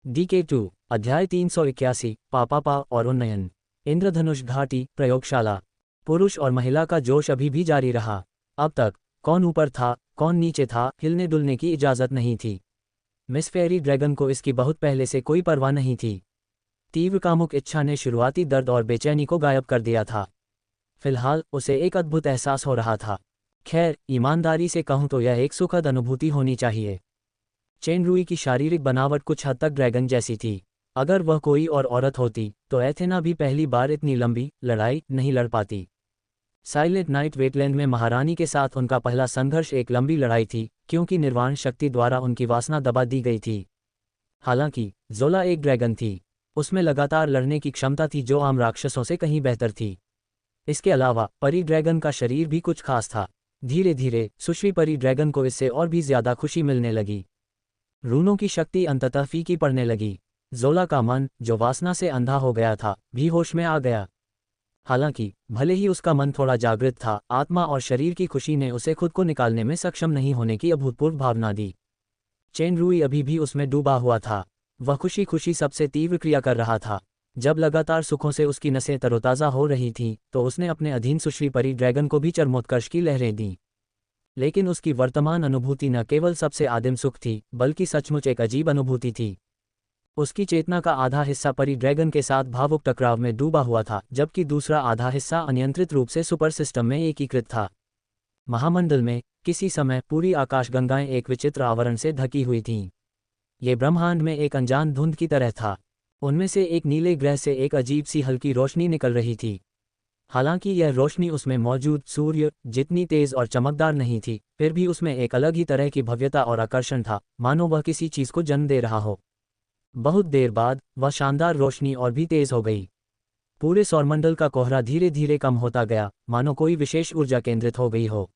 DK2 अध्याय 381 पापापा और उन्नयन। इंद्रधनुष घाटी प्रयोगशाला। पुरुष और महिला का जोश अभी भी जारी रहा। अब तक कौन ऊपर था कौन नीचे था हिलने डुलने की इजाज़त नहीं थी। मिस फेरी ड्रैगन को इसकी बहुत पहले से कोई परवाह नहीं थी। तीव्र कामुक इच्छा ने शुरुआती दर्द और बेचैनी को गायब कर दिया था। फिलहाल उसे एक अद्भुत एहसास हो रहा था। खैर, ईमानदारी से कहूँ तो यह एक सुखद अनुभूति होनी चाहिए। चेन रुई की शारीरिक बनावट कुछ हद तक ड्रैगन जैसी थी। अगर वह कोई और औरत होती तो एथेना भी पहली बार इतनी लंबी लड़ाई नहीं लड़ पाती। साइलेंट नाइट वेटलैंड में महारानी के साथ उनका पहला संघर्ष एक लंबी लड़ाई थी, क्योंकि निर्वाण शक्ति द्वारा उनकी वासना दबा दी गई थी। हालांकि जोला एक ड्रैगन थी, उसमें लगातार लड़ने की क्षमता थी जो आम राक्षसों से कहीं बेहतर थी। इसके अलावा परी ड्रैगन का शरीर भी कुछ खास था। धीरे धीरे सुश्री परी ड्रैगन को इससे और भी ज्यादा खुशी मिलने लगी। रूनों की शक्ति अंततः फीकी पड़ने लगी। जोला का मन, जो वासना से अंधा हो गया था, भी होश में आ गया। हालांकि भले ही उसका मन थोड़ा जागृत था, आत्मा और शरीर की खुशी ने उसे खुद को निकालने में सक्षम नहीं होने की अभूतपूर्व भावना दी। चेन रुई अभी भी उसमें डूबा हुआ था। वह खुशी खुशी सबसे तीव्र क्रिया कर रहा था। जब लगातार सुखों से उसकी नसें तरोताज़ा हो रही थीं, तो उसने अपने अधीन सुश्री परी ड्रैगन को भी चरमोत्कर्ष की लहरें दीं। लेकिन उसकी वर्तमान अनुभूति न केवल सबसे आदिम सुख थी, बल्कि सचमुच एक अजीब अनुभूति थी। उसकी चेतना का आधा हिस्सा परी ड्रैगन के साथ भावुक टकराव में डूबा हुआ था, जबकि दूसरा आधा हिस्सा अनियंत्रित रूप से सुपर सिस्टम में एकीकृत था। महामंडल में किसी समय पूरी आकाशगंगाएं एक विचित्र आवरण से ढकी हुई थीं। ये ब्रह्मांड में एक अनजान धुंध की तरह था। उनमें से एक नीले ग्रह से एक अजीब सी हल्की रोशनी निकल रही थी। हालांकि यह रोशनी उसमें मौजूद सूर्य जितनी तेज और चमकदार नहीं थी, फिर भी उसमें एक अलग ही तरह की भव्यता और आकर्षण था, मानो वह किसी चीज को जन्म दे रहा हो। बहुत देर बाद वह शानदार रोशनी और भी तेज हो गई। पूरे सौरमंडल का कोहरा धीरे धीरे कम होता गया, मानो कोई विशेष ऊर्जा केंद्रित हो गई हो।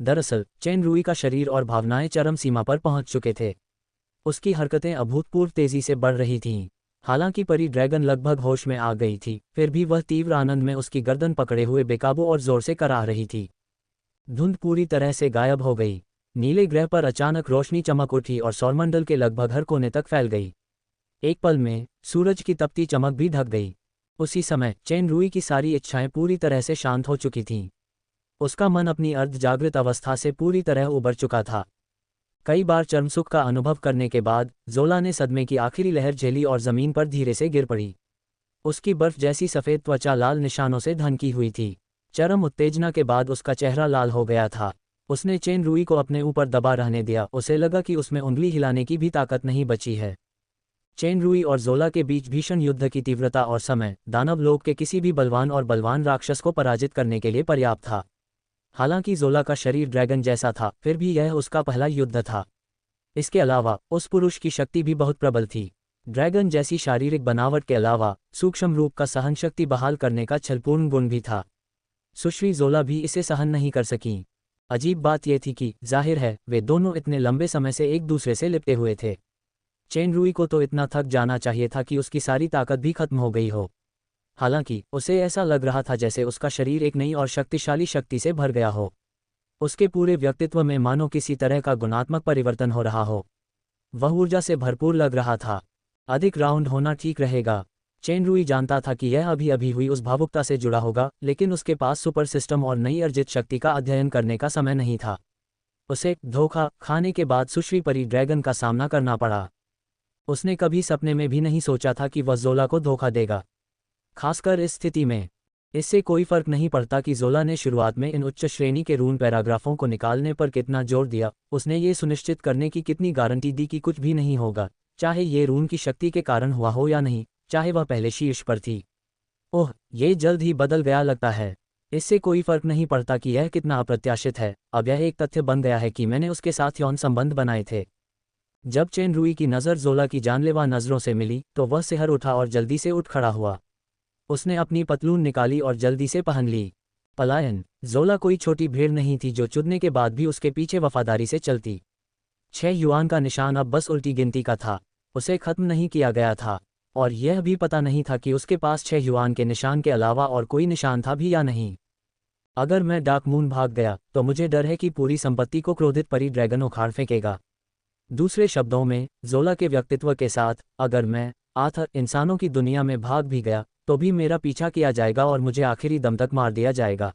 दरअसल चेन रुई का शरीर और भावनाएं चरम सीमा पर पहुंच चुके थे। उसकी हरकतें अभूतपूर्व तेजी से बढ़ रही थीं। हालांकि परी ड्रैगन लगभग होश में आ गई थी, फिर भी वह तीव्र आनंद में उसकी गर्दन पकड़े हुए बेकाबू और जोर से कराह रही थी। धुंध पूरी तरह से गायब हो गई। नीले ग्रह पर अचानक रोशनी चमक उठी और सौरमंडल के लगभग हर कोने तक फैल गई। एक पल में सूरज की तपती चमक भी ढक गई। उसी समय चेन रुई की सारी इच्छाएं पूरी तरह से शांत हो चुकी थीं। उसका मन अपनी अर्ध जागृत अवस्था से पूरी तरह उबर चुका था। कई बार चरमसुख का अनुभव करने के बाद जोला ने सदमे की आखिरी लहर झेली और जमीन पर धीरे से गिर पड़ी। उसकी बर्फ जैसी सफ़ेद त्वचा लाल निशानों से ढकी हुई थी। चरम उत्तेजना के बाद उसका चेहरा लाल हो गया था। उसने चेन रुई को अपने ऊपर दबा रहने दिया। उसे लगा कि उसमें उंगली हिलाने की भी ताकत नहीं बची है। चेन रुई और जोला के बीच भीषण युद्ध की तीव्रता और समय दानव लोक के किसी भी बलवान राक्षस को पराजित करने के लिए पर्याप्त था। हालांकि जोला का शरीर ड्रैगन जैसा था, फिर भी यह उसका पहला युद्ध था। इसके अलावा उस पुरुष की शक्ति भी बहुत प्रबल थी। ड्रैगन जैसी शारीरिक बनावट के अलावा सूक्ष्म रूप का सहन शक्ति बहाल करने का छलपूर्ण गुण भी था। सुश्री जोला भी इसे सहन नहीं कर सकीं। अजीब बात यह थी कि जाहिर है वे दोनों इतने लंबे समय से एक दूसरे से लिपटे हुए थे। चेन रुई को तो इतना थक जाना चाहिए था कि उसकी सारी ताकत भी खत्म हो गई हो। हालांकि उसे ऐसा लग रहा था जैसे उसका शरीर एक नई और शक्तिशाली शक्ति से भर गया हो। उसके पूरे व्यक्तित्व में मानो किसी तरह का गुणात्मक परिवर्तन हो रहा हो। वह ऊर्जा से भरपूर लग रहा था। अधिक राउंड होना ठीक रहेगा। चेन रुई जानता था कि यह अभी अभी हुई उस भावुकता से जुड़ा होगा, लेकिन उसके पास सुपर सिस्टम और नई अर्जित शक्ति का अध्ययन करने का समय नहीं था। उसे धोखा खाने के बाद सुश्री परी ड्रैगन का सामना करना पड़ा। उसने कभी सपने में भी नहीं सोचा था कि वह जोला को धोखा देगा, खासकर इस स्थिति में। इससे कोई फर्क नहीं पड़ता कि जोला ने शुरुआत में इन उच्च श्रेणी के रून पैराग्राफों को निकालने पर कितना जोर दिया। उसने ये सुनिश्चित करने की कितनी गारंटी दी कि कुछ भी नहीं होगा, चाहे ये रून की शक्ति के कारण हुआ हो या नहीं, चाहे वह पहले शीर्ष पर थी। ओह, ये जल्द ही बदल गया लगता है। इससे कोई फर्क नहीं पड़ता कि यह कितना अप्रत्याशित है। अब यह एक तथ्य बन गया है कि मैंने उसके साथ यौन संबंध बनाए थे। जब चेन रुई की नज़र जोला की जानलेवा नज़रों से मिली तो वह सिहर उठा और जल्दी से उठ खड़ा हुआ। उसने अपनी पतलून निकाली और जल्दी से पहन ली। पलायन। जोला कोई छोटी भीड़ नहीं थी जो चुदने के बाद भी उसके पीछे वफादारी से चलती। 6 युआन का निशान अब बस उल्टी गिनती का था। उसे खत्म नहीं किया गया था, और यह भी पता नहीं था कि उसके पास 6 युआन के निशान के अलावा और कोई निशान था भी या नहीं। अगर मैं डार्क मून भाग गया तो मुझे डर है कि पूरी संपत्ति को क्रोधित परी ड्रैगन उखाड़ फेंकेगा। दूसरे शब्दों में, ज़ोला के व्यक्तित्व के साथ, अगर मैं आर्थर इंसानों की दुनिया में भाग भी गया तो भी मेरा पीछा किया जाएगा और मुझे आखिरी दम तक मार दिया जाएगा।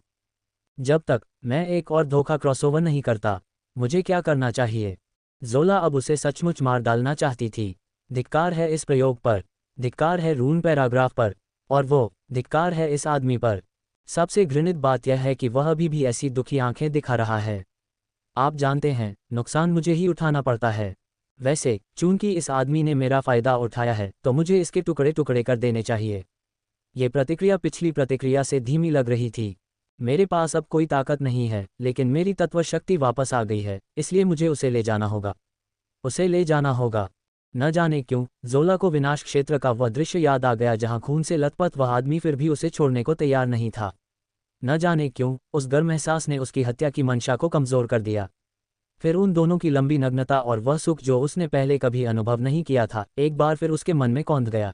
जब तक मैं एक और धोखा क्रॉसओवर नहीं करता, मुझे क्या करना चाहिए? ज़ोला अब उसे सचमुच मार डालना चाहती थी। धिक्कार है इस प्रयोग पर, धिक्कार है रून पैराग्राफ पर, और वो धिक्कार है इस आदमी पर। सबसे घृणित बात यह है कि वह अभी भी ऐसी दुखी आंखें दिखा रहा है। आप जानते हैं, नुकसान मुझे ही उठाना पड़ता है। वैसे चूंकि इस आदमी ने मेरा फ़ायदा उठाया है तो मुझे इसके टुकड़े टुकड़े कर देने चाहिए। ये प्रतिक्रिया पिछली प्रतिक्रिया से धीमी लग रही थी। मेरे पास अब कोई ताकत नहीं है, लेकिन मेरी तत्व शक्ति वापस आ गई है, इसलिए मुझे उसे ले जाना होगा। उसे ले जाना होगा। न जाने क्यों ज़ोला को विनाश क्षेत्र का वह दृश्य याद आ गया जहां खून से लथपथ वह आदमी फिर भी उसे छोड़ने को तैयार नहीं था। न जाने क्यों उस गर्म एहसास ने उसकी हत्या की मंशा को कमज़ोर कर दिया। फिर उन दोनों की लंबी नग्नता और वह सुख जो उसने पहले कभी अनुभव नहीं किया था, एक बार फिर उसके मन में कौंध गया।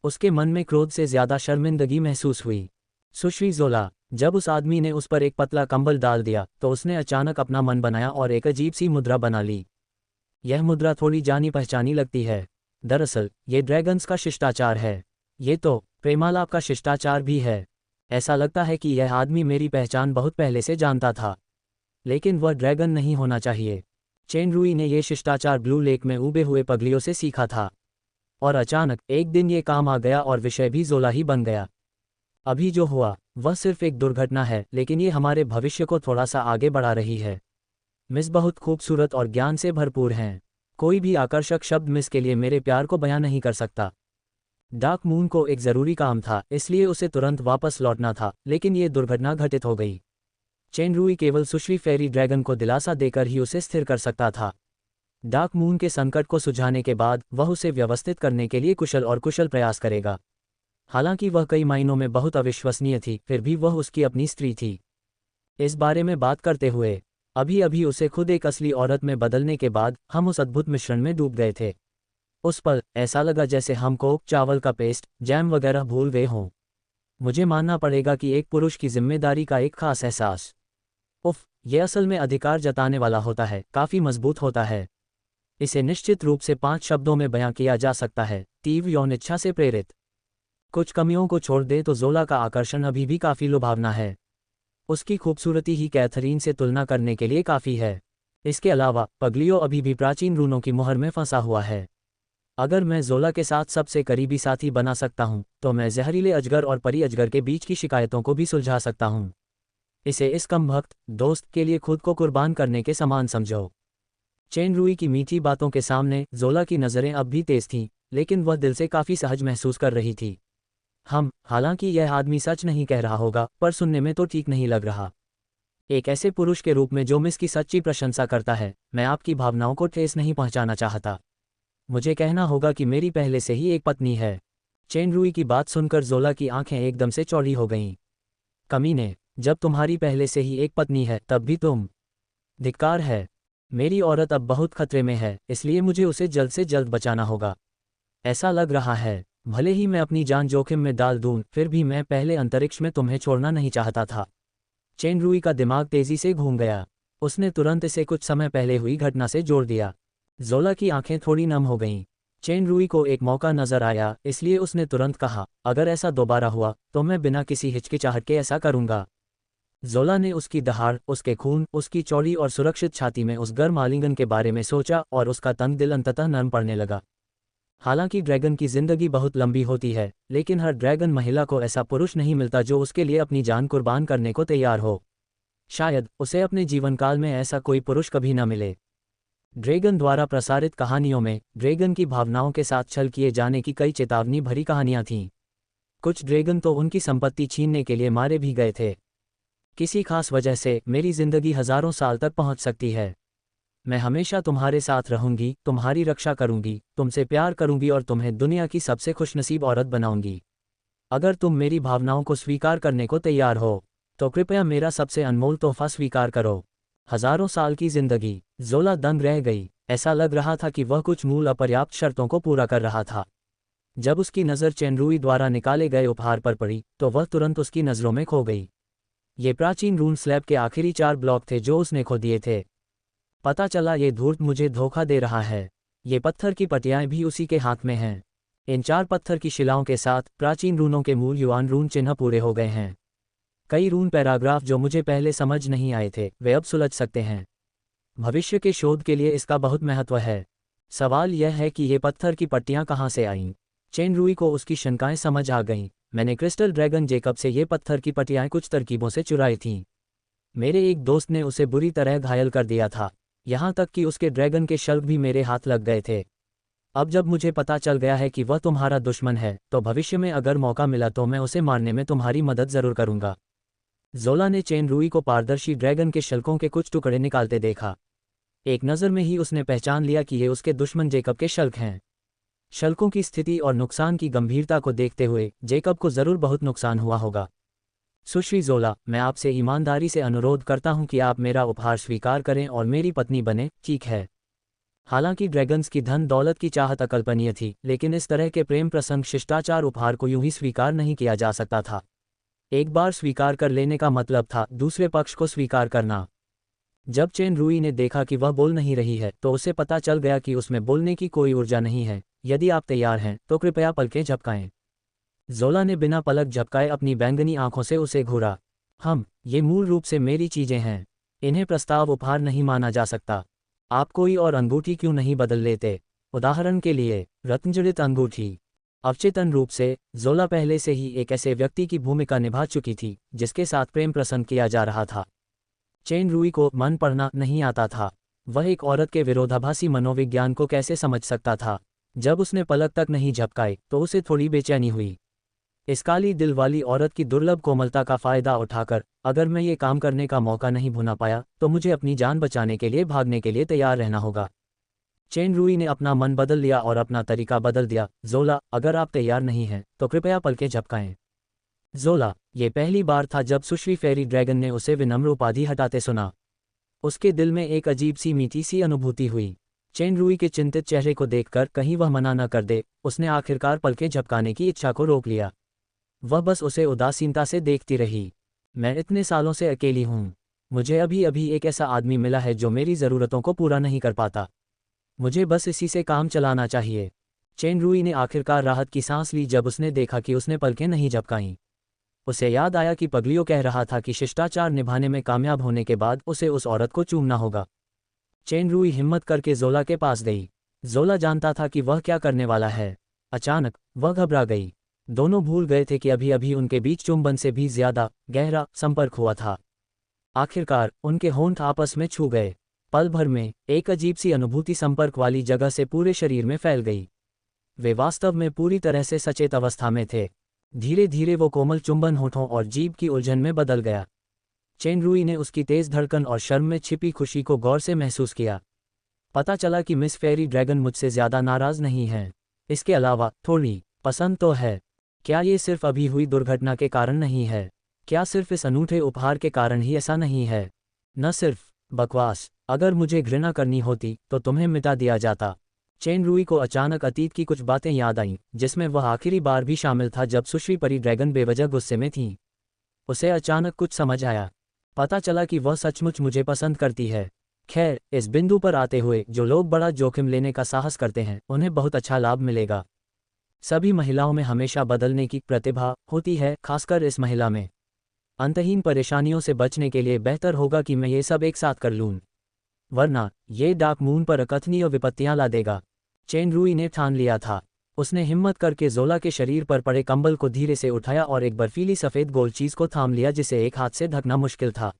उसके मन में क्रोध से ज्यादा शर्मिंदगी महसूस हुई। सुश्री ज़ोला, जब उस आदमी ने उस पर एक पतला कंबल डाल दिया तो उसने अचानक अपना मन बनाया और एक अजीब सी मुद्रा बना ली। यह मुद्रा थोड़ी जानी पहचानी लगती है। दरअसल ये ड्रैगन्स का शिष्टाचार है। ये तो प्रेमालाप का शिष्टाचार भी है। ऐसा लगता है कि यह आदमी मेरी पहचान बहुत पहले से जानता था, लेकिन वह ड्रैगन नहीं होना चाहिए। चेनरुई ने यह शिष्टाचार ब्लू लेक में उबे हुए पगलियों से सीखा था, और अचानक एक दिन ये काम आ गया और विषय भी ज़ोला ही बन गया। अभी जो हुआ वह सिर्फ एक दुर्घटना है, लेकिन ये हमारे भविष्य को थोड़ा सा आगे बढ़ा रही है। मिस बहुत खूबसूरत और ज्ञान से भरपूर हैं। कोई भी आकर्षक शब्द मिस के लिए मेरे प्यार को बयां नहीं कर सकता। डार्क मून को एक ज़रूरी काम था, इसलिए उसे तुरंत वापस लौटना था, लेकिन ये दुर्घटना घटित हो गई। चेनरुई केवल सुश्री फेरी ड्रैगन को दिलासा देकर ही उसे स्थिर कर सकता था। डार्क मून के संकट को सुलझाने के बाद वह उसे व्यवस्थित करने के लिए कुशल और कुशल प्रयास करेगा। हालांकि वह कई मायनों में बहुत अविश्वसनीय थी, फिर भी वह उसकी अपनी स्त्री थी। इस बारे में बात करते हुए अभी अभी उसे खुद एक असली औरत में बदलने के बाद हम उस अद्भुत मिश्रण में डूब गए थे। उस पल ऐसा लगा जैसे हम कोक, चावल का पेस्ट, जैम वगैरह भूल गए हों। मुझे मानना पड़ेगा कि एक पुरुष की जिम्मेदारी का एक खास एहसास, उफ, यह असल में अधिकार जताने वाला होता है, काफ़ी मजबूत होता है। इसे निश्चित रूप से 5 शब्दों में बयां किया जा सकता है, तीव्र यौन इच्छा से प्रेरित। कुछ कमियों को छोड़ दे तो ज़ोला का आकर्षण अभी भी काफ़ी लुभावना है। उसकी खूबसूरती ही कैथरीन से तुलना करने के लिए काफ़ी है। इसके अलावा पगलियो अभी भी प्राचीन रूनों की मुहर में फंसा हुआ है। अगर मैं ज़ोला के साथ सबसे करीबी साथी बना सकता हूँ तो मैं जहरीले अजगर और परी अजगर के बीच की शिकायतों को भी सुलझा सकता हूँ। इसे इस कमबख्त दोस्त के लिए खुद को कुर्बान करने के समान समझो। चेनरुई की मीठी बातों के सामने ज़ोला की नज़रें अब भी तेज थीं, लेकिन वह दिल से काफ़ी सहज महसूस कर रही थी। हालांकि यह आदमी सच नहीं कह रहा होगा, पर सुनने में तो ठीक नहीं लग रहा। एक ऐसे पुरुष के रूप में जो मिस की सच्ची प्रशंसा करता है, मैं आपकी भावनाओं को ठेस नहीं पहुंचाना चाहता। मुझे कहना होगा कि मेरी पहले से ही एक पत्नी है। चेनरुई की बात सुनकर ज़ोला की आंखें एकदम से चौड़ी हो गईं। कमीने, जब तुम्हारी पहले से ही एक पत्नी है तब भी तुम। धिक्कार है। मेरी औरत अब बहुत खतरे में है, इसलिए मुझे उसे जल्द से जल्द बचाना होगा। ऐसा लग रहा है, भले ही मैं अपनी जान जोखिम में डाल दूं, फिर भी मैं पहले अंतरिक्ष में तुम्हें छोड़ना नहीं चाहता था। चेनरुई का दिमाग तेजी से घूम गया। उसने तुरंत इसे कुछ समय पहले हुई घटना से जोड़ दिया। ज़ोला की आंखें थोड़ी नम हो गईं। चेनरुई को एक मौका नजर आया, इसलिए उसने तुरंत कहा, अगर ऐसा दोबारा हुआ तो मैं बिना किसी हिचकिचाहट के ऐसा करूंगा। ज़ोला ने उसकी दहाड़, उसके खून, उसकी चौड़ी और सुरक्षित छाती में उस गर्म आलिंगन के बारे में सोचा और उसका तंग दिल अंततः नरम पड़ने लगा। हालांकि ड्रैगन की जिंदगी बहुत लंबी होती है, लेकिन हर ड्रैगन महिला को ऐसा पुरुष नहीं मिलता जो उसके लिए अपनी जान कुर्बान करने को तैयार हो। शायद उसे अपने जीवनकाल में ऐसा कोई पुरुष कभी न मिले। ड्रैगन द्वारा प्रसारित कहानियों में ड्रैगन की भावनाओं के साथ छल किए जाने की कई चेतावनी भरी कहानियां थीं। कुछ ड्रैगन तो उनकी संपत्ति छीनने के लिए मारे भी गए थे। किसी खास वजह से मेरी जिंदगी हजारों साल तक पहुंच सकती है। मैं हमेशा तुम्हारे साथ रहूंगी, तुम्हारी रक्षा करूंगी, तुमसे प्यार करूंगी और तुम्हें दुनिया की सबसे खुशनसीब औरत बनाऊंगी। अगर तुम मेरी भावनाओं को स्वीकार करने को तैयार हो तो कृपया मेरा सबसे अनमोल तोहफा स्वीकार करो, हजारों साल की जिंदगी। ज़ोला दंग रह गई। ऐसा लग रहा था कि वह कुछ मूल अपर्याप्त शर्तों को पूरा कर रहा था। जब उसकी नज़र चेनरुई द्वारा निकाले गए उपहार पर पड़ी तो वह तुरंत उसकी नज़रों में खो गई। ये प्राचीन रून स्लैब के आखिरी 4 ब्लॉक थे जो उसने खो दिए थे। पता चला ये धूर्त मुझे धोखा दे रहा है। ये पत्थर की पटियाएं भी उसी के हाथ में हैं। इन 4 पत्थर की शिलाओं के साथ प्राचीन रूनों के मूल युआन रून चिन्ह पूरे हो गए हैं। कई रून पैराग्राफ जो मुझे पहले समझ नहीं आए थे वे अब सुलझ सकते हैं। भविष्य के शोध के लिए इसका बहुत महत्व है। सवाल यह है कि ये पत्थर की पट्टियां कहाँ से आईं। चेन रुई को उसकी शंकाएं समझ आ गईं। मैंने क्रिस्टल ड्रैगन जेकब से ये पत्थर की पट्टियां कुछ तरकीबों से चुराई थीं। मेरे एक दोस्त ने उसे बुरी तरह घायल कर दिया था, यहाँ तक कि उसके ड्रैगन के शल्क भी मेरे हाथ लग गए थे। अब जब मुझे पता चल गया है कि वह तुम्हारा दुश्मन है, तो भविष्य में अगर मौका मिला तो मैं उसे मारने में तुम्हारी मदद जरूर करूंगा। जोला ने चेन रुई को पारदर्शी ड्रैगन के शल्कों के कुछ टुकड़े निकालते देखा। एक नज़र में ही उसने पहचान लिया कि ये उसके दुश्मन जेकब के शल्क हैं। शल्कों की स्थिति और नुकसान की गंभीरता को देखते हुए जेकब को जरूर बहुत नुकसान हुआ होगा। सुश्री जोला, मैं आपसे ईमानदारी से अनुरोध करता हूं कि आप मेरा उपहार स्वीकार करें और मेरी पत्नी बने। ठीक है। हालांकि ड्रैगन्स की धन दौलत की चाहत अकल्पनीय थी, लेकिन इस तरह के प्रेम प्रसंग शिष्टाचार उपहार को यूं ही स्वीकार नहीं किया जा सकता था। एक बार स्वीकार कर लेने का मतलब था दूसरे पक्ष को स्वीकार करना। जब चेन रुई ने देखा कि वह बोल नहीं रही है तो उसे पता चल गया कि उसमें बोलने की कोई ऊर्जा नहीं है। यदि आप तैयार हैं तो कृपया पलकें झपकाएं। जोला ने बिना पलक झपकाए अपनी बैंगनी आंखों से उसे घूरा। ये मूल रूप से मेरी चीजें हैं। इन्हें प्रस्ताव उपहार नहीं माना जा सकता। आप कोई और अंगूठी क्यों नहीं बदल लेते? उदाहरण के लिए रत्नजड़ित अंगूठी। अवचेतन रूप से जोला पहले से ही एक ऐसे व्यक्ति की भूमिका निभा चुकी थी जिसके साथ प्रेम प्रसंग किया जा रहा था। चेन रुई को मन पढ़ना नहीं आता था। वह एक औरत के विरोधाभासी मनोविज्ञान को कैसे समझ सकता था? जब उसने पलक तक नहीं झपकाई तो उसे थोड़ी बेचैनी हुई। इस काली दिल वाली औरत की दुर्लभ कोमलता का फायदा उठाकर अगर मैं ये काम करने का मौका नहीं भुना पाया तो मुझे अपनी जान बचाने के लिए भागने के लिए तैयार रहना होगा। चेन रुई ने अपना मन बदल लिया और अपना तरीका बदल दिया। जोला, अगर आप तैयार नहीं हैं तो कृपया पलकें झपकाएं। जोला, ये पहली बार था जब सुश्री फेरी ड्रैगन ने उसे विनम्र उपाधि हटाते सुना। उसके दिल में एक अजीब सी मीठी सी अनुभूति हुई। चेन रुई के चिंतित चेहरे को देखकर कहीं वह मना न कर दे, उसने आखिरकार पलकें झपकाने की इच्छा को रोक लिया। वह बस उसे उदासीनता से देखती रही। मैं इतने सालों से अकेली हूँ। मुझे अभी अभी एक ऐसा आदमी मिला है जो मेरी ज़रूरतों को पूरा नहीं कर पाता। मुझे बस इसी से काम चलाना चाहिए। चेन रुई ने आखिरकार राहत की सांस ली जब उसने देखा कि उसने पलकें नहीं झपकाईं। उसे याद आया कि पगलियो कह रहा था कि शिष्टाचार निभाने में कामयाब होने के बाद उसे उस औरत को चूमना होगा। चेन रुई हिम्मत करके जोला के पास गई। जोला जानता था कि वह क्या करने वाला है। अचानक वह घबरा गई। दोनों भूल गए थे कि अभी अभी उनके बीच चुंबन से भी ज्यादा गहरा संपर्क हुआ था। आखिरकार उनके होंठ आपस में छू गए। पल भर में एक अजीब सी अनुभूति संपर्क वाली जगह से पूरे शरीर में फैल गई। वे वास्तव में पूरी तरह से सचेत अवस्था में थे। धीरे धीरे वो कोमल चुंबन होठों और जीभ की उलझन में बदल गया। चेन रुई ने उसकी तेज धड़कन और शर्म में छिपी खुशी को गौर से महसूस किया। पता चला कि मिस फेरी ड्रैगन मुझसे ज्यादा नाराज नहीं है। इसके अलावा थोड़ी पसंद तो है। क्या ये सिर्फ अभी हुई दुर्घटना के कारण नहीं है? क्या सिर्फ इस अनूठे उपहार के कारण ही ऐसा नहीं है? न सिर्फ बकवास। अगर मुझे घृणा करनी होती तो तुम्हें मिटा दिया जाता। चेन रुई को अचानक अतीत की कुछ बातें याद आईं, जिसमें वह आखिरी बार भी शामिल था जब सुश्री परी ड्रैगन बेवजह गुस्से में थी। उसे अचानक कुछ समझ आया। पता चला कि वह सचमुच मुझे पसंद करती है। खैर, इस बिंदु पर आते हुए जो लोग बड़ा जोखिम लेने का साहस करते हैं उन्हें बहुत अच्छा लाभ मिलेगा। सभी महिलाओं में हमेशा बदलने की प्रतिभा होती है, खासकर इस महिला में। अंतहीन परेशानियों से बचने के लिए बेहतर होगा कि मैं ये सब एक साथ कर लूँ, वरना ये डार्क मून पर अकथनीय विपत्तियां ला देगा। चेन रुई ने ठान लिया था। उसने हिम्मत करके जोला के शरीर पर पड़े कंबल को धीरे से उठाया और एक बर्फीली सफ़ेद गोल चीज को थाम लिया जिसे एक हाथ से ढकना मुश्किल था।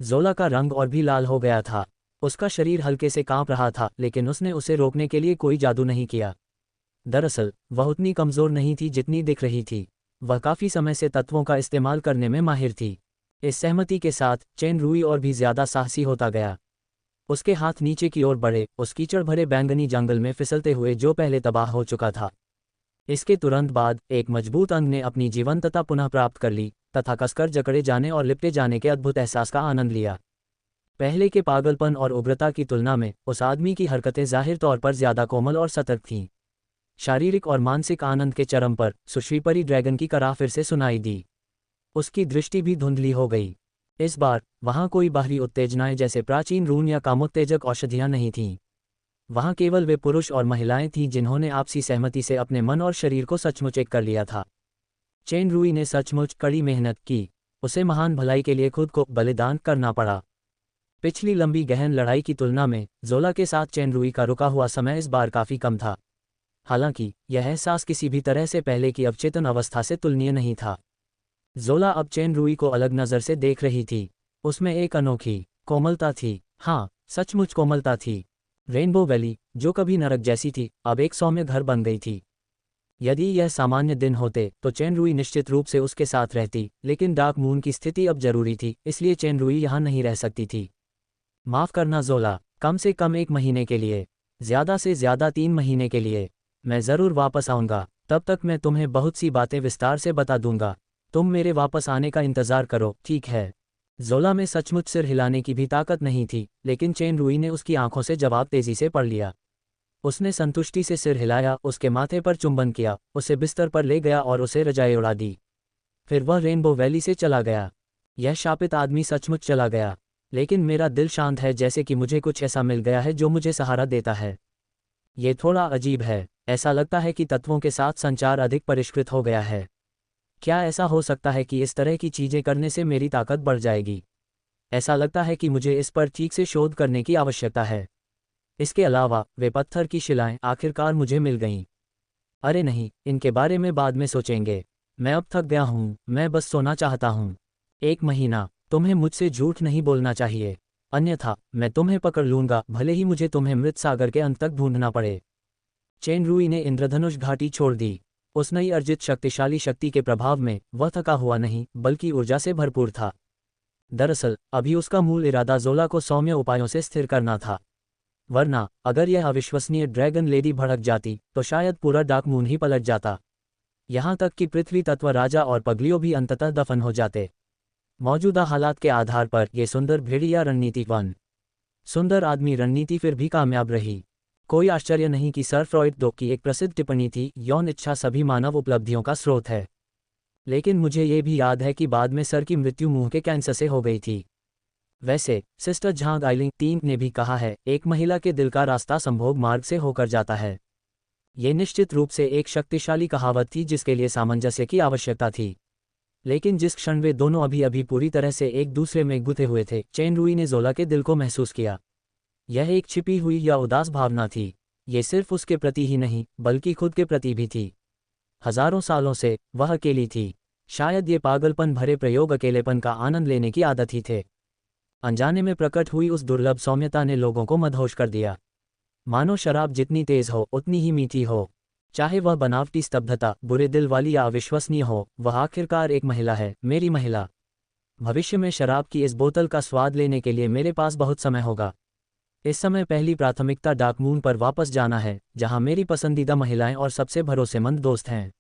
जोला का रंग और भी लाल हो गया था। उसका शरीर हल्के से कांप रहा था, लेकिन उसने उसे रोकने के लिए कोई जादू नहीं किया। दरअसल वह उतनी कमज़ोर नहीं थी जितनी दिख रही थी। वह काफ़ी समय से तत्वों का इस्तेमाल करने में माहिर थी। इस सहमति के साथ चेन रुई और भी ज़्यादा साहसी होता गया। उसके हाथ नीचे की ओर बढ़े, उस कीचड़ भरे बैंगनी जंगल में फिसलते हुए जो पहले तबाह हो चुका था। इसके तुरंत बाद एक मजबूत अंग ने अपनी जीवंतता पुनः प्राप्त कर ली तथा कसकर जकड़े जाने और लिपटे जाने के अद्भुत एहसास का आनंद लिया। पहले के पागलपन और उग्रता की तुलना में उस आदमी की हरकतें जाहिर तौर पर ज्यादा कोमल और सतर्क थीं। शारीरिक और मानसिक आनंद के चरम पर सुश्री परी ड्रैगन की कराह फिर से सुनाई दी। उसकी दृष्टि भी धुंधली हो गई। इस बार वहां कोई बाहरी उत्तेजनाएं जैसे प्राचीन रून या कामोत्तेजक औषधियां नहीं थीं। वहां केवल वे पुरुष और महिलाएं थीं जिन्होंने आपसी सहमति से अपने मन और शरीर को सचमुच एक कर लिया था। चेन रुई ने सचमुच कड़ी मेहनत की। उसे महान भलाई के लिए खुद को बलिदान करना पड़ा। पिछली लंबी गहन लड़ाई की तुलना में जोला के साथ चेन रुई का रुका हुआ समय इस बार काफी कम था। हालांकि यह एहसास किसी भी तरह से पहले की अवचेतन अवस्था से तुलनीय नहीं था। जोला अब चेन रुई को अलग नज़र से देख रही थी। उसमें एक अनोखी कोमलता थी। हाँ, सचमुच कोमलता थी। रेनबो वैली, जो कभी नरक जैसी थी, अब एक सौम्य घर बन गई थी। यदि यह सामान्य दिन होते तो चेन रुई निश्चित रूप से उसके साथ रहती, लेकिन डार्क मून की स्थिति अब जरूरी थी, इसलिए चेन रुई यहाँ नहीं रह सकती थी। माफ करना जोला, कम से कम 1 महीने के लिए, ज्यादा से ज्यादा 3 महीने के लिए। मैं जरूर वापस आऊंगा। तब तक मैं तुम्हें बहुत सी बातें विस्तार से बता दूंगा। तुम मेरे वापस आने का इंतजार करो, ठीक है? जोला में सचमुच सिर हिलाने की भी ताकत नहीं थी, लेकिन चेन रुई ने उसकी आंखों से जवाब तेजी से पढ़ लिया। उसने संतुष्टि से सिर हिलाया, उसके माथे पर चुंबन किया, उसे बिस्तर पर ले गया और उसे रजाई उड़ा दी। फिर वह रेनबो वैली से चला गया। यह शापित आदमी सचमुच चला गया, लेकिन मेरा दिल शांत है, जैसे कि मुझे कुछ ऐसा मिल गया है जो मुझे सहारा देता है। ये थोड़ा अजीब है। ऐसा लगता है कि तत्वों के साथ संचार अधिक परिष्कृत हो गया है। क्या ऐसा हो सकता है कि इस तरह की चीजें करने से मेरी ताकत बढ़ जाएगी? ऐसा लगता है कि मुझे इस पर ठीक से शोध करने की आवश्यकता है। इसके अलावा वे पत्थर की शिलाएं आखिरकार मुझे मिल गईं। अरे नहीं, इनके बारे में बाद में सोचेंगे। मैं अब थक गया हूँ, मैं बस सोना चाहता हूँ। 1 महीना, तुम्हें मुझसे झूठ नहीं बोलना चाहिए, अन्यथा मैं तुम्हें पकड़ लूंगा, भले ही मुझे तुम्हें मृत सागर के अंत तक ढूंढना पड़े। चेन रुई ने इंद्रधनुष घाटी छोड़ दी। उस नई अर्जित शक्तिशाली शक्ति के प्रभाव में वह थका हुआ नहीं, बल्कि ऊर्जा से भरपूर था। दरअसल अभी उसका मूल इरादा जोला को सौम्य उपायों से स्थिर करना था। वरना अगर यह अविश्वसनीय ड्रैगन लेडी भड़क जाती तो शायद पूरा डार्क मून ही पलट जाता। यहाँ तक कि पृथ्वी तत्व राजा और पगलियों भी अंततः दफन हो जाते। मौजूदा हालात के आधार पर यह सुंदर भेड़िया रणनीति सुंदर आदमी रणनीति फिर भी कामयाब रही। कोई आश्चर्य नहीं कि सर फ्रॉइड दो की एक प्रसिद्ध टिप्पणी थी, यौन इच्छा सभी मानव उपलब्धियों का स्रोत है। लेकिन मुझे ये भी याद है कि बाद में सर की मृत्यु मुंह के कैंसर से हो गई थी। वैसे सिस्टर झांग आइलिंग 3 ने भी कहा है, एक महिला के दिल का रास्ता संभोग मार्ग से होकर जाता है। ये निश्चित रूप से एक शक्तिशाली कहावत थी जिसके लिए सामंजस्य की आवश्यकता थी। लेकिन जिस क्षण वे दोनों अभी अभी पूरी तरह से एक दूसरे में गुथे हुए थे, चेन रुई ने जोला के दिल को महसूस किया। यह एक छिपी हुई या उदास भावना थी। ये सिर्फ उसके प्रति ही नहीं, बल्कि खुद के प्रति भी थी। हजारों सालों से वह अकेली थी। शायद ये पागलपन भरे प्रयोग अकेलेपन का आनंद लेने की आदत ही थे। अनजाने में प्रकट हुई उस दुर्लभ सौम्यता ने लोगों को मदहोश कर दिया। मानो शराब जितनी तेज हो उतनी ही मीठी हो। चाहे वह बनावटी स्तब्धता, बुरे दिल वाली या अविश्वसनीय हो, वह आखिरकार एक महिला है, मेरी महिला। भविष्य में शराब की इस बोतल का स्वाद लेने के लिए मेरे पास बहुत समय होगा। इस समय पहली प्राथमिकता डार्क मून पर वापस जाना है, जहां मेरी पसंदीदा महिलाएं और सबसे भरोसेमंद दोस्त हैं।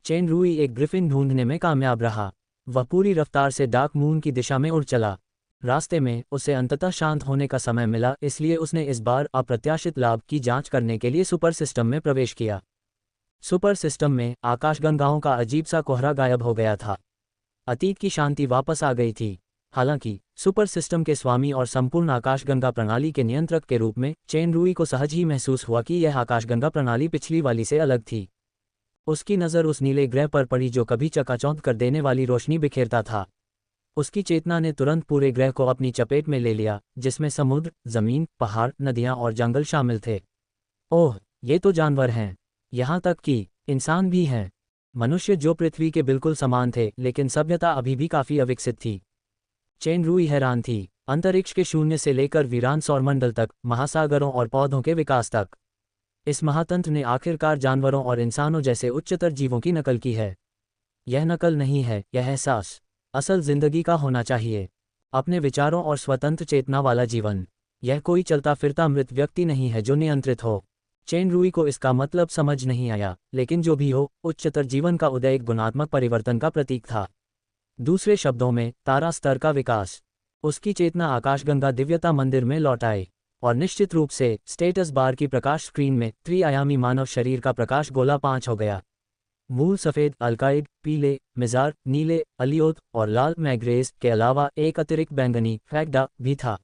चेन रुई एक ग्रिफिन ढूंढने में कामयाब रहा। वह पूरी रफ्तार से डार्क मून की दिशा में उड़ चला। रास्ते में उसे अंततः शांत होने का समय मिला, इसलिए उसने इस बार अप्रत्याशित लाभ की जांच करने के लिए सुपर सिस्टम में प्रवेश किया। सुपर सिस्टम में आकाशगंगाओं का अजीब सा कोहरा गायब हो गया था। अतीत की शांति वापस आ गई थी। हालांकि सुपर सिस्टम के स्वामी और संपूर्ण आकाशगंगा प्रणाली के नियंत्रक के रूप में चेन रुई को सहज ही महसूस हुआ कि यह आकाशगंगा प्रणाली पिछली वाली से अलग थी। उसकी नज़र उस नीले ग्रह पर पड़ी जो कभी चकाचौंध कर देने वाली रोशनी बिखेरता था। उसकी चेतना ने तुरंत पूरे ग्रह को अपनी चपेट में ले लिया, जिसमें समुद्र, जमीन, पहाड़, नदियां और जंगल शामिल थे। ओह, ये तो जानवर हैं। यहाँ तक कि इंसान भी हैं। मनुष्य जो पृथ्वी के बिल्कुल समान थे, लेकिन सभ्यता अभी भी काफी अविकसित थी। चेन रुई हैरान थी। अंतरिक्ष के शून्य से लेकर वीरान सौरमंडल तक, महासागरों और पौधों के विकास तक, इस महातंत्र ने आखिरकार जानवरों और इंसानों जैसे उच्चतर जीवों की नकल की है। यह नकल नहीं है, यह एहसास असल जिंदगी का होना चाहिए। अपने विचारों और स्वतंत्र चेतना वाला जीवन। यह कोई चलता फिरता मृत व्यक्ति नहीं है जो नियंत्रित हो। चेन रुई को इसका मतलब समझ नहीं आया, लेकिन जो भी हो, उच्चतर जीवन का उदय एक गुणात्मक परिवर्तन का प्रतीक था। दूसरे शब्दों में, तारा स्तर का विकास। उसकी चेतना आकाशगंगा दिव्यता मंदिर में लौट आई, और निश्चित रूप से स्टेटस बार की प्रकाश स्क्रीन में त्रिआयामी मानव शरीर का प्रकाश गोला 5 हो गया। मूल सफ़ेद, अल्काइड, पीले, मिजार, नीले, अलियोत और लाल मैग्रेज के अलावा एक अतिरिक्त बैंगनी फैक्डा भी था।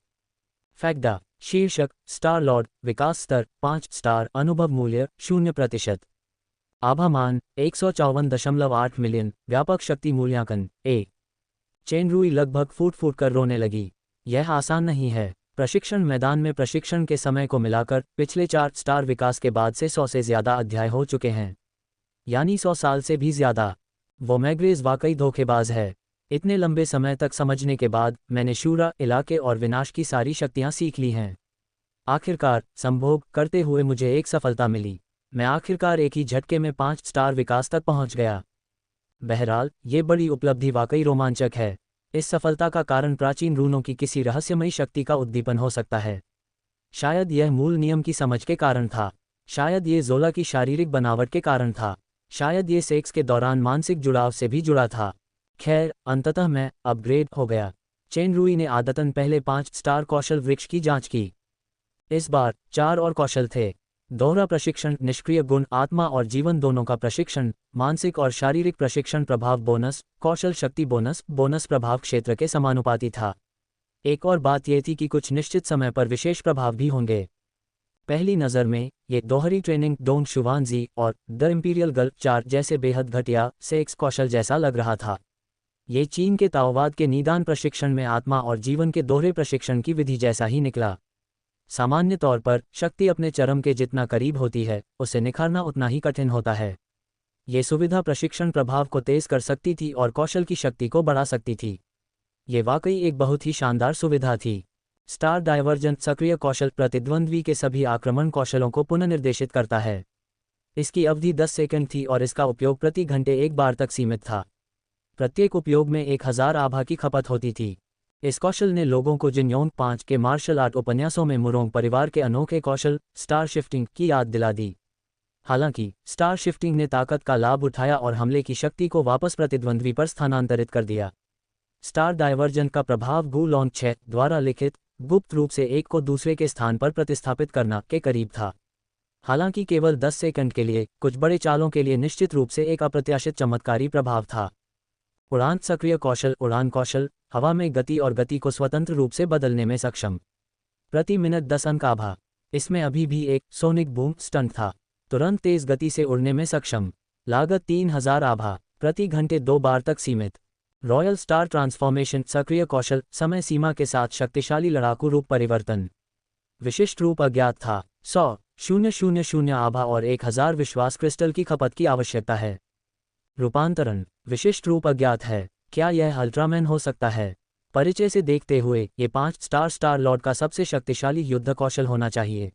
फैक्डा शीर्षक स्टार लॉर्ड, विकास स्तर 5 स्टार, अनुभव मूल्य 0%, आभामान 154.8 मिलियन, व्यापक शक्ति मूल्यांकन ए। चेनरुई लगभग फूट कर रोने लगी। यह आसान नहीं है। प्रशिक्षण मैदान में प्रशिक्षण के समय को मिलाकर पिछले 4 स्टार विकास के बाद से 100 से ज़्यादा अध्याय हो चुके हैं, यानी 100 साल से भी ज़्यादा। वो मैग्रेज वाकई धोखेबाज है। इतने लंबे समय तक समझने के बाद मैंने शूरा, इलाके और विनाश की सारी शक्तियाँ सीख ली हैं। आखिरकार संभोग करते हुए मुझे एक सफलता मिली। मैं आखिरकार एक ही झटके में 5 स्टार विकास तक पहुँच गया। बहरहाल ये बड़ी उपलब्धि वाकई रोमांचक है। इस सफलता का कारण प्राचीन रूनों की किसी रहस्यमयी शक्ति का उद्दीपन हो सकता है। शायद यह मूल नियम की समझ के कारण था। शायद ये ज़ोला की शारीरिक बनावट के कारण था। शायद ये सेक्स के दौरान मानसिक जुड़ाव से भी जुड़ा था। खैर, अंततः मैं अपग्रेड हो गया। चेनरुई ने आदतन पहले 5 स्टार कौशल वृक्ष की जांच की। इस बार 4 और कौशल थे। दोहरा प्रशिक्षण, निष्क्रिय गुण, आत्मा और जीवन दोनों का प्रशिक्षण, मानसिक और शारीरिक प्रशिक्षण, प्रभाव बोनस, कौशल शक्ति बोनस, बोनस प्रभाव क्षेत्र के समानुपाती था। एक और बात यह थी कि कुछ निश्चित समय पर विशेष प्रभाव भी होंगे। पहली नज़र में ये दोहरी ट्रेनिंग डोंग शुवानजी और द इंपीरियल गल्फ 4 जैसे बेहद घटिया सेक्स कौशल जैसा लग रहा था। ये चीन के ताओवाद के निदान प्रशिक्षण में आत्मा और जीवन के दोहरे प्रशिक्षण की विधि जैसा ही निकला। सामान्य तौर पर शक्ति अपने चरम के जितना करीब होती है, उसे निखारना उतना ही कठिन होता है। ये सुविधा प्रशिक्षण प्रभाव को तेज कर सकती थी और कौशल की शक्ति को बढ़ा सकती थी। ये वाकई एक बहुत ही शानदार सुविधा थी। स्टार डायवर्जेंट सक्रिय कौशल प्रतिद्वंद्वी के सभी आक्रमण कौशलों को पुनर्निर्देशित करता है। इसकी अवधि 10 सेकंड थी और इसका उपयोग प्रति घंटे एक बार तक सीमित था। प्रत्येक उपयोग में 1000 आभा की खपत होती थी। इस कौशल ने लोगों को जिन योंग 5 के मार्शल आर्ट उपन्यासों में मुरोंग परिवार के अनोखे कौशल स्टार शिफ्टिंग की याद दिला दी। हालांकि स्टार शिफ्टिंग ने ताकत का लाभ उठाया और हमले की शक्ति को वापस प्रतिद्वंद्वी पर स्थानांतरित कर दिया। स्टार डायवर्जन का प्रभाव गु लॉन्ग 6 द्वारा लिखित गुप्त रूप से एक को दूसरे के स्थान पर प्रतिस्थापित करना के करीब था। हालांकि केवल 10 सेकंड के लिए, कुछ बड़े चालों के लिए निश्चित रूप से एक अप्रत्याशित चमत्कारी प्रभाव था। उड़ान सक्रिय कौशल, उड़ान कौशल, हवा में गति और गति को स्वतंत्र रूप से बदलने में सक्षम। प्रति मिनट 10 अंक आभा। इसमें अभी भी एक सोनिक बूम स्टंट था। तुरंत तेज गति से उड़ने में सक्षम। लागत 3000 आभा। प्रति घंटे 2 बार तक सीमित। रॉयल स्टार ट्रांसफॉर्मेशन सक्रिय कौशल, समय सीमा के साथ शक्तिशाली लड़ाकू रूप परिवर्तन। विशिष्ट रूप अज्ञात था। 100,000 आभा और 1000 विश्वास क्रिस्टल की खपत की आवश्यकता है। रूपांतरण विशिष्ट रूप अज्ञात है। क्या यह अल्ट्रामैन हो सकता है? परिचय से देखते हुए ये 5 स्टार लॉर्ड का सबसे शक्तिशाली युद्ध कौशल होना चाहिए।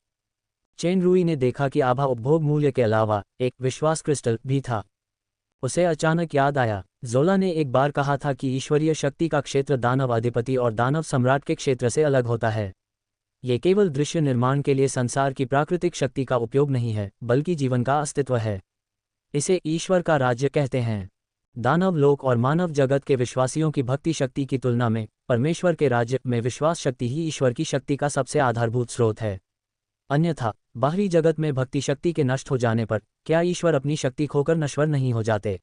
चेनरुई ने देखा कि आभा उपभोग मूल्य के अलावा एक विश्वास क्रिस्टल भी था। उसे अचानक याद आया, ज़ोला ने एक बार कहा था कि ईश्वरीय शक्ति का क्षेत्र दानव अधिपति और दानव सम्राट के क्षेत्र से अलग होता है। ये केवल दृश्य निर्माण के लिए संसार की प्राकृतिक शक्ति का उपयोग नहीं है, बल्कि जीवन का अस्तित्व है। इसे ईश्वर का राज्य कहते हैं। दानव लोक और मानव जगत के विश्वासियों की भक्ति शक्ति की तुलना में परमेश्वर के राज्य में विश्वास शक्ति ही ईश्वर की शक्ति का सबसे आधारभूत स्रोत है। अन्यथा बाहरी जगत में भक्ति शक्ति के नष्ट हो जाने पर क्या ईश्वर अपनी शक्ति खोकर नश्वर नहीं हो जाते?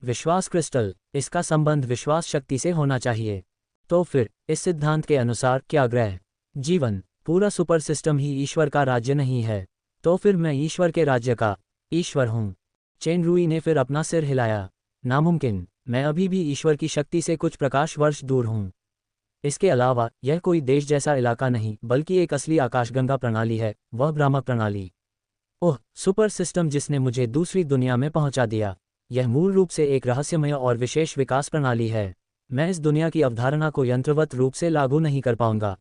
विश्वास क्रिस्टल, इसका संबंध विश्वास शक्ति से होना चाहिए। तो फिर इस सिद्धांत के अनुसार क्या ग्रह, जीवन, पूरा सुपर सिस्टम ही ईश्वर का राज्य नहीं है? तो फिर मैं ईश्वर के राज्य का ईश्वर हूँ। चेनरुई ने फिर अपना सिर हिलाया। नामुमकिन, मैं अभी भी ईश्वर की शक्ति से कुछ प्रकाश वर्ष दूर हूँ। इसके अलावा यह कोई देश जैसा इलाका नहीं, बल्कि एक असली आकाशगंगा प्रणाली है, वह भ्रामक प्रणाली। ओह, सुपर सिस्टम जिसने मुझे दूसरी दुनिया में पहुंचा दिया। यह मूल रूप से एक रहस्यमय और विशेष विकास प्रणाली है। मैं इस दुनिया की अवधारणा को यंत्रवत रूप से लागू नहीं कर पाऊंगा।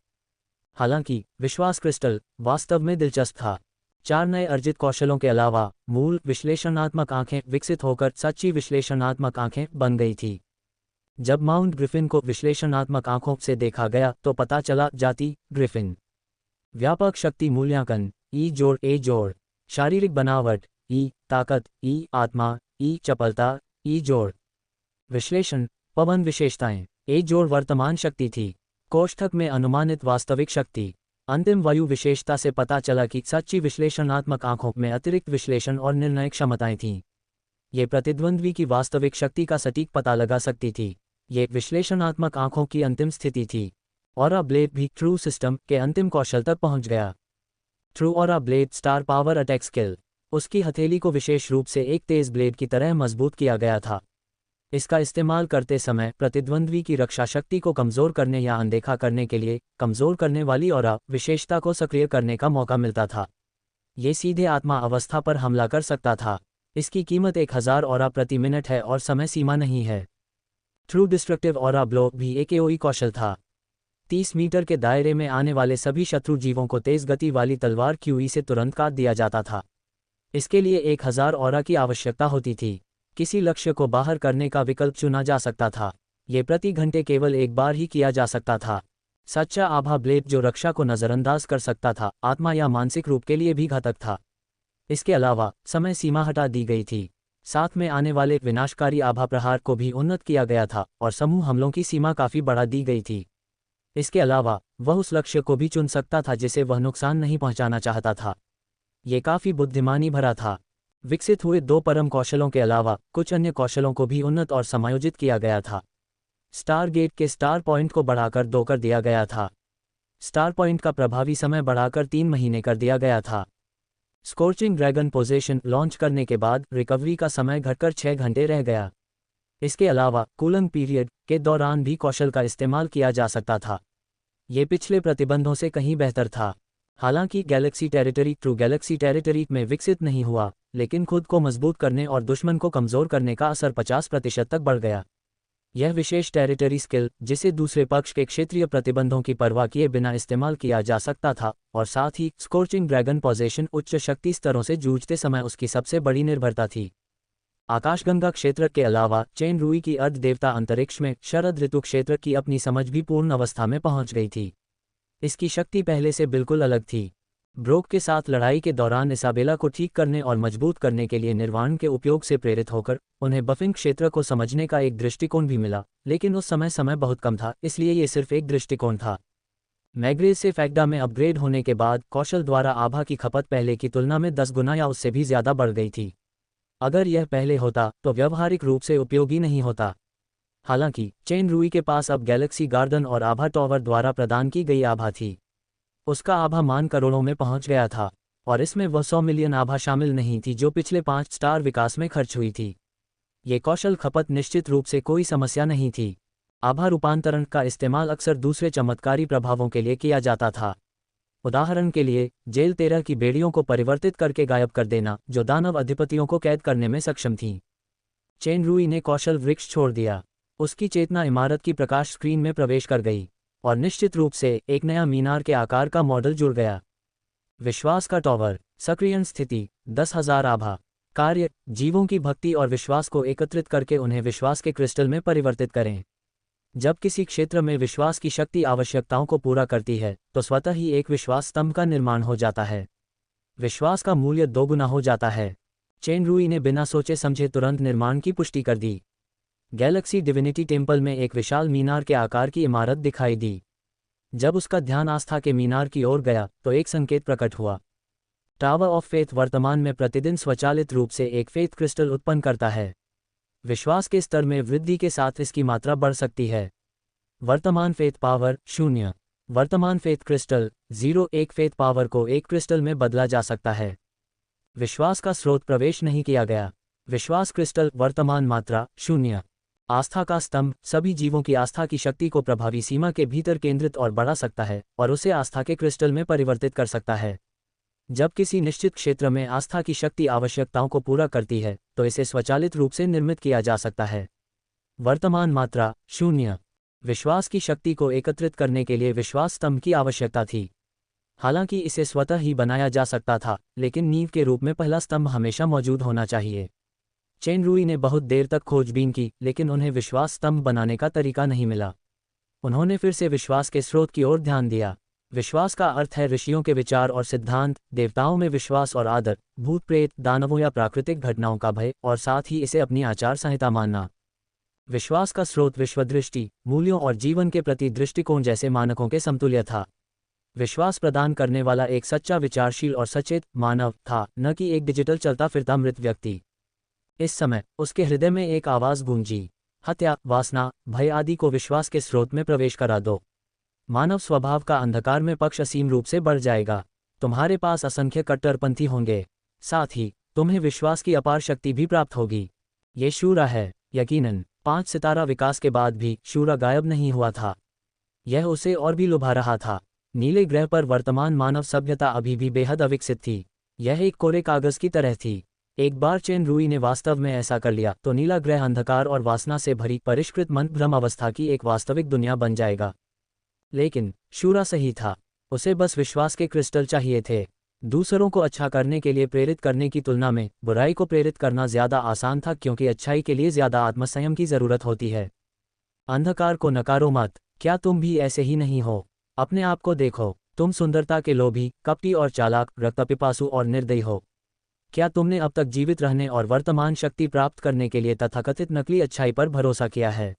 हालांकि विश्वास क्रिस्टल वास्तव में दिलचस्प था। 4 नए अर्जित कौशलों के अलावा मूल विश्लेषणात्मक आंखें विकसित होकर सच्ची विश्लेषणात्मक आंखें बन गई थी। जब माउंट ग्रिफिन को विश्लेषणात्मक आंखों से देखा गया तो पता चला जाति ग्रिफिन। व्यापक शक्ति मूल्यांकन ई जोड़ ए जोड़। शारीरिक बनावट ई ताकत ई आत्मा ई चपलता ई जोड़। विश्लेषण पवन विशेषताएं ए जोड़ वर्तमान शक्ति थी। कोष्ठक में अनुमानित वास्तविक शक्ति। अंतिम वायु विशेषता से पता चला कि सच्ची विश्लेषणात्मक आंखों में अतिरिक्त विश्लेषण और निर्णय क्षमताएं थीं। ये प्रतिद्वंद्वी की वास्तविक शक्ति का सटीक पता लगा सकती थी। ये विश्लेषणात्मक आंखों की अंतिम स्थिति थी। ऑरा ब्लेड भी ट्रू सिस्टम के अंतिम कौशल तक पहुंच गया। True aura blade star power attack skill. उसकी हथेली को विशेष रूप से एक तेज ब्लेड की तरह मजबूत किया गया था। इसका इस्तेमाल करते समय प्रतिद्वंद्वी की रक्षा शक्ति को कमज़ोर करने या अनदेखा करने के लिए कमज़ोर करने वाली ऑरा विशेषता को सक्रिय करने का मौका मिलता था। ये सीधे आत्मा अवस्था पर हमला कर सकता था। इसकी कीमत 1000 ऑरा प्रति मिनट है और समय सीमा नहीं है। ट्रू डिस्ट्रक्टिव ऑरा ब्लो भी एक एओई कौशल था। 30 मीटर के दायरे में आने वाले सभी शत्रु जीवों को तेज गति वाली तलवार क्यूई से तुरंत काट दिया जाता था। इसके लिए 1000 ऑरा की आवश्यकता होती थी। किसी लक्ष्य को बाहर करने का विकल्प चुना जा सकता था। ये प्रति घंटे केवल एक बार ही किया जा सकता था। सच्चा आभा ब्लेड जो रक्षा को नज़रअंदाज कर सकता था, आत्मा या मानसिक रूप के लिए भी घातक था। इसके अलावा समय सीमा हटा दी गई थी। साथ में आने वाले विनाशकारी आभा प्रहार को भी उन्नत किया गया था और समूह हमलों की सीमा काफ़ी बढ़ा दी गई थी। इसके अलावा वह उस लक्ष्य को भी चुन सकता था जिसे वह नुकसान नहीं पहुंचाना चाहता था। ये काफ़ी बुद्धिमानी भरा था। विकसित हुए 2 परम कौशलों के अलावा कुछ अन्य कौशलों को भी उन्नत और समायोजित किया गया था। स्टार गेट के स्टार पॉइंट को बढ़ाकर 2 कर दिया गया था। स्टार पॉइंट का प्रभावी समय बढ़ाकर 3 महीने कर दिया गया था। स्कॉर्चिंग ड्रैगन पोजीशन लॉन्च करने के बाद रिकवरी का समय घटकर 6 घंटे रह गया। इसके अलावा कूलिंग पीरियड के दौरान भी कौशल का इस्तेमाल किया जा सकता था। ये पिछले प्रतिबंधों से कहीं बेहतर था। हालांकि Galaxy territory true Galaxy territory में विकसित नहीं हुआ, लेकिन खुद को मजबूत करने और दुश्मन को कमज़ोर करने का असर 50% तक बढ़ गया। यह विशेष टेरिटरी स्किल, जिसे दूसरे पक्ष के क्षेत्रीय प्रतिबंधों की परवाह किए बिना इस्तेमाल किया जा सकता था, और साथ ही स्कॉर्चिंग ड्रैगन पोजीशन उच्च शक्ति स्तरों से जूझते समय उसकी सबसे बड़ी निर्भरता थी। आकाशगंगा क्षेत्र के अलावा चेन रूई की अर्ध देवता अंतरिक्ष में शरद ऋतु क्षेत्र की अपनी समझ भी पूर्ण अवस्था में पहुंच गई थी। इसकी शक्ति पहले से बिल्कुल अलग थी। ब्रोक के साथ लड़ाई के दौरान इसाबेला को ठीक करने और मजबूत करने के लिए निर्वाण के उपयोग से प्रेरित होकर उन्हें बफिंग क्षेत्र को समझने का एक दृष्टिकोण भी मिला, लेकिन उस समय बहुत कम था, इसलिए ये सिर्फ एक दृष्टिकोण था। मैग्रेज से फैक्डा में अपग्रेड होने के बाद कौशल द्वारा आभा की खपत पहले की तुलना में 10 गुना या उससे भी ज़्यादा बढ़ गई थी। अगर यह पहले होता तो व्यावहारिक रूप से उपयोगी नहीं होता। हालांकि चेन रूई के पास अब गैलेक्सी गार्डन और आभा टॉवर द्वारा प्रदान की गई आभा थी। उसका आभा मान करोड़ों में पहुंच गया था, और इसमें वह 100 मिलियन आभा शामिल नहीं थी जो पिछले 5 स्टार विकास में खर्च हुई थी। ये कौशल खपत निश्चित रूप से कोई समस्या नहीं थी। आभा रूपांतरण का इस्तेमाल अक्सर दूसरे चमत्कारी प्रभावों के लिए किया जाता था। उदाहरण के लिए जेल 13 की बेड़ियों को परिवर्तित करके गायब कर देना, जो दानव अधिपतियों को कैद करने में सक्षम थीं। चेन रूई ने कौशल वृक्ष छोड़ दिया। उसकी चेतना इमारत की प्रकाश स्क्रीन में प्रवेश कर गई, और निश्चित रूप से एक नया मीनार के आकार का मॉडल जुड़ गया। विश्वास का टॉवर। सक्रियण स्थिति 10,000 आभा। कार्य जीवों की भक्ति और विश्वास को एकत्रित करके उन्हें विश्वास के क्रिस्टल में परिवर्तित करें। जब किसी क्षेत्र में विश्वास की शक्ति आवश्यकताओं को पूरा करती है तो स्वतः ही एक विश्वास स्तंभ का निर्माण हो जाता है। विश्वास का मूल्य 2 गुना हो जाता है। चेन रूई ने बिना सोचे समझे तुरंत निर्माण की पुष्टि कर दी। गैलेक्सी डिविनिटी टेम्पल में एक विशाल मीनार के आकार की इमारत दिखाई दी। जब उसका ध्यान आस्था के मीनार की ओर गया तो एक संकेत प्रकट हुआ। टावर ऑफ फेथ वर्तमान में प्रतिदिन स्वचालित रूप से एक फेथ क्रिस्टल उत्पन्न करता है। विश्वास के स्तर में वृद्धि के साथ इसकी मात्रा बढ़ सकती है। वर्तमान फेथ पावर 0। वर्तमान फेथ क्रिस्टल 0। एक फेथ पावर को एक क्रिस्टल में बदला जा सकता है। विश्वास का स्रोत प्रवेश नहीं किया गया। विश्वास क्रिस्टल वर्तमान मात्रा 0। आस्था का स्तंभ सभी जीवों की आस्था की शक्ति को प्रभावी सीमा के भीतर केंद्रित और बढ़ा सकता है और उसे आस्था के क्रिस्टल में परिवर्तित कर सकता है। जब किसी निश्चित क्षेत्र में आस्था की शक्ति आवश्यकताओं को पूरा करती है तो इसे स्वचालित रूप से निर्मित किया जा सकता है। वर्तमान मात्रा 0। विश्वास की शक्ति को एकत्रित करने के लिए विश्वास स्तंभ की आवश्यकता थी। हालांकि इसे स्वतः ही बनाया जा सकता था, लेकिन नींव के रूप में पहला स्तंभ हमेशा मौजूद होना चाहिए। चेन रूई ने बहुत देर तक खोजबीन की, लेकिन उन्हें विश्वास स्तंभ बनाने का तरीका नहीं मिला। उन्होंने फिर से विश्वास के स्रोत की ओर ध्यान दिया। विश्वास का अर्थ है ऋषियों के विचार और सिद्धांत, देवताओं में विश्वास और आदर, भूत प्रेत, दानवों या प्राकृतिक घटनाओं का भय, और साथ ही इसे अपनी आचार संहिता मानना। विश्वास का स्रोत विश्वदृष्टि, मूल्यों और जीवन के प्रति दृष्टिकोण जैसे मानकों के समतुल्य था। विश्वास प्रदान करने वाला एक सच्चा विचारशील और सचेत मानव था, न कि एक डिजिटल चलता फिरता मृत व्यक्ति। इस समय उसके हृदय में एक आवाज़ गूंजी, हत्या, वासना, भय आदि को विश्वास के स्रोत में प्रवेश करा दो। मानव स्वभाव का अंधकार में पक्ष असीम रूप से बढ़ जाएगा। तुम्हारे पास असंख्य कट्टरपंथी होंगे, साथ ही तुम्हें विश्वास की अपार शक्ति भी प्राप्त होगी। ये शूरा है। यकीनन 5 सितारा विकास के बाद भी शूरा गायब नहीं हुआ था। यह उसे और भी लुभा रहा था। नीले ग्रह पर वर्तमान मानव सभ्यता अभी भी बेहद अविकसित थी। यह एक कोरे कागज की तरह थी। एक बार चेन रूई ने वास्तव में ऐसा कर लिया तो नीला ग्रह अंधकार और वासना से भरी परिष्कृत मन भ्रम अवस्था की एक वास्तविक दुनिया बन जाएगा। लेकिन शूरा सही था। उसे बस विश्वास के क्रिस्टल चाहिए थे। दूसरों को अच्छा करने के लिए प्रेरित करने की तुलना में बुराई को प्रेरित करना ज्यादा आसान था, क्योंकि अच्छाई के लिए ज्यादा आत्मसंयम की जरूरत होती है। अंधकार को नकारो मत। क्या तुम भी ऐसे ही नहीं हो? अपने आप को देखो। तुम सुंदरता के लोभी, कपटी और चालाक, रक्तपिपासु और निर्दयी हो। क्या तुमने अब तक जीवित रहने और वर्तमान शक्ति प्राप्त करने के लिए तथाकथित नकली अच्छाई पर भरोसा किया है?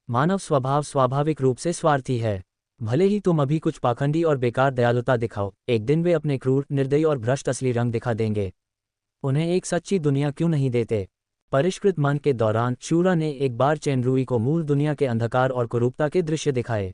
मानव स्वभाव स्वाभाविक रूप से स्वार्थी है। भले ही तुम अभी कुछ पाखंडी और बेकार दयालुता दिखाओ, एक दिन वे अपने क्रूर, निर्दयी और भ्रष्ट असली रंग दिखा देंगे। उन्हें एक सच्ची दुनिया क्यों नहीं देते? परिष्कृत मन के दौरान शूरा ने एक बार चेन रूई को मूल दुनिया के अंधकार और कुरूपता के दृश्य दिखाए।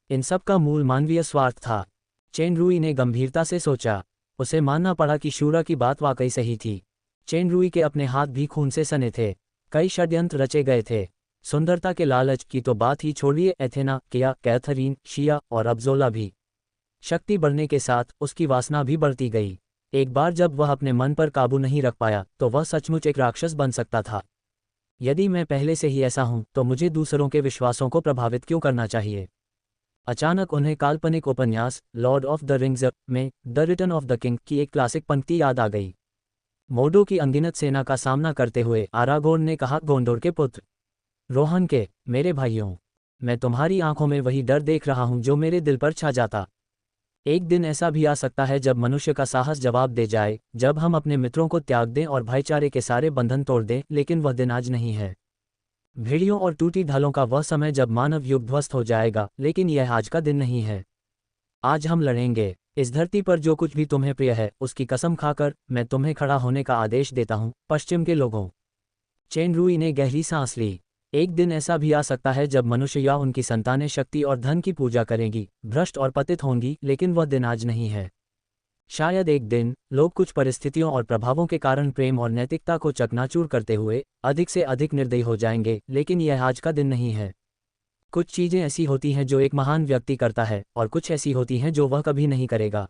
इन सब का मूल मानवीय स्वार्थ था। चेन रूई ने गंभीरता से सोचा। उसे मानना पड़ा कि शूरा की बात वाकई सही थी। चेन रूई के अपने हाथ भी खून से सने थे। कई षड्यंत्र रचे गए थे। सुंदरता के लालच की तो बात ही छोड़िए, एथेना, किया, कैथरीन, शिया और अब्जोला भी। शक्ति बढ़ने के साथ उसकी वासना भी बढ़ती गई। एक बार जब वह अपने मन पर काबू नहीं रख पाया तो वह सचमुच एक राक्षस बन सकता था। यदि मैं पहले से ही ऐसा हूं तो मुझे दूसरों के विश्वासों को प्रभावित क्यों करना चाहिए? अचानक उन्हें काल्पनिक उपन्यास लॉर्ड ऑफ द रिंग्स में the return of the king की एक क्लासिक पंक्ति याद आ गई। मोडो की अनगिनत सेना का सामना करते हुए आरागोर्न ने कहा, गोंडोर के पुत्र रोहन के मेरे भाइयों, मैं तुम्हारी आंखों में वही डर देख रहा हूं जो मेरे दिल पर छा जाता। एक दिन ऐसा भी आ सकता है जब मनुष्य का साहस जवाब दे जाए, जब हम अपने मित्रों को त्याग दें और भाईचारे के सारे बंधन तोड़ दें, लेकिन वह दिन आज नहीं है। भेड़ियों और टूटी ढालों का वह समय जब मानव युग ध्वस्त हो जाएगा, लेकिन यह आज का दिन नहीं है। आज हम लड़ेंगे। इस धरती पर जो कुछ भी तुम्हें प्रिय है उसकी कसम खाकर मैं तुम्हें खड़ा होने का आदेश देता हूं, पश्चिम के लोगों। चेन रूई ने गहरी सांस ली। एक दिन ऐसा भी आ सकता है जब मनुष्य या उनकी संतानें शक्ति और धन की पूजा करेंगी, भ्रष्ट और पतित होंगी, लेकिन वह दिन आज नहीं है। शायद एक दिन लोग कुछ परिस्थितियों और प्रभावों के कारण प्रेम और नैतिकता को चकनाचूर करते हुए अधिक से अधिक निर्दयी हो जाएंगे, लेकिन यह आज का दिन नहीं है। कुछ चीजें ऐसी होती हैं जो एक महान व्यक्ति करता है और कुछ ऐसी होती हैं जो वह कभी नहीं करेगा।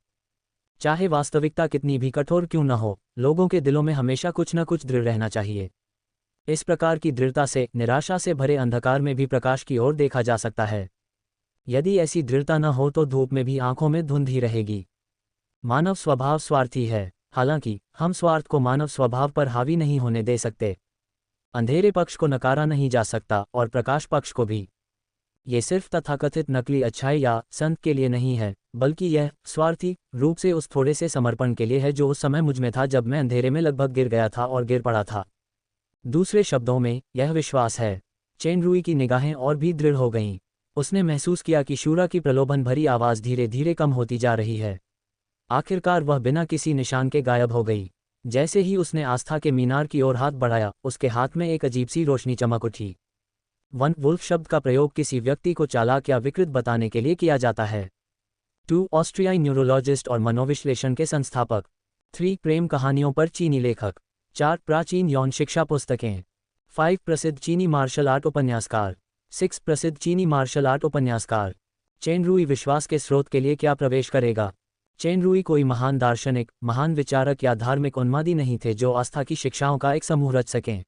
चाहे वास्तविकता कितनी भी कठोर क्यों न हो, लोगों के दिलों में हमेशा कुछ न कुछ दृढ़ रहना चाहिए। इस प्रकार की दृढ़ता से निराशा से भरे अंधकार में भी प्रकाश की ओर देखा जा सकता है। यदि ऐसी दृढ़ता न हो तो धूप में भी आंखों में धुंध ही रहेगी। मानव स्वभाव स्वार्थी है, हालांकि हम स्वार्थ को मानव स्वभाव पर हावी नहीं होने दे सकते। अंधेरे पक्ष को नकारा नहीं जा सकता और प्रकाश पक्ष को भी। ये सिर्फ तथाकथित नकली अच्छाई या संत के लिए नहीं है, बल्कि यह स्वार्थी रूप से उस थोड़े से समर्पण के लिए है जो उस समय मुझ में था जब मैं अंधेरे में लगभग गिर गया था और गिर पड़ा था। दूसरे शब्दों में यह विश्वास है। चेन रूई की निगाहें और भी दृढ़ हो गईं। उसने महसूस किया कि शूरा की प्रलोभन भरी आवाज़ धीरे धीरे कम होती जा रही है। आखिरकार वह बिना किसी निशान के गायब हो गई। जैसे ही उसने आस्था के मीनार की ओर हाथ बढ़ाया, उसके हाथ में एक अजीब सी रोशनी चमक उठी। वन वुल्फ शब्द का प्रयोग किसी व्यक्ति को चालाक या विकृत बताने के लिए किया जाता है। 2 ऑस्ट्रियाई न्यूरोलॉजिस्ट और मनोविश्लेषण के संस्थापक। 3 प्रेम कहानियों पर चीनी लेखक। 4 प्राचीन यौन शिक्षा पुस्तकें। 5 प्रसिद्ध चीनी मार्शल आर्ट उपन्यासकार। 6 प्रसिद्ध चीनी मार्शल आर्ट उपन्यासकार। चेन रूई विश्वास के स्रोत के लिए क्या प्रवेश करेगा? चेन रूई कोई महान दार्शनिक, महान विचारक या धार्मिक उन्मादी नहीं थे जो आस्था की शिक्षाओं का एक समूह रच सकें।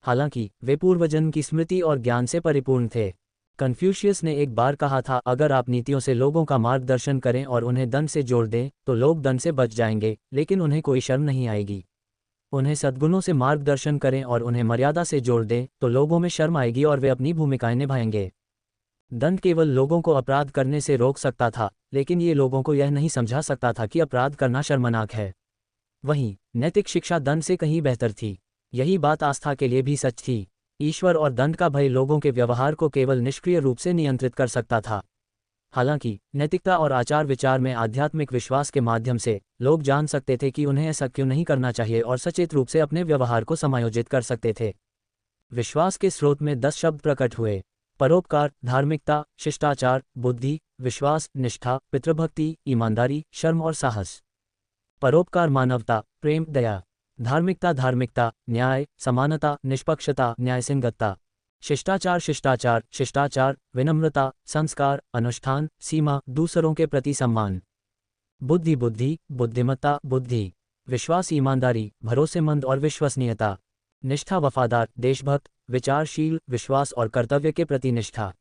हालांकि वे पूर्वजन्म की स्मृति और ज्ञान से परिपूर्ण थे। कन्फ्यूशियस ने एक बार कहा था, अगर आप नीतियों से लोगों का मार्गदर्शन करें और उन्हें दंड से जोड़ दें तो लोग दंड से बच जाएंगे, लेकिन उन्हें कोई शर्म नहीं आएगी। उन्हें सद्गुणों से मार्गदर्शन करें और उन्हें मर्यादा से जोड़ दें तो लोगों में शर्म आएगी और वे अपनी भूमिकाएं निभाएंगे। दंड केवल लोगों को अपराध करने से रोक सकता था, लेकिन ये लोगों को यह नहीं समझा सकता था कि अपराध करना शर्मनाक है। वहीं नैतिक शिक्षा दंड से कहीं बेहतर थी। यही बात आस्था के लिए भी सच थी। ईश्वर और दंड का भय लोगों के व्यवहार को केवल निष्क्रिय रूप से नियंत्रित कर सकता था। हालांकि नैतिकता और आचार विचार में आध्यात्मिक विश्वास के माध्यम से लोग जान सकते थे कि उन्हें ऐसा क्यों नहीं करना चाहिए और सचेत रूप से अपने व्यवहार को समायोजित कर सकते थे। विश्वास के स्रोत में 10 शब्द प्रकट हुए: परोपकार, धार्मिकता, शिष्टाचार, बुद्धि, विश्वास, निष्ठा, पितृभक्ति, ईमानदारी, शर्म और साहस। परोपकार मानवता, प्रेम, दया। धार्मिकता न्याय, समानता, निष्पक्षता, न्यायसंगतता। शिष्टाचार विनम्रता, संस्कार, अनुष्ठान, सीमा, दूसरों के प्रति सम्मान। बुद्धिमत्ता, बुद्धि। विश्वास, ईमानदारी, भरोसेमंद और विश्वसनीयता। निष्ठा, वफादार, देशभक्त, विचारशील, विश्वास और कर्तव्य के प्रति निष्ठा।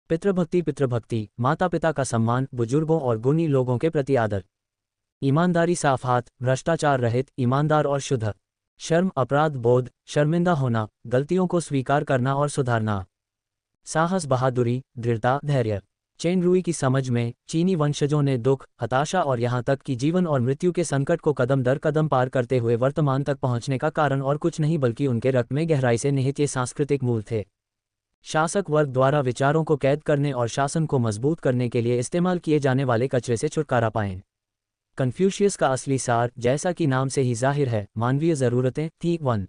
पितृभक्ति, माता पिता का सम्मान, बुजुर्गों और गुणी लोगों के प्रति आदर। ईमानदारी, साफ हाथ, भ्रष्टाचार रहित, ईमानदार और शुद्ध। शर्म, अपराध बोध, शर्मिंदा होना, गलतियों को स्वीकार करना और सुधारना। साहस, बहादुरी, दृढ़ता, धैर्य। चेन रुई की समझ में चीनी वंशजों ने दुख, हताशा और यहाँ तक कि जीवन और मृत्यु के संकट को कदम दर कदम पार करते हुए वर्तमान तक पहुँचने का कारण और कुछ नहीं बल्कि उनके रक्त में गहराई से निहित ये सांस्कृतिक मूल थे। शासक वर्ग द्वारा विचारों को कैद करने और शासन को मजबूत करने के लिए इस्तेमाल किए जाने वाले कचरे से छुटकारा पाएं। कन्फ्यूशियस का असली सार, जैसा कि नाम से ही जाहिर है, मानवीय ज़रूरतें थी। 1.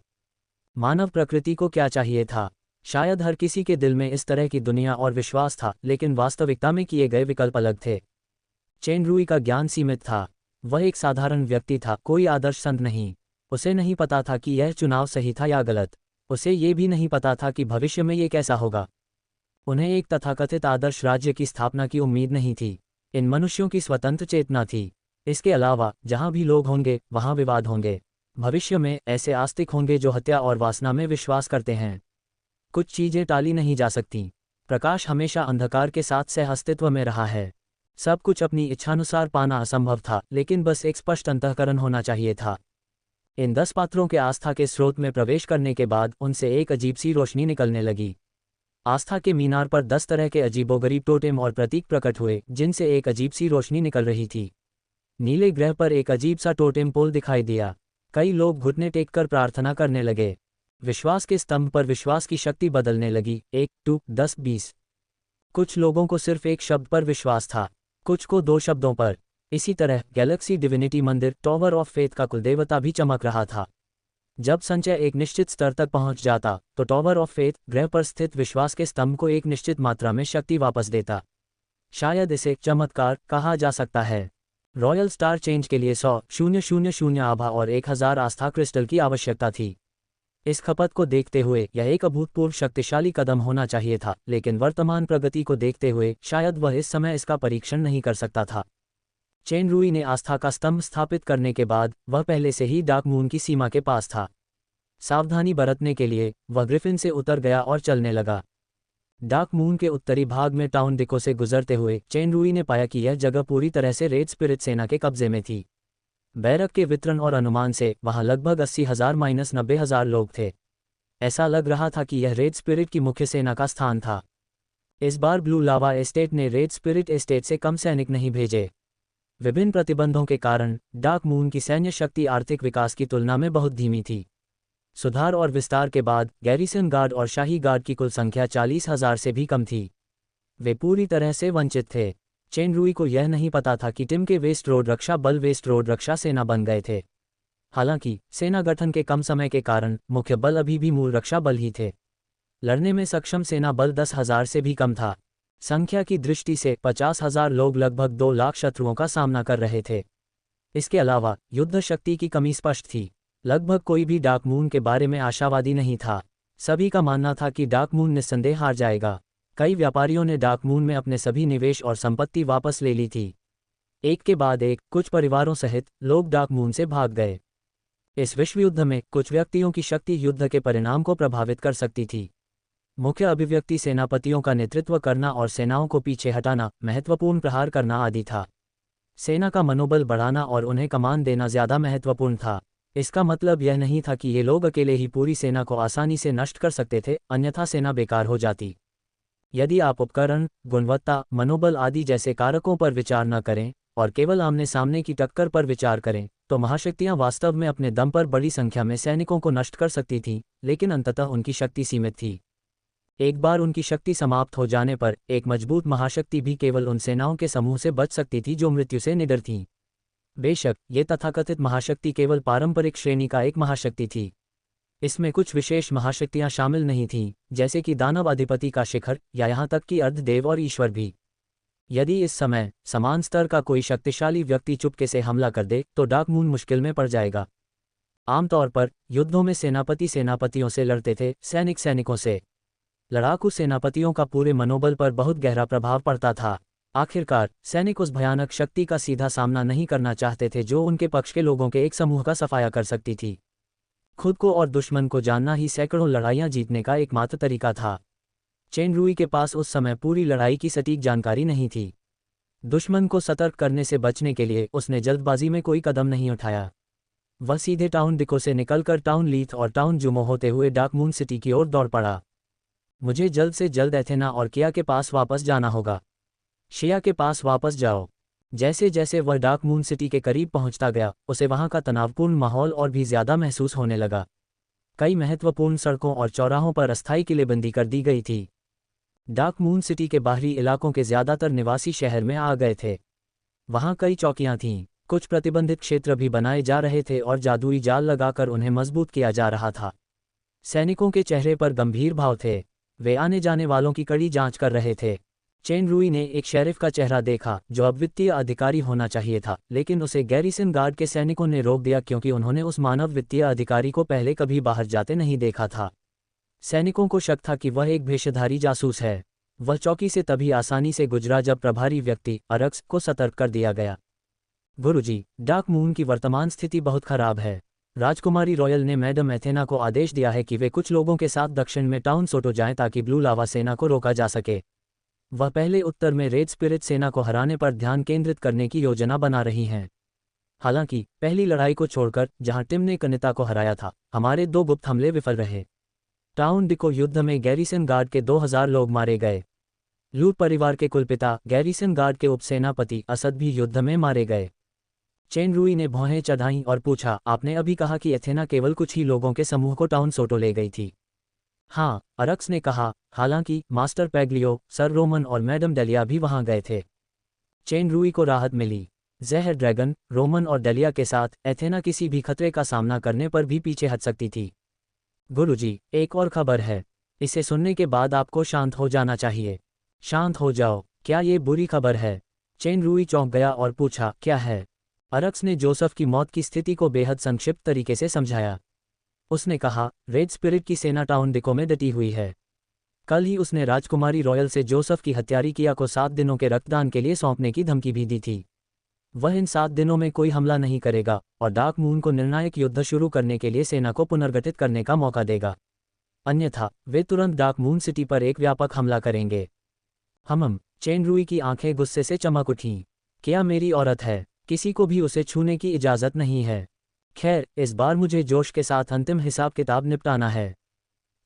मानव प्रकृति को क्या चाहिए था? शायद हर किसी के दिल में इस तरह की दुनिया और विश्वास था, लेकिन वास्तविकता में किए गए विकल्प अलग थे। चेन रुई का ज्ञान सीमित था। वह एक साधारण व्यक्ति था, कोई आदर्श संत नहीं। उसे नहीं पता था कि यह चुनाव सही था या गलत। उसे ये भी नहीं पता था कि भविष्य में ये कैसा होगा। उन्हें एक तथाकथित आदर्श राज्य की स्थापना की उम्मीद नहीं थी। इन मनुष्यों की स्वतंत्र चेतना थी। इसके अलावा जहाँ भी लोग होंगे वहाँ विवाद होंगे। भविष्य में ऐसे आस्तिक होंगे जो हत्या और वासना में विश्वास करते हैं। कुछ चीजें टाली नहीं जा सकती। प्रकाश हमेशा अंधकार के साथ सह अस्तित्व में रहा है। सब कुछ अपनी इच्छानुसार पाना असंभव था, लेकिन बस एक स्पष्ट अंतःकरण होना चाहिए था। इन 10 पात्रों के आस्था के स्रोत में प्रवेश करने के बाद उनसे एक अजीब सी रोशनी निकलने लगी। आस्था के मीनार पर 10 तरह के अजीबोगरीब टोटेम और प्रतीक प्रकट हुए, जिनसे एक अजीब सी रोशनी निकल रही थी। नीले ग्रह पर एक अजीब सा टोटेम पोल दिखाई दिया। कई लोग घुटने टेककर प्रार्थना करने लगे। विश्वास के स्तंभ पर विश्वास की शक्ति बदलने लगी। 1, 2, 10, 20। कुछ लोगों को सिर्फ एक शब्द पर विश्वास था, कुछ को 2 शब्दों पर। इसी तरह गैलेक्सी डिविनिटी मंदिर, टॉवर ऑफ फेथ का कुलदेवता भी चमक रहा था। जब संचय एक निश्चित स्तर तक पहुंच जाता तो टॉवर ऑफ फेथ ग्रह पर स्थित विश्वास के स्तंभ को एक निश्चित मात्रा में शक्ति वापस देता। शायद इसे चमत्कार कहा जा सकता है। रॉयल स्टार चेंज के लिए 100,000 आभा और 1000 आस्था क्रिस्टल की आवश्यकता थी। इस खपत को देखते हुए यह एक अभूतपूर्व शक्तिशाली कदम होना चाहिए था, लेकिन वर्तमान प्रगति को देखते हुए शायद वह इस समय इसका परीक्षण नहीं कर सकता था। चेन रुई ने आस्था का स्तंभ स्थापित करने के बाद वह पहले से ही डार्क मून की सीमा के पास था। सावधानी बरतने के लिए वह ग्रिफिन से उतर गया और चलने लगा। डार्क मून के उत्तरी भाग में टाउन डिको से गुजरते हुए चेन रुई ने पाया कि यह जगह पूरी तरह से रेड स्पिरिट सेना के कब्जे में थी। बैरक के वितरण और अनुमान से वहां लगभग 80,000-90,000 लोग थे। ऐसा लग रहा था कि यह रेड स्पिरिट की मुख्य सेना का स्थान था। इस बार ब्लू लावा एस्टेट ने रेड स्पिरिट एस्टेट से कम सैनिक नहीं भेजे। विभिन्न प्रतिबंधों के कारण डार्क मून की सैन्य शक्ति आर्थिक विकास की तुलना में बहुत धीमी थी। सुधार और विस्तार के बाद गैरिसन गार्ड और शाही गार्ड की कुल संख्या 40,000 से भी कम थी। वे पूरी तरह से वंचित थे। चेन रुई को यह नहीं पता था कि टिम के वेस्ट रोड रक्षा बल वेस्ट रोड रक्षा सेना बन गए थे। हालांकि सेना गठन के कम समय के कारण मुख्य बल अभी भी मूल रक्षा बल ही थे। लड़ने में सक्षम सेना बल 10,000 से भी कम था। संख्या की दृष्टि से 50,000 लोग लगभग 2 लाख शत्रुओं का सामना कर रहे थे। इसके अलावा युद्ध शक्ति की कमी स्पष्ट थी। लगभग कोई भी डार्क मून के बारे में आशावादी नहीं था। सभी का मानना था कि डार्क मून निस्संदेह हार जाएगा। कई व्यापारियों ने डार्क मून में अपने सभी निवेश और संपत्ति वापस ले ली थी। एक के बाद एक कुछ परिवारों सहित लोग डार्क मून से भाग गए। इस विश्व युद्ध में कुछ व्यक्तियों की शक्ति युद्ध के परिणाम को प्रभावित कर सकती थी। मुख्य अभिव्यक्ति सेनापतियों का नेतृत्व करना और सेनाओं को पीछे हटाना, महत्वपूर्ण प्रहार करना आदि था। सेना का मनोबल बढ़ाना और उन्हें कमान देना ज्यादा महत्वपूर्ण था। इसका मतलब यह नहीं था कि ये लोग अकेले ही पूरी सेना को आसानी से नष्ट कर सकते थे, अन्यथा सेना बेकार हो जाती। यदि आप उपकरण, गुणवत्ता, मनोबल आदि जैसे कारकों पर विचार न करें और केवल आमने सामने की टक्कर पर विचार करें, तो महाशक्तियां वास्तव में अपने दम पर बड़ी संख्या में सैनिकों को नष्ट कर सकती थीं, लेकिन अंततः उनकी शक्ति सीमित थी। एक बार उनकी शक्ति समाप्त हो जाने पर एक मजबूत महाशक्ति भी केवल उन सेनाओं के समूह से बच सकती थी जो मृत्यु से निडर थीं। बेशक ये तथाकथित महाशक्ति केवल पारंपरिक श्रेणी का एक महाशक्ति थी। इसमें कुछ विशेष महाशक्तियां शामिल नहीं थीं, जैसे कि दानव अधिपति का शिखर या यहाँ तक कि अर्धदेव और ईश्वर भी। यदि इस समय समान स्तर का कोई शक्तिशाली व्यक्ति चुपके से हमला कर दे तो डार्क मून मुश्किल में पड़ जाएगा। आमतौर पर युद्धों में सेनापति सेनापतियों से लड़ते थे, सैनिक सैनिकों से। लड़ाकू सेनापतियों का पूरे मनोबल पर बहुत गहरा प्रभाव पड़ता था। आखिरकार सैनिक उस भयानक शक्ति का सीधा सामना नहीं करना चाहते थे जो उनके पक्ष के लोगों के एक समूह का सफाया कर सकती थी। खुद को और दुश्मन को जानना ही सैकड़ों लड़ाइयां जीतने का एकमात्र तरीका था। चेन रुई के पास उस समय पूरी लड़ाई की सटीक जानकारी नहीं थी। दुश्मन को सतर्क करने से बचने के लिए उसने जल्दबाजी में कोई कदम नहीं उठाया। वह सीधे टाउन डिको से निकलकर टाउन लीथ और टाउन जुमो होते हुए डार्क मून सिटी की ओर दौड़ पड़ा। मुझे जल्द से जल्द एथेना और किया के पास वापस जाना होगा। शिया के पास वापस जाओ। जैसे जैसे वह डार्क मून सिटी के करीब पहुंचता गया, उसे वहां का तनावपूर्ण माहौल और भी ज्यादा महसूस होने लगा। कई महत्वपूर्ण सड़कों और चौराहों पर अस्थायी किलेबंदी कर दी गई थी। डार्क मून सिटी के बाहरी इलाकों के ज्यादातर निवासी शहर में आ गए थे। वहां कई चौकियां थीं, कुछ प्रतिबंधित क्षेत्र भी बनाए जा रहे थे और जादुई जाल लगाकर उन्हें मजबूत किया जा रहा था। सैनिकों के चेहरे पर गंभीर भाव थे। वे आने जाने वालों की कड़ी जांच कर रहे थे। चेन रुई ने एक शेरिफ का चेहरा देखा जो अब वित्तीय अधिकारी होना चाहिए था, लेकिन उसे गैरिसन गार्ड के सैनिकों ने रोक दिया क्योंकि उन्होंने उस मानव वित्तीय अधिकारी को पहले कभी बाहर जाते नहीं देखा था। सैनिकों को शक था कि वह एक भेषधारी जासूस है। वह चौकी से तभी आसानी से गुजरा जब प्रभारी व्यक्ति अरक्स को सतर्क कर दिया गया। गुरुजी, डार्क मून की वर्तमान स्थिति बहुत खराब है। राजकुमारी रॉयल ने मैडम एथेना को आदेश दिया है कि वे कुछ लोगों के साथ दक्षिण में टाउन सोटो जाएं ताकि ब्लू लावा सेना को रोका जा सके। वह पहले उत्तर में रेड स्पिरिट सेना को हराने पर ध्यान केंद्रित करने की योजना बना रही हैं। हालांकि पहली लड़ाई को छोड़कर, जहां टिम ने कनिता को हराया था, हमारे 2 गुप्त हमले विफल रहे। टाउन डिको युद्ध में गैरिसन गार्ड के 2000 लोग मारे गए। लूट परिवार के कुलपिता गैरिसन गार्ड के उपसेनापति असद भी युद्ध में मारे गए। चेन रुई ने भौहें चढ़ाईं और पूछा, आपने अभी कहा कि एथेना केवल कुछ ही लोगों के समूह को टाउन सोटो ले गई थी। हाँ, अरक्स ने कहा, हालांकि मास्टर पैग्लियो, सर रोमन और मैडम डेलिया भी वहां गए थे। चेन रुई को राहत मिली। जहर ड्रैगन, रोमन और डेलिया के साथ एथेना किसी भी खतरे का सामना करने पर भी पीछे हट सकती थी। गुरुजी, एक और खबर है। इसे सुनने के बाद आपको शांत हो जाना चाहिए। शांत हो जाओ। क्या ये बुरी खबर है? चेन रुई चौंक गया और पूछा, क्या है? अरक्स ने जोसेफ की मौत की स्थिति को बेहद संक्षिप्त तरीके से समझाया। उसने कहा, रेड स्पिरिट की सेना टाउन डिको में डटी हुई है। कल ही उसने राजकुमारी रॉयल से जोसेफ की हत्यारी किया को 7 दिनों के रक्तदान के लिए सौंपने की धमकी भी दी थी। वह इन 7 दिनों में कोई हमला नहीं करेगा और डार्क मून को निर्णायक युद्ध शुरू करने के लिए सेना को पुनर्गठित करने का मौका देगा। अन्यथा वे तुरंत डार्क मून सिटी पर एक व्यापक हमला करेंगे। चेन रुई की आंखें गुस्से से चमक उठीं। क्या मेरी औरत है? किसी को भी उसे छूने की इजाजत नहीं है। खैर, इस बार मुझे जोश के साथ अंतिम हिसाब किताब निपटाना है।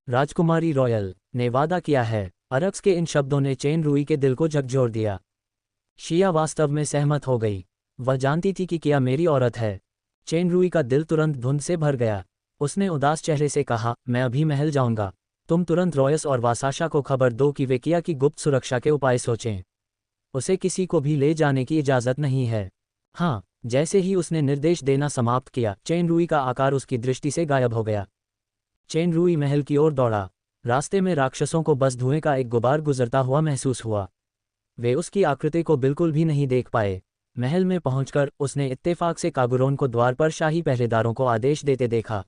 राजकुमारी रॉयल ने वादा किया है। अरक्स के इन शब्दों ने चेन रुई के दिल को झकझोर दिया। शिया वास्तव में सहमत हो गई। वह जानती थी कि क्या मेरी औरत है। चेन रुई का दिल तुरंत धुंध से भर गया। उसने उदास चेहरे से कहा, मैं अभी महल जाऊंगा। तुम तुरंत रॉयस और वासाशा को खबर दो कि वे किया की गुप्त सुरक्षा के उपाय सोचें। उसे किसी को भी ले जाने की इजाजत नहीं है। हाँ। जैसे ही उसने निर्देश देना समाप्त किया, चेन रुई का आकार उसकी दृष्टि से गायब हो गया। चेन रुई महल की ओर दौड़ा। रास्ते में राक्षसों को बस धुएं का एक गुबार गुजरता हुआ महसूस हुआ। वे उसकी आकृति को बिल्कुल भी नहीं देख पाए। महल में पहुंचकर उसने इत्तेफाक से कागुरोन को द्वार पर शाही पहरेदारों को आदेश देते देखा।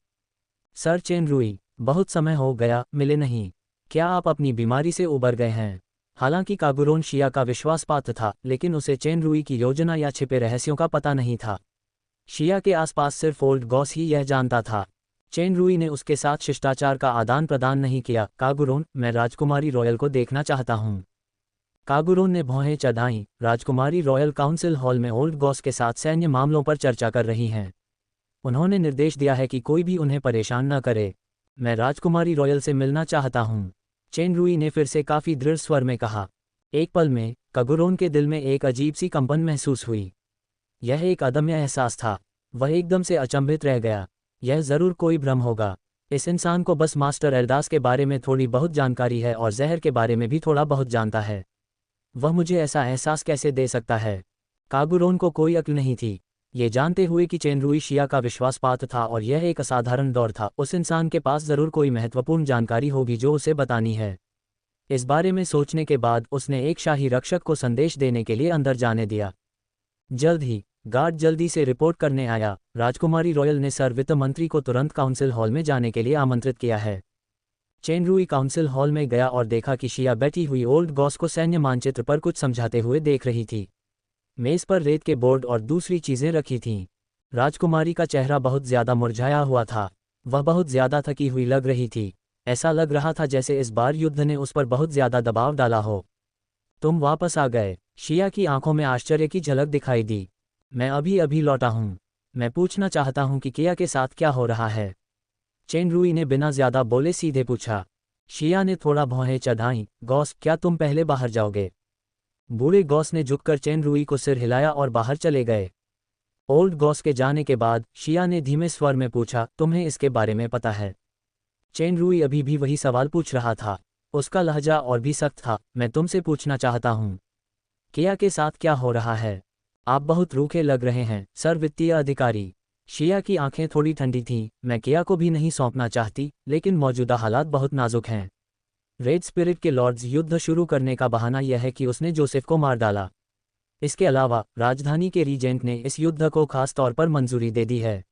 सर चेन रुई, बहुत समय हो गया, मिले नहीं। क्या आप अपनी बीमारी से उबर गए हैं? हालांकि कागुरोन शिया का विश्वासपात्र था, लेकिन उसे चेन रुई की योजना या छिपे रहस्यों का पता नहीं था। शिया के आसपास सिर्फ ओल्ड गॉस ही यह जानता था। चेन रुई ने उसके साथ शिष्टाचार का आदान प्रदान नहीं किया। कागुरोन, मैं राजकुमारी रॉयल को देखना चाहता हूँ। कागुरोन ने भौहें चढ़ाईं। राजकुमारी रॉयल काउंसिल हॉल में ओल्ड गॉस के साथ सैन्य मामलों पर चर्चा कर रही हैं। उन्होंने निर्देश दिया है कि कोई भी उन्हें परेशान न करे। मैं राजकुमारी रॉयल से मिलना चाहता हूँ। चेन रुई ने फिर से काफी दृढ़ स्वर में कहा। एक पल में कागुरोन के दिल में एक अजीब सी कंपन महसूस हुई। यह एक अदम्य एहसास था। वह एकदम से अचंभित रह गया। यह जरूर कोई भ्रम होगा। इस इंसान को बस मास्टर एल्डास के बारे में थोड़ी बहुत जानकारी है और जहर के बारे में भी थोड़ा बहुत जानता है। वह मुझे ऐसा एहसास कैसे दे सकता है? कागुरोन को कोई अक्ल नहीं थी। ये जानते हुए कि चेनरुई शिया का विश्वासपात्र था और यह एक असाधारण दौर था, उस इंसान के पास ज़रूर कोई महत्वपूर्ण जानकारी होगी जो उसे बतानी है। इस बारे में सोचने के बाद उसने एक शाही रक्षक को संदेश देने के लिए अंदर जाने दिया। जल्द ही गार्ड जल्दी से रिपोर्ट करने आया। राजकुमारी रॉयल ने सर वित्त मंत्री को तुरंत काउंसिल हॉल में जाने के लिए आमंत्रित किया है। चेनरुई काउंसिल हॉल में गया और देखा कि शिया बैठी हुई ओल्ड गॉस को सैन्य मानचित्र पर कुछ समझाते हुए देख रही थी। मेज पर रेत के बोर्ड और दूसरी चीजें रखी थीं। राजकुमारी का चेहरा बहुत ज्यादा मुरझाया हुआ था। वह बहुत ज्यादा थकी हुई लग रही थी। ऐसा लग रहा था जैसे इस बार युद्ध ने उस पर बहुत ज्यादा दबाव डाला हो। तुम वापस आ गए? शिया की आंखों में आश्चर्य की झलक दिखाई दी। मैं अभी अभी लौटा हूँ। मैं पूछना चाहता हूँ कि किया के साथ क्या हो रहा है? चेनरुई ने बिना ज्यादा बोले सीधे पूछा। शिया ने थोड़ा भौहें चढ़ाईं। गॉस, क्या तुम पहले बाहर जाओगे? बूढ़े गॉस ने झुककर चेनरुई को सिर हिलाया और बाहर चले गए। ओल्ड गॉस के जाने के बाद शिया ने धीमे स्वर में पूछा, तुम्हें इसके बारे में पता है? चेनरुई अभी भी वही सवाल पूछ रहा था। उसका लहजा और भी सख्त था। मैं तुमसे पूछना चाहता हूँ, किया के साथ क्या हो रहा है? आप बहुत रूखे लग रहे हैं, सर वित्तीय अधिकारी। शिया की आंखें थोड़ी ठंडी थीं। मैं किया को भी नहीं सौंपना चाहती, लेकिन मौजूदा हालात बहुत नाजुक हैं। रेड स्पिरिट के लॉर्ड्स युद्ध शुरू करने का बहाना यह है कि उसने जोसेफ को मार डाला। इसके अलावा राजधानी के रीजेंट ने इस युद्ध को खास तौर पर मंजूरी दे दी है।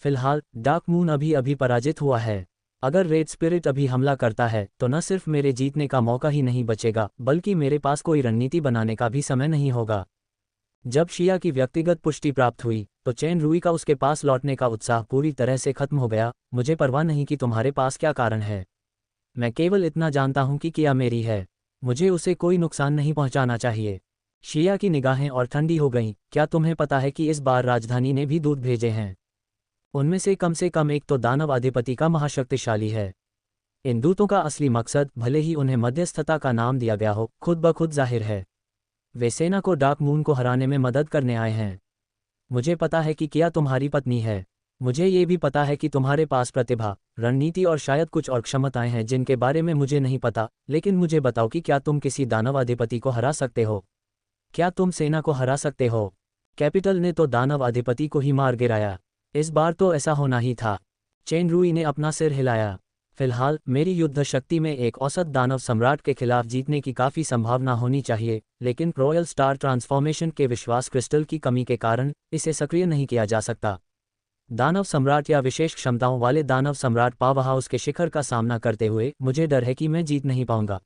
फिलहाल डार्क मून अभी अभी पराजित हुआ है। अगर रेड स्पिरिट अभी हमला करता है तो न सिर्फ मेरे जीतने का मौका ही नहीं बचेगा, बल्कि मेरे पास कोई रणनीति बनाने का भी समय नहीं होगा। जब शिया की व्यक्तिगत पुष्टि प्राप्त हुई तो चेनरुई का उसके पास लौटने का उत्साह पूरी तरह से खत्म हो गया। मुझे परवाह नहीं कि तुम्हारे पास क्या कारण है। मैं केवल इतना जानता हूं कि किया मेरी है। मुझे उसे कोई नुकसान नहीं पहुंचाना चाहिए। शिया की निगाहें और ठंडी हो गईं। क्या तुम्हें पता है कि इस बार राजधानी ने भी दूत भेजे हैं? उनमें से कम एक तो दानव अधिपति का महाशक्तिशाली है। इन दूतों का असली मकसद, भले ही उन्हें मध्यस्थता का नाम दिया गया हो, खुद ब खुद जाहिर है। वे सेना को डार्क मून को हराने में मदद करने आए हैं। मुझे पता है कि किया तुम्हारी पत्नी है। मुझे ये भी पता है कि तुम्हारे पास प्रतिभा, रणनीति और शायद कुछ और क्षमताएं हैं जिनके बारे में मुझे नहीं पता। लेकिन मुझे बताओ कि क्या तुम किसी दानव अधिपति को हरा सकते हो? क्या तुम सेना को हरा सकते हो? कैपिटल ने तो दानव अधिपति को ही मार गिराया। इस बार तो ऐसा होना ही था। चेनरुई ने अपना सिर हिलाया। फिलहाल मेरी युद्ध शक्ति में एक औसत दानव सम्राट के खिलाफ जीतने की काफ़ी संभावना होनी चाहिए, लेकिन रॉयल स्टार ट्रांसफॉर्मेशन के विश्वास क्रिस्टल की कमी के कारण इसे सक्रिय नहीं किया जा सकता। दानव सम्राट या विशेष क्षमताओं वाले दानव सम्राट पावर हाउस के शिखर का सामना करते हुए मुझे डर है कि मैं जीत नहीं पाऊंगा।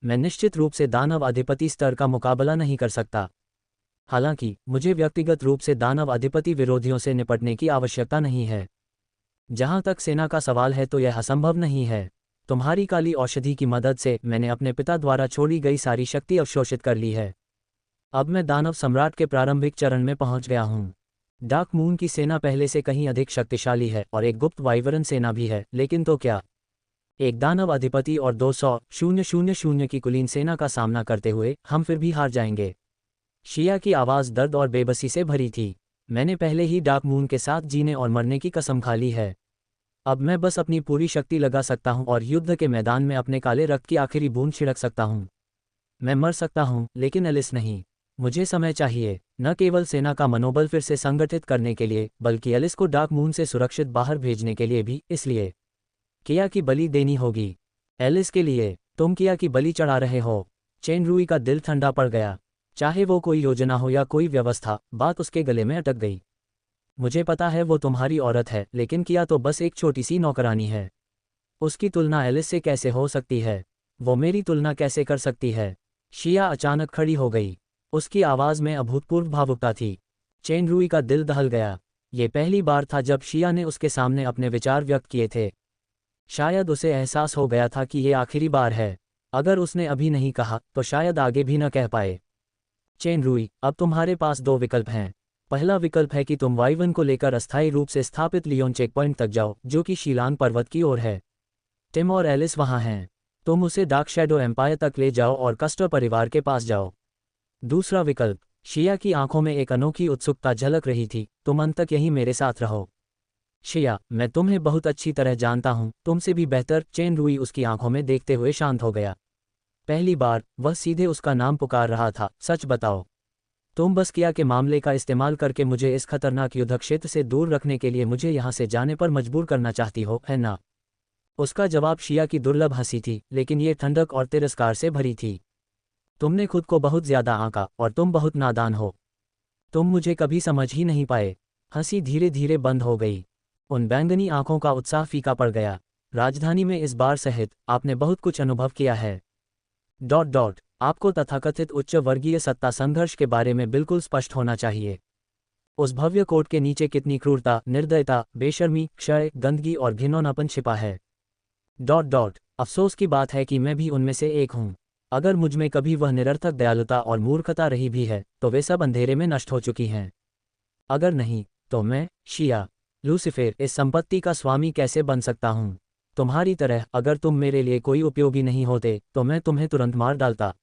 मैं निश्चित रूप से दानव अधिपति स्तर का मुकाबला नहीं कर सकता। हालांकि मुझे व्यक्तिगत रूप से दानव अधिपति विरोधियों से निपटने की आवश्यकता नहीं है। जहां तक सेना का सवाल है तो यह असंभव नहीं है। तुम्हारी काली औषधि की मदद से मैंने अपने पिता द्वारा छोड़ी गई सारी शक्ति अवशोषित कर ली है। अब मैं दानव सम्राट के प्रारंभिक चरण में पहुंच गया हूं। डार्क मून की सेना पहले से कहीं अधिक शक्तिशाली है और एक गुप्त वाइवरन सेना भी है, लेकिन तो क्या एक दानव अधिपति और 200,000 की कुलीन सेना का सामना करते हुए हम फिर भी हार जाएंगे? शिया की आवाज़ दर्द और बेबसी से भरी थी। मैंने पहले ही डार्क मून के साथ जीने और मरने की कसम खा ली है। अब मैं बस अपनी पूरी शक्ति लगा सकता हूं और युद्ध के मैदान में अपने काले रक्त की आखिरी बूंद छिड़क सकता हूं। मैं मर सकता हूं, लेकिन एलिस नहीं। मुझे समय चाहिए, न केवल सेना का मनोबल फिर से संगठित करने के लिए, बल्कि एलिस को डार्क मून से सुरक्षित बाहर भेजने के लिए भी। इसलिए किया की बलि देनी होगी। एलिस के लिए तुम किया की बलि चढ़ा रहे हो। चेनरुई का दिल ठंडा पड़ गया। चाहे वो कोई योजना हो या कोई व्यवस्था, बात उसके गले में अटक गई। मुझे पता है वो तुम्हारी औरत है, लेकिन किया तो बस एक छोटी सी नौकरानी है। उसकी तुलना एलिस से कैसे हो सकती है? वो मेरी तुलना कैसे कर सकती है? शिया अचानक खड़ी हो गई। उसकी आवाज़ में अभूतपूर्व भावुकता थी। चेनरुई का दिल दहल गया। ये पहली बार था जब शिया ने उसके सामने अपने विचार व्यक्त किए थे। शायद उसे एहसास हो गया था कि ये आखिरी बार है। अगर उसने अभी नहीं कहा तो शायद आगे भी न कह पाए। चेनरुई, अब तुम्हारे पास दो विकल्प हैं। पहला विकल्प है कि तुम वाइवन को लेकर अस्थायी रूप से स्थापित लियोन चेकपॉइंट तक जाओ, जो कि शीलांग पर्वत की ओर है। टिम और एलिस वहां हैं। तुम उसे डार्क शैडो एम्पायर तक ले जाओ और कस्टर परिवार के पास जाओ। दूसरा विकल्प, शिया की आंखों में एक अनोखी उत्सुकता झलक रही थी, तुम अंत तक यहीं मेरे साथ रहो। शिया, मैं तुम्हें बहुत अच्छी तरह जानता हूँ, तुमसे भी बेहतर। चेन रुई उसकी आंखों में देखते हुए शांत हो गया। पहली बार वह सीधे उसका नाम पुकार रहा था। सच बताओ, तुम बस किया के मामले का इस्तेमाल करके मुझे इस खतरनाक युद्ध क्षेत्र से दूर रखने के लिए मुझे यहाँ से जाने पर मजबूर करना चाहती हो, है ना? उसका जवाब शिया की दुर्लभ हंसी थी, लेकिन ये ठंडक और तिरस्कार से भरी थी। तुमने खुद को बहुत ज्यादा आंका और तुम बहुत नादान हो। तुम मुझे कभी समझ ही नहीं पाए। हंसी धीरे धीरे बंद हो गई। उन बैंगनी आंखों का उत्साह फीका पड़ गया। राजधानी में इस बार सहित आपने बहुत कुछ अनुभव किया है। आपको तथाकथित उच्च वर्गीय सत्ता संघर्ष के बारे में बिल्कुल स्पष्ट होना चाहिए। उस भव्य कोट के नीचे कितनी क्रूरता, निर्दयता, बेशर्मी, क्षय, गंदगी और घिनौनापन छिपा है। अफसोस की बात है कि मैं भी उनमें से एक हूँ। अगर मुझमें कभी वह निरर्थक दयालुता और मूर्खता रही भी है, तो वे सब अंधेरे में नष्ट हो चुकी हैं। अगर नहीं, तो मैं, शिया, लूसीफर, इस संपत्ति का स्वामी कैसे बन सकता हूँ? तुम्हारी तरह अगर तुम मेरे लिए कोई उपयोगी नहीं होते, तो मैं तुम्हें तुरंत मार डालता।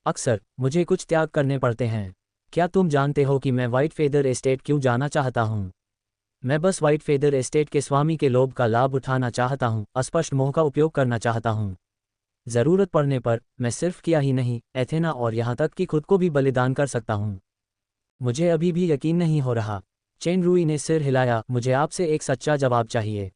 अक्सर मुझे कुछ त्याग करने पड़ते हैं। क्या तुम जानते हो कि मैं व्हाइट फेदर एस्टेट क्यों जाना चाहता हूँ? मैं बस व्हाइट फेदर एस्टेट के स्वामी के लोभ का लाभ उठाना चाहता हूँ, अस्पष्ट मोह का उपयोग करना चाहता हूँ। जरूरत पड़ने पर मैं सिर्फ किया ही नहीं, एथेना और यहाँ तक कि खुद को भी बलिदान कर सकता हूँ। मुझे अभी भी यकीन नहीं हो रहा। चेन रुई ने सिर हिलाया। मुझे आपसे एक सच्चा जवाब चाहिए।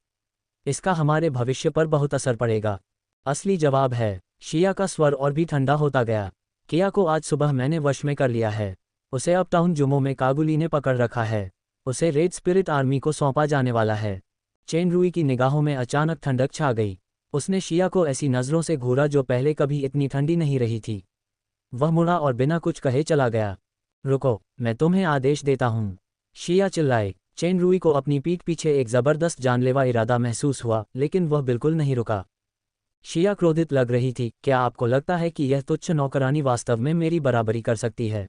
इसका हमारे भविष्य पर बहुत असर पड़ेगा। असली जवाब है। शिया का स्वर और भी ठंडा होता गया। किया को आज सुबह मैंने वश में कर लिया है। उसे अब टाउन जुमो में काबुली ने पकड़ रखा है। उसे रेड स्पिरिट आर्मी को सौंपा जाने वाला है। चेन रुई की निगाहों में अचानक ठंडक छा गई। उसने शिया को ऐसी नज़रों से घूरा जो पहले कभी इतनी ठंडी नहीं रही थी। वह मुड़ा और बिना कुछ कहे चला गया। रुको, मैं तुम्हें आदेश देता हूँ, शिया चिल्लाए। चेन रुई को अपनी पीठ पीछे एक जबरदस्त जानलेवा इरादा महसूस हुआ, लेकिन वह बिल्कुल नहीं रुका। शिया क्रोधित लग रही थी। क्या आपको लगता है कि यह तुच्छ नौकरानी वास्तव में मेरी बराबरी कर सकती है?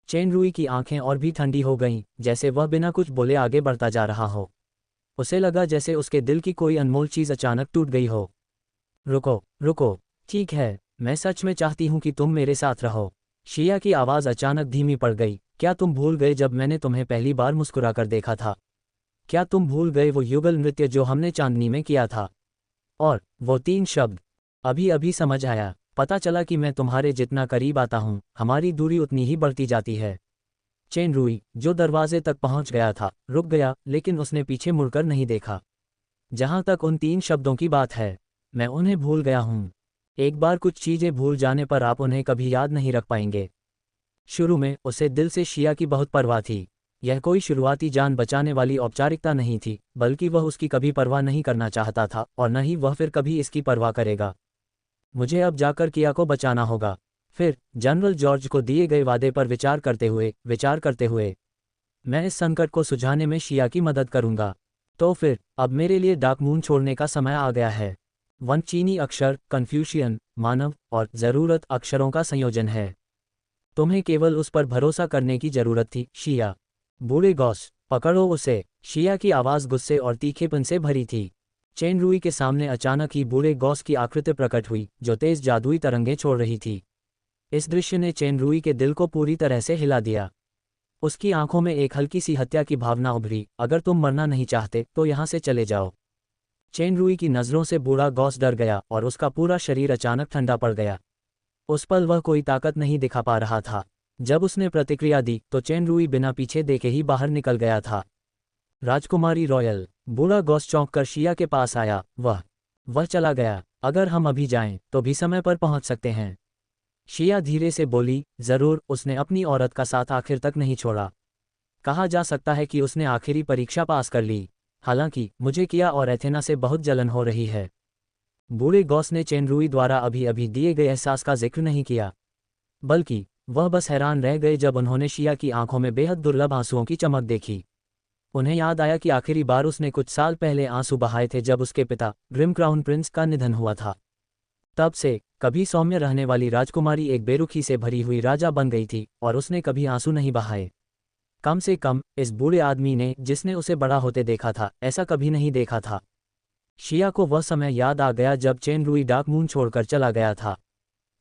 चेन रुई की आंखें और भी ठंडी हो गईं, जैसे वह बिना कुछ बोले आगे बढ़ता जा रहा हो। उसे लगा जैसे उसके दिल की कोई अनमोल चीज अचानक टूट गई हो। रुको रुको, ठीक है, मैं सच में चाहती हूँ कि तुम मेरे साथ रहो। शिया की आवाज़ अचानक धीमी पड़ गई। क्या तुम भूल गए जब मैंने तुम्हें पहली बार मुस्कुराकर देखा था? क्या तुम भूल गए वो युगल नृत्य जो हमने चांदनी में किया था? और वो 3 शब्द? अभी अभी समझ आया। पता चला कि मैं तुम्हारे जितना करीब आता हूँ, हमारी दूरी उतनी ही बढ़ती जाती है। चेन रुई, जो दरवाजे तक पहुंच गया था, रुक गया, लेकिन उसने पीछे मुड़कर नहीं देखा। जहां तक उन 3 शब्दों की बात है, मैं उन्हें भूल गया हूं। एक बार कुछ चीजें भूल जाने पर आप उन्हें कभी याद नहीं रख पाएंगे। शुरू में उसे दिल से शिया की बहुत परवाह थी। यह कोई शुरुआती जान बचाने वाली औपचारिकता नहीं थी, बल्कि वह उसकी कभी परवाह नहीं करना चाहता था, और न ही वह फिर कभी इसकी परवाह करेगा। मुझे अब जाकर किया को बचाना होगा। फिर जनरल जॉर्ज को दिए गए वादे पर विचार करते हुए मैं इस संकट को सुलझाने में शिया की मदद करूंगा। तो फिर अब मेरे लिए डार्क मून छोड़ने का समय आ गया है। वन चीनी अक्षर, कन्फ्यूशियन, मानव और ज़रूरत अक्षरों का संयोजन है। तुम्हें केवल उस पर भरोसा करने की जरूरत थी, शिया। बूढ़े गॉस, पकड़ो उसे। शिया की आवाज़ गुस्से और तीखेपन से भरी थी। चेन रुई के सामने अचानक ही बूढ़े गॉस की आकृति प्रकट हुई, जो तेज जादुई तरंगें छोड़ रही थी। इस दृश्य ने चेन रुई के दिल को पूरी तरह से हिला दिया। उसकी आंखों में एक हल्की सी हत्या की भावना उभरी। अगर तुम मरना नहीं चाहते तो यहाँ से चले जाओ। चेन रुई की नज़रों से बूढ़ा गॉस डर गया और उसका पूरा शरीर अचानक ठंडा पड़ गया। उस पल वह कोई ताकत नहीं दिखा पा रहा था। जब उसने प्रतिक्रिया दी तो चेन रुई बिना पीछे देखे ही बाहर निकल गया था। राजकुमारी रॉयल। बूढ़ा गॉस चौंक कर शिया के पास आया। वह चला गया। अगर हम अभी जाएं तो भी समय पर पहुंच सकते हैं। शिया धीरे से बोली, जरूर। उसने अपनी औरत का साथ आखिर तक नहीं छोड़ा। कहा जा सकता है कि उसने आखिरी परीक्षा पास कर ली। हालांकि मुझे किया और एथेना से बहुत जलन हो रही है। बूढ़े गॉस ने चेन रुई द्वारा अभी अभी दिए गए एहसास का जिक्र नहीं किया, बल्कि वह बस हैरान रह गए जब उन्होंने शिया की आंखों में बेहद दुर्लभ आंसुओं की चमक देखी। उन्हें याद आया कि आखिरी बार उसने कुछ साल पहले आंसू बहाए थे जब उसके पिता, ग्रिम क्राउन प्रिंस, का निधन हुआ था। तब से कभी सौम्य रहने वाली राजकुमारी एक बेरुखी से भरी हुई राजा बन गई थी, और उसने कभी आंसू नहीं बहाए। कम से कम इस बूढ़े आदमी ने, जिसने उसे बड़ा होते देखा था, ऐसा कभी नहीं देखा था। शिया को वह समय याद आ गया जब चेन रुई डार्क मून छोड़कर चला गया था।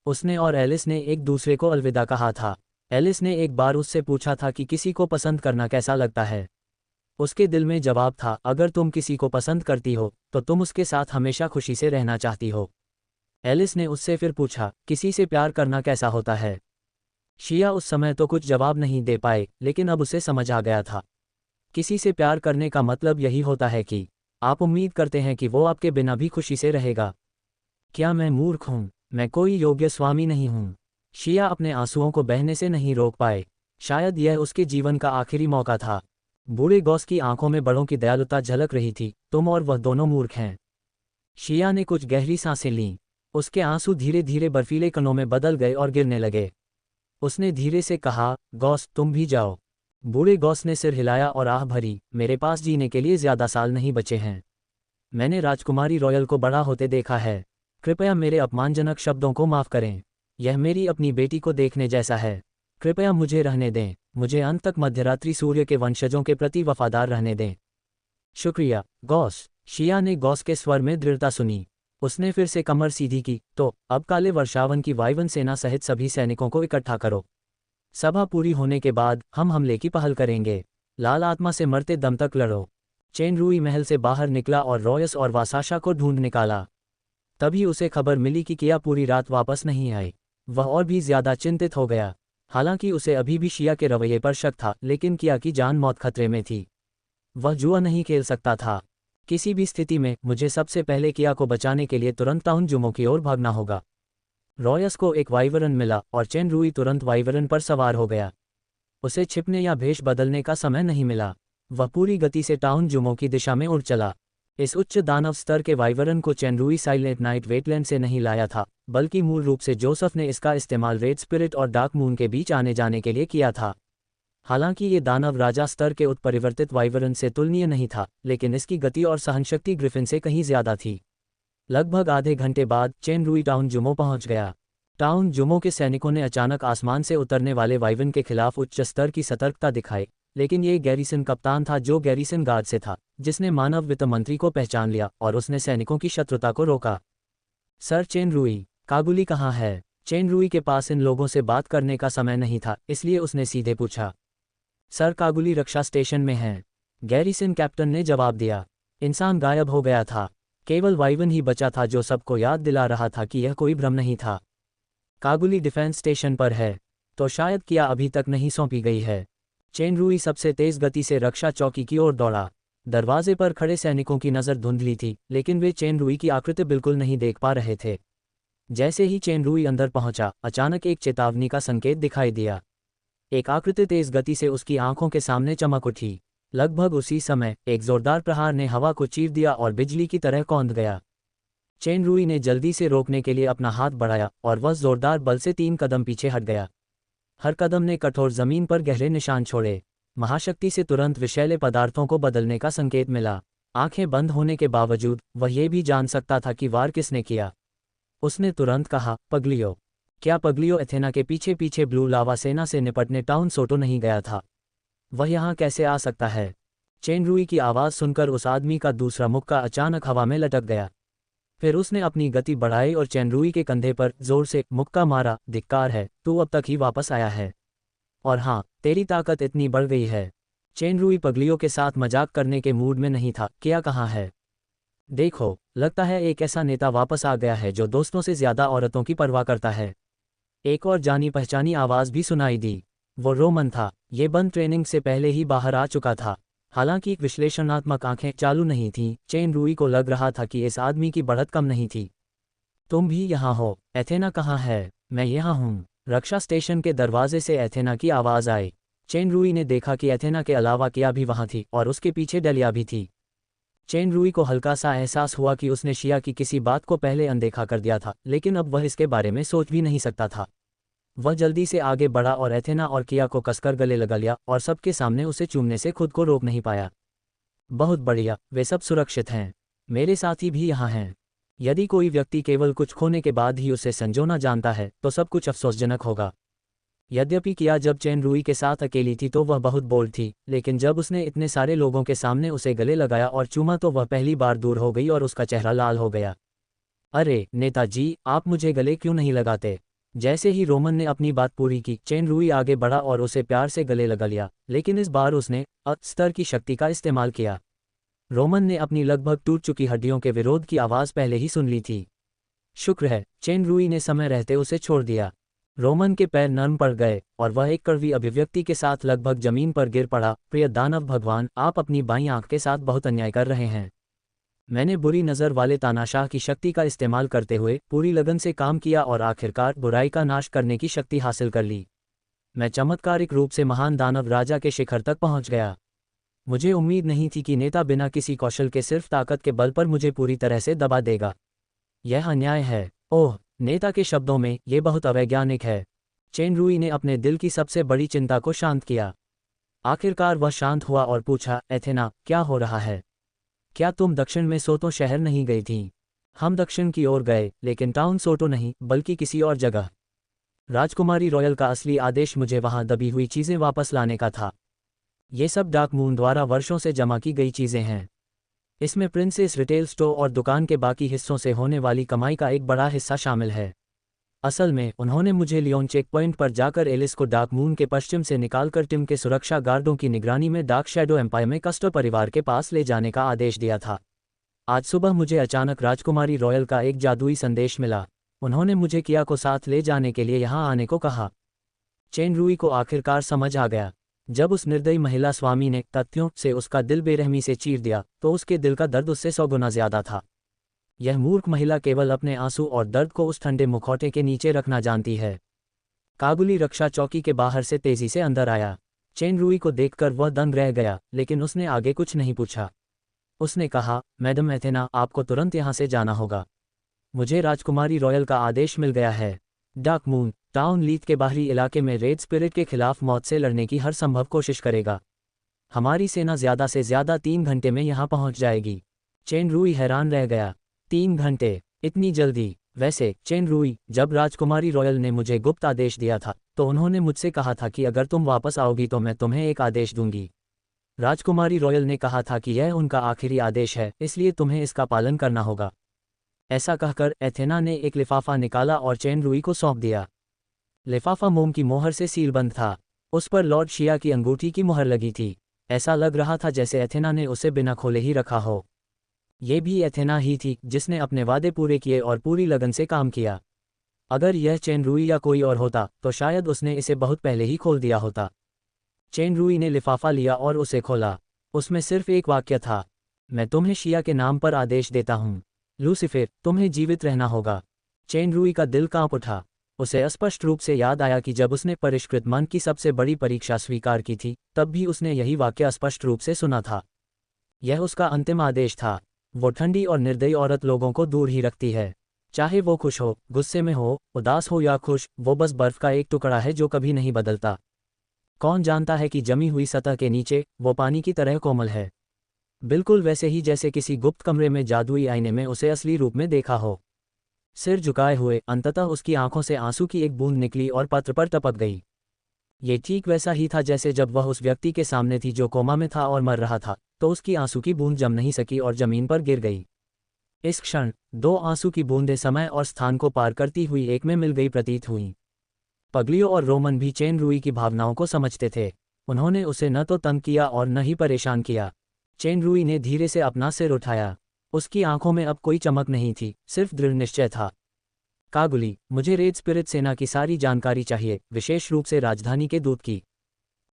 उसने और एलिस ने एक दूसरे को अलविदा कहा था। एलिस ने एक बार उससे पूछा था कि किसी को पसंद करना कैसा लगता है। उसके दिल में जवाब था, अगर तुम किसी को पसंद करती हो तो तुम उसके साथ हमेशा खुशी से रहना चाहती हो। एलिस ने उससे फिर पूछा, किसी से प्यार करना कैसा होता है? शिया उस समय तो कुछ जवाब नहीं दे पाए, लेकिन अब उसे समझ आ गया था। किसी से प्यार करने का मतलब यही होता है कि आप उम्मीद करते हैं कि वो आपके बिना भी खुशी से रहेगा। क्या मैं मूर्ख हूँ? मैं कोई योग्य स्वामी नहीं हूँ। शिया अपने आंसुओं को बहने से नहीं रोक पाए। शायद यह उसके जीवन का आखिरी मौका था। बूढ़े गॉस की आंखों में बड़ों की दयालुता झलक रही थी। तुम और वह दोनों मूर्ख हैं। शिया ने कुछ गहरी सांसें लीं। उसके आंसू धीरे धीरे बर्फीले कणों में बदल गए और गिरने लगे। उसने धीरे से कहा, गॉस तुम भी जाओ। बूढ़े गॉस ने सिर हिलाया और आह भरी, मेरे पास जीने के लिए ज्यादा साल नहीं बचे हैं। मैंने राजकुमारी रॉयल को बड़ा होते देखा है। कृपया मेरे अपमानजनक शब्दों को माफ करें। यह मेरी अपनी बेटी को देखने जैसा है। कृपया मुझे रहने दें। मुझे अंत तक मध्यरात्रि सूर्य के वंशजों के प्रति वफादार रहने दें। शुक्रिया गॉस। शिया ने गॉस के स्वर में दृढ़ता सुनी। उसने फिर से कमर सीधी की, तो अब काले वर्षावन की वाइवन सेना सहित सभी सैनिकों को इकट्ठा करो। सभा पूरी होने के बाद हम हमले की पहल करेंगे। लाल आत्मा से मरते दम तक लड़ो। चेन रूई महल से बाहर निकला और रॉयस और वासाशा को ढूंढ निकाला। तभी उसे खबर मिली कि किया पूरी रात वापस नहीं आई। वह और भी ज्यादा चिंतित हो गया। हालांकि उसे अभी भी शिया के रवैये पर शक था, लेकिन किया की जान मौत खतरे में थी। वह जुआ नहीं खेल सकता था। किसी भी स्थिति में मुझे सबसे पहले किया को बचाने के लिए तुरंत टाउन जुमो की ओर भागना होगा। रॉयस को एक वाइवरन मिला और चेन रूई तुरंत वाइवरन पर सवार हो गया। उसे छिपने या भेष बदलने का समय नहीं मिला। वह पूरी गति से टाउन जुमो की दिशा में उड़ चला। इस उच्च दानव स्तर के वाइवरन को चेन रूई साइलेंट नाइट वेटलैंड से नहीं लाया था, बल्कि मूल रूप से जोसेफ ने इसका इस्तेमाल रेड स्पिरिट और डार्क मून के बीच आने जाने के लिए किया था। हालांकि ये दानव राजा स्तर के उत्परिवर्तित वाइवरन से तुलनीय नहीं था, लेकिन इसकी गति और सहनशक्ति ग्रिफिन से कहीं ज्यादा थी। लगभग आधे घंटे बाद चेन रूई टाउन जुमो पहुंच गया। टाउन जुमो के सैनिकों ने अचानक आसमान से उतरने वाले वाइवन के खिलाफ उच्च स्तर की सतर्कता दिखाई, लेकिन ये गैरिसन कप्तान था जो गैरिसन गार्ड से था, जिसने मानव वित्त मंत्री को पहचान लिया और उसने सैनिकों की शत्रुता को रोका। सर चेन रूई, कागुली कहाँ है? चेन रूई के पास इन लोगों से बात करने का समय नहीं था, इसलिए उसने सीधे पूछा। सर कागुली रक्षा स्टेशन में हैं। गैरिसन कैप्टन ने जवाब दिया। इंसान गायब हो गया था। केवल वाइवन ही बचा था जो सबको याद दिला रहा था कि यह कोई भ्रम नहीं था। कागुली डिफेंस स्टेशन पर है। तो शायद किया अभी तक नहीं सौंपी गई है। चेन रूई सबसे तेज गति से रक्षा चौकी की ओर दौड़ा। दरवाजे पर खड़े सैनिकों की नज़र धुंधली थी, लेकिन वे चेन रूई की आकृति बिल्कुल नहीं देख पा रहे थे। जैसे ही चेन रूई अंदर पहुंचा, अचानक एक चेतावनी का संकेत दिखाई दिया। एक आकृति तेज गति से उसकी आंखों के सामने चमक उठी। लगभग उसी समय एक जोरदार प्रहार ने हवा को चीर दिया और बिजली की तरह कौंध गया। चेन रूई ने जल्दी से रोकने के लिए अपना हाथ बढ़ाया और वह जोरदार बल से 3 कदम पीछे हट गया। हर कदम ने कठोर जमीन पर गहरे निशान छोड़े। महाशक्ति से तुरंत विषैले पदार्थों को बदलने का संकेत मिला। आंखें बंद होने के बावजूद वह ये भी जान सकता था कि वार किसने किया। उसने तुरंत कहा, पगलियो। क्या पगलियो एथेना के पीछे पीछे ब्लू लावा सेना से निपटने टाउन सोटो नहीं गया था? वह यहाँ कैसे आ सकता है? चेन रूई की आवाज़ सुनकर उस आदमी का दूसरा मुक्का अचानक हवा में लटक गया। फिर उसने अपनी गति बढ़ाई और चेन रूई के कंधे पर जोर से मुक्का मारा। धिक्कार है, तू अब तक ही वापस आया है। और हाँ, तेरी ताकत इतनी बढ़ गई है। चेन रूई पगलियों के साथ मजाक करने के मूड में नहीं था। क्या कहाँ है? देखो, लगता है एक ऐसा नेता वापस आ गया है जो दोस्तों से ज्यादा औरतों की परवाह करता है। एक और जानी पहचानी आवाज़ भी सुनाई दी। वो रोमन था। ये बंद ट्रेनिंग से पहले ही बाहर आ चुका था। हालांकि विश्लेषणात्मक आंखें चालू नहीं थीं, चेन रूई को लग रहा था कि इस आदमी की बढ़त कम नहीं थी। तुम भी यहाँ हो? एथेना कहाँ है? मैं यहाँ हूँ। रक्षा स्टेशन के दरवाजे से एथेना की आवाज़ आई। चेन रूई ने देखा कि एथेना के अलावा किया भी वहाँ थी और उसके पीछे डेलिया भी थी। चेन रूई को हल्का सा एहसास हुआ कि उसने शिया की किसी बात को पहले अनदेखा कर दिया था, लेकिन अब वह इसके बारे में सोच भी नहीं सकता था। वह जल्दी से आगे बढ़ा और एथेना और किया को कसकर गले लगा लिया और सबके सामने उसे चूमने से खुद को रोक नहीं पाया। बहुत बढ़िया, वे सब सुरक्षित हैं। मेरे साथी भी यहाँ हैं। यदि कोई व्यक्ति केवल कुछ खोने के बाद ही उसे संजोना जानता है तो सब कुछ अफसोसजनक होगा। यद्यपि किया जब चेन रूई के साथ अकेली थी तो वह बहुत बोल्ड थी, लेकिन जब उसने इतने सारे लोगों के सामने उसे गले लगाया और चूमा तो वह पहली बार दूर हो गई और उसका चेहरा लाल हो गया। अरे नेताजी, आप मुझे गले क्यों नहीं लगाते? जैसे ही रोमन ने अपनी बात पूरी की, चेन रुई आगे बढ़ा और उसे प्यार से गले लगा लिया, लेकिन इस बार उसने स्तर की शक्ति का इस्तेमाल किया। रोमन ने अपनी लगभग टूट चुकी हड्डियों के विरोध की आवाज़ पहले ही सुन ली थी। शुक्र है, चेन रुई ने समय रहते उसे छोड़ दिया। रोमन के पैर नर्म पड़ गए और वह एक कड़वी अभिव्यक्ति के साथ लगभग जमीन पर गिर पड़ा। प्रिय दानव भगवान, आप अपनी बाईं आंख के साथ बहुत अन्याय कर रहे हैं। मैंने बुरी नज़र वाले तानाशाह की शक्ति का इस्तेमाल करते हुए पूरी लगन से काम किया और आखिरकार बुराई का नाश करने की शक्ति हासिल कर ली। मैं चमत्कारिक रूप से महान दानव राजा के शिखर तक पहुंच गया। मुझे उम्मीद नहीं थी कि नेता बिना किसी कौशल के सिर्फ ताकत के बल पर मुझे पूरी तरह से दबा देगा। यह अन्याय है। ओह, नेता के शब्दों में यह बहुत अवैज्ञानिक है। चेन रुई ने अपने दिल की सबसे बड़ी चिंता को शांत किया। आखिरकार वह शांत हुआ और पूछा, एथेना, क्या हो रहा है? क्या तुम दक्षिण में सोतो शहर नहीं गई थीं? हम दक्षिण की ओर गए, लेकिन टाउन सोटो नहीं, बल्कि किसी और जगह। राजकुमारी रॉयल का असली आदेश मुझे वहां दबी हुई चीज़ें वापस लाने का था। ये सब डार्क मून द्वारा वर्षों से जमा की गई चीज़ें हैं। इसमें प्रिंसेस रिटेल स्टोर और दुकान के बाकी हिस्सों से होने वाली कमाई का एक बड़ा हिस्सा शामिल है। असल में उन्होंने मुझे लियोन चेक पॉइंट पर जाकर एलिस को डार्क मून के पश्चिम से निकालकर टिम के सुरक्षा गार्डों की निगरानी में डार्क शैडो एम्पायर में कस्टर परिवार के पास ले जाने का आदेश दिया था। आज सुबह मुझे अचानक राजकुमारी रॉयल का एक जादुई संदेश मिला। उन्होंने मुझे किया को साथ ले जाने के लिए यहाँ आने को कहा। चेन रुई को आखिरकार समझ आ गया। जब उस निर्दयी महिला स्वामी ने तथ्यों से उसका दिल बेरहमी से चीर दिया, तो उसके दिल का दर्द उससे 100 गुना ज्यादा था। यह मूर्ख महिला केवल अपने आंसू और दर्द को उस ठंडे मुखौटे के नीचे रखना जानती है। काबुली रक्षा चौकी के बाहर से तेजी से अंदर आया। चेन रुई को देखकर वह दंग रह गया, लेकिन उसने आगे कुछ नहीं पूछा। उसने कहा, मैडम एथेना, आपको तुरंत यहाँ से जाना होगा। मुझे राजकुमारी रॉयल का आदेश मिल गया है। डार्क मून टाउन लीथ के बाहरी इलाके में रेड स्पिरिट के खिलाफ मौत से लड़ने की हर संभव कोशिश करेगा। हमारी सेना ज़्यादा से ज़्यादा 3 घंटे में यहाँ पहुँच जाएगी। चेन रुई हैरान रह गया। 3 घंटे? इतनी जल्दी? वैसे चेन रुई, जब राजकुमारी रॉयल ने मुझे गुप्त आदेश दिया था, तो उन्होंने मुझसे कहा था कि अगर तुम वापस आओगी तो मैं तुम्हें एक आदेश दूंगी। राजकुमारी रॉयल ने कहा था कि यह उनका आखिरी आदेश है, इसलिए तुम्हें इसका पालन करना होगा। ऐसा कहकर एथेना ने एक लिफाफा निकाला और चेन रुई को सौंप दिया। लिफाफा मोम की मोहर से सीलबंद था। उस पर लॉर्ड शिया की अंगूठी की मुहर लगी थी। ऐसा लग रहा था जैसे एथेना ने उसे बिना खोले ही रखा हो। ये भी एथेना ही थी जिसने अपने वादे पूरे किए और पूरी लगन से काम किया। अगर यह चेन रुई या कोई और होता, तो शायद उसने इसे बहुत पहले ही खोल दिया होता। चेन रुई ने लिफाफा लिया और उसे खोला। उसमें सिर्फ एक वाक्य था, मैं तुम्हें शिया के नाम पर आदेश देता हूँ। लूसीफर, तुम्हें जीवित रहना होगा। चेन रुई का दिल कांप उठा। उसे स्पष्ट रूप से याद आया कि जब उसने परिष्कृत मन की सबसे बड़ी परीक्षा स्वीकार की थी, तब भी उसने यही वाक्य स्पष्ट रूप से सुना था। यह उसका अंतिम आदेश था। वो ठंडी और निर्दयी औरत लोगों को दूर ही रखती है। चाहे वो खुश हो, गुस्से में हो, उदास हो या खुश, वो बस बर्फ का एक टुकड़ा है जो कभी नहीं बदलता। कौन जानता है कि जमी हुई सतह के नीचे वो पानी की तरह कोमल है, बिल्कुल वैसे ही जैसे किसी गुप्त कमरे में जादुई आईने में उसे असली रूप में देखा हो। सिर झुकाए हुए अंततः उसकी आंखों से आंसू की एक बूंद निकली और पत्र पर टपक गई। ये ठीक वैसा ही था जैसे जब वह उस व्यक्ति के सामने थी जो कोमा में था और मर रहा था, तो उसकी आंसू की बूंद जम नहीं सकी और जमीन पर गिर गई। इस क्षण 2 आंसू की बूंदें समय और स्थान को पार करती हुई एक में मिल गई प्रतीत हुई। पगलियो और रोमन भी चेन रुई की भावनाओं को समझते थे। उन्होंने उसे न तो तंग किया और न ही परेशान किया। चेन रुई ने धीरे से अपना सिर उठाया। उसकी आंखों में अब कोई चमक नहीं थी, सिर्फ दृढ़ निश्चय था। कागुली, मुझे रेड स्पिरिट सेना की सारी जानकारी चाहिए, विशेष रूप से राजधानी के दूत की।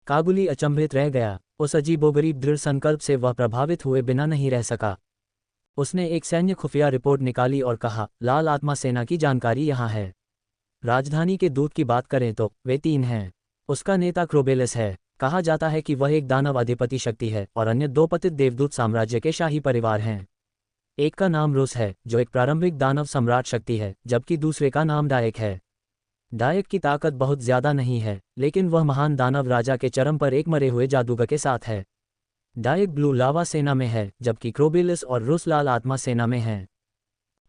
कागुली अचंभित रह गया। उस अजीबोगरीब दृढ़ संकल्प से वह प्रभावित हुए बिना नहीं रह सका। उसने एक सैन्य खुफिया रिपोर्ट निकाली और कहा, लाल आत्मा सेना की जानकारी यहाँ है। राजधानी के दूत की बात करें तो वे 3 हैं। उसका नेता क्रोबेलस है। कहा जाता है कि वह एक दानव अधिपति शक्ति है और अन्य 2 पतित देवदूत साम्राज्य के शाही परिवार हैं। एक का नाम रुस है, जो एक प्रारंभिक दानव सम्राट शक्ति है, जबकि दूसरे का नाम डायक है। डायक की ताकत बहुत ज्यादा नहीं है, लेकिन वह महान दानव राजा के चरम पर एक मरे हुए जादूगर के साथ है। डायक ब्लू लावा सेना में है, जबकि क्रोबेलस और रुस लाल आत्मा सेना में हैं।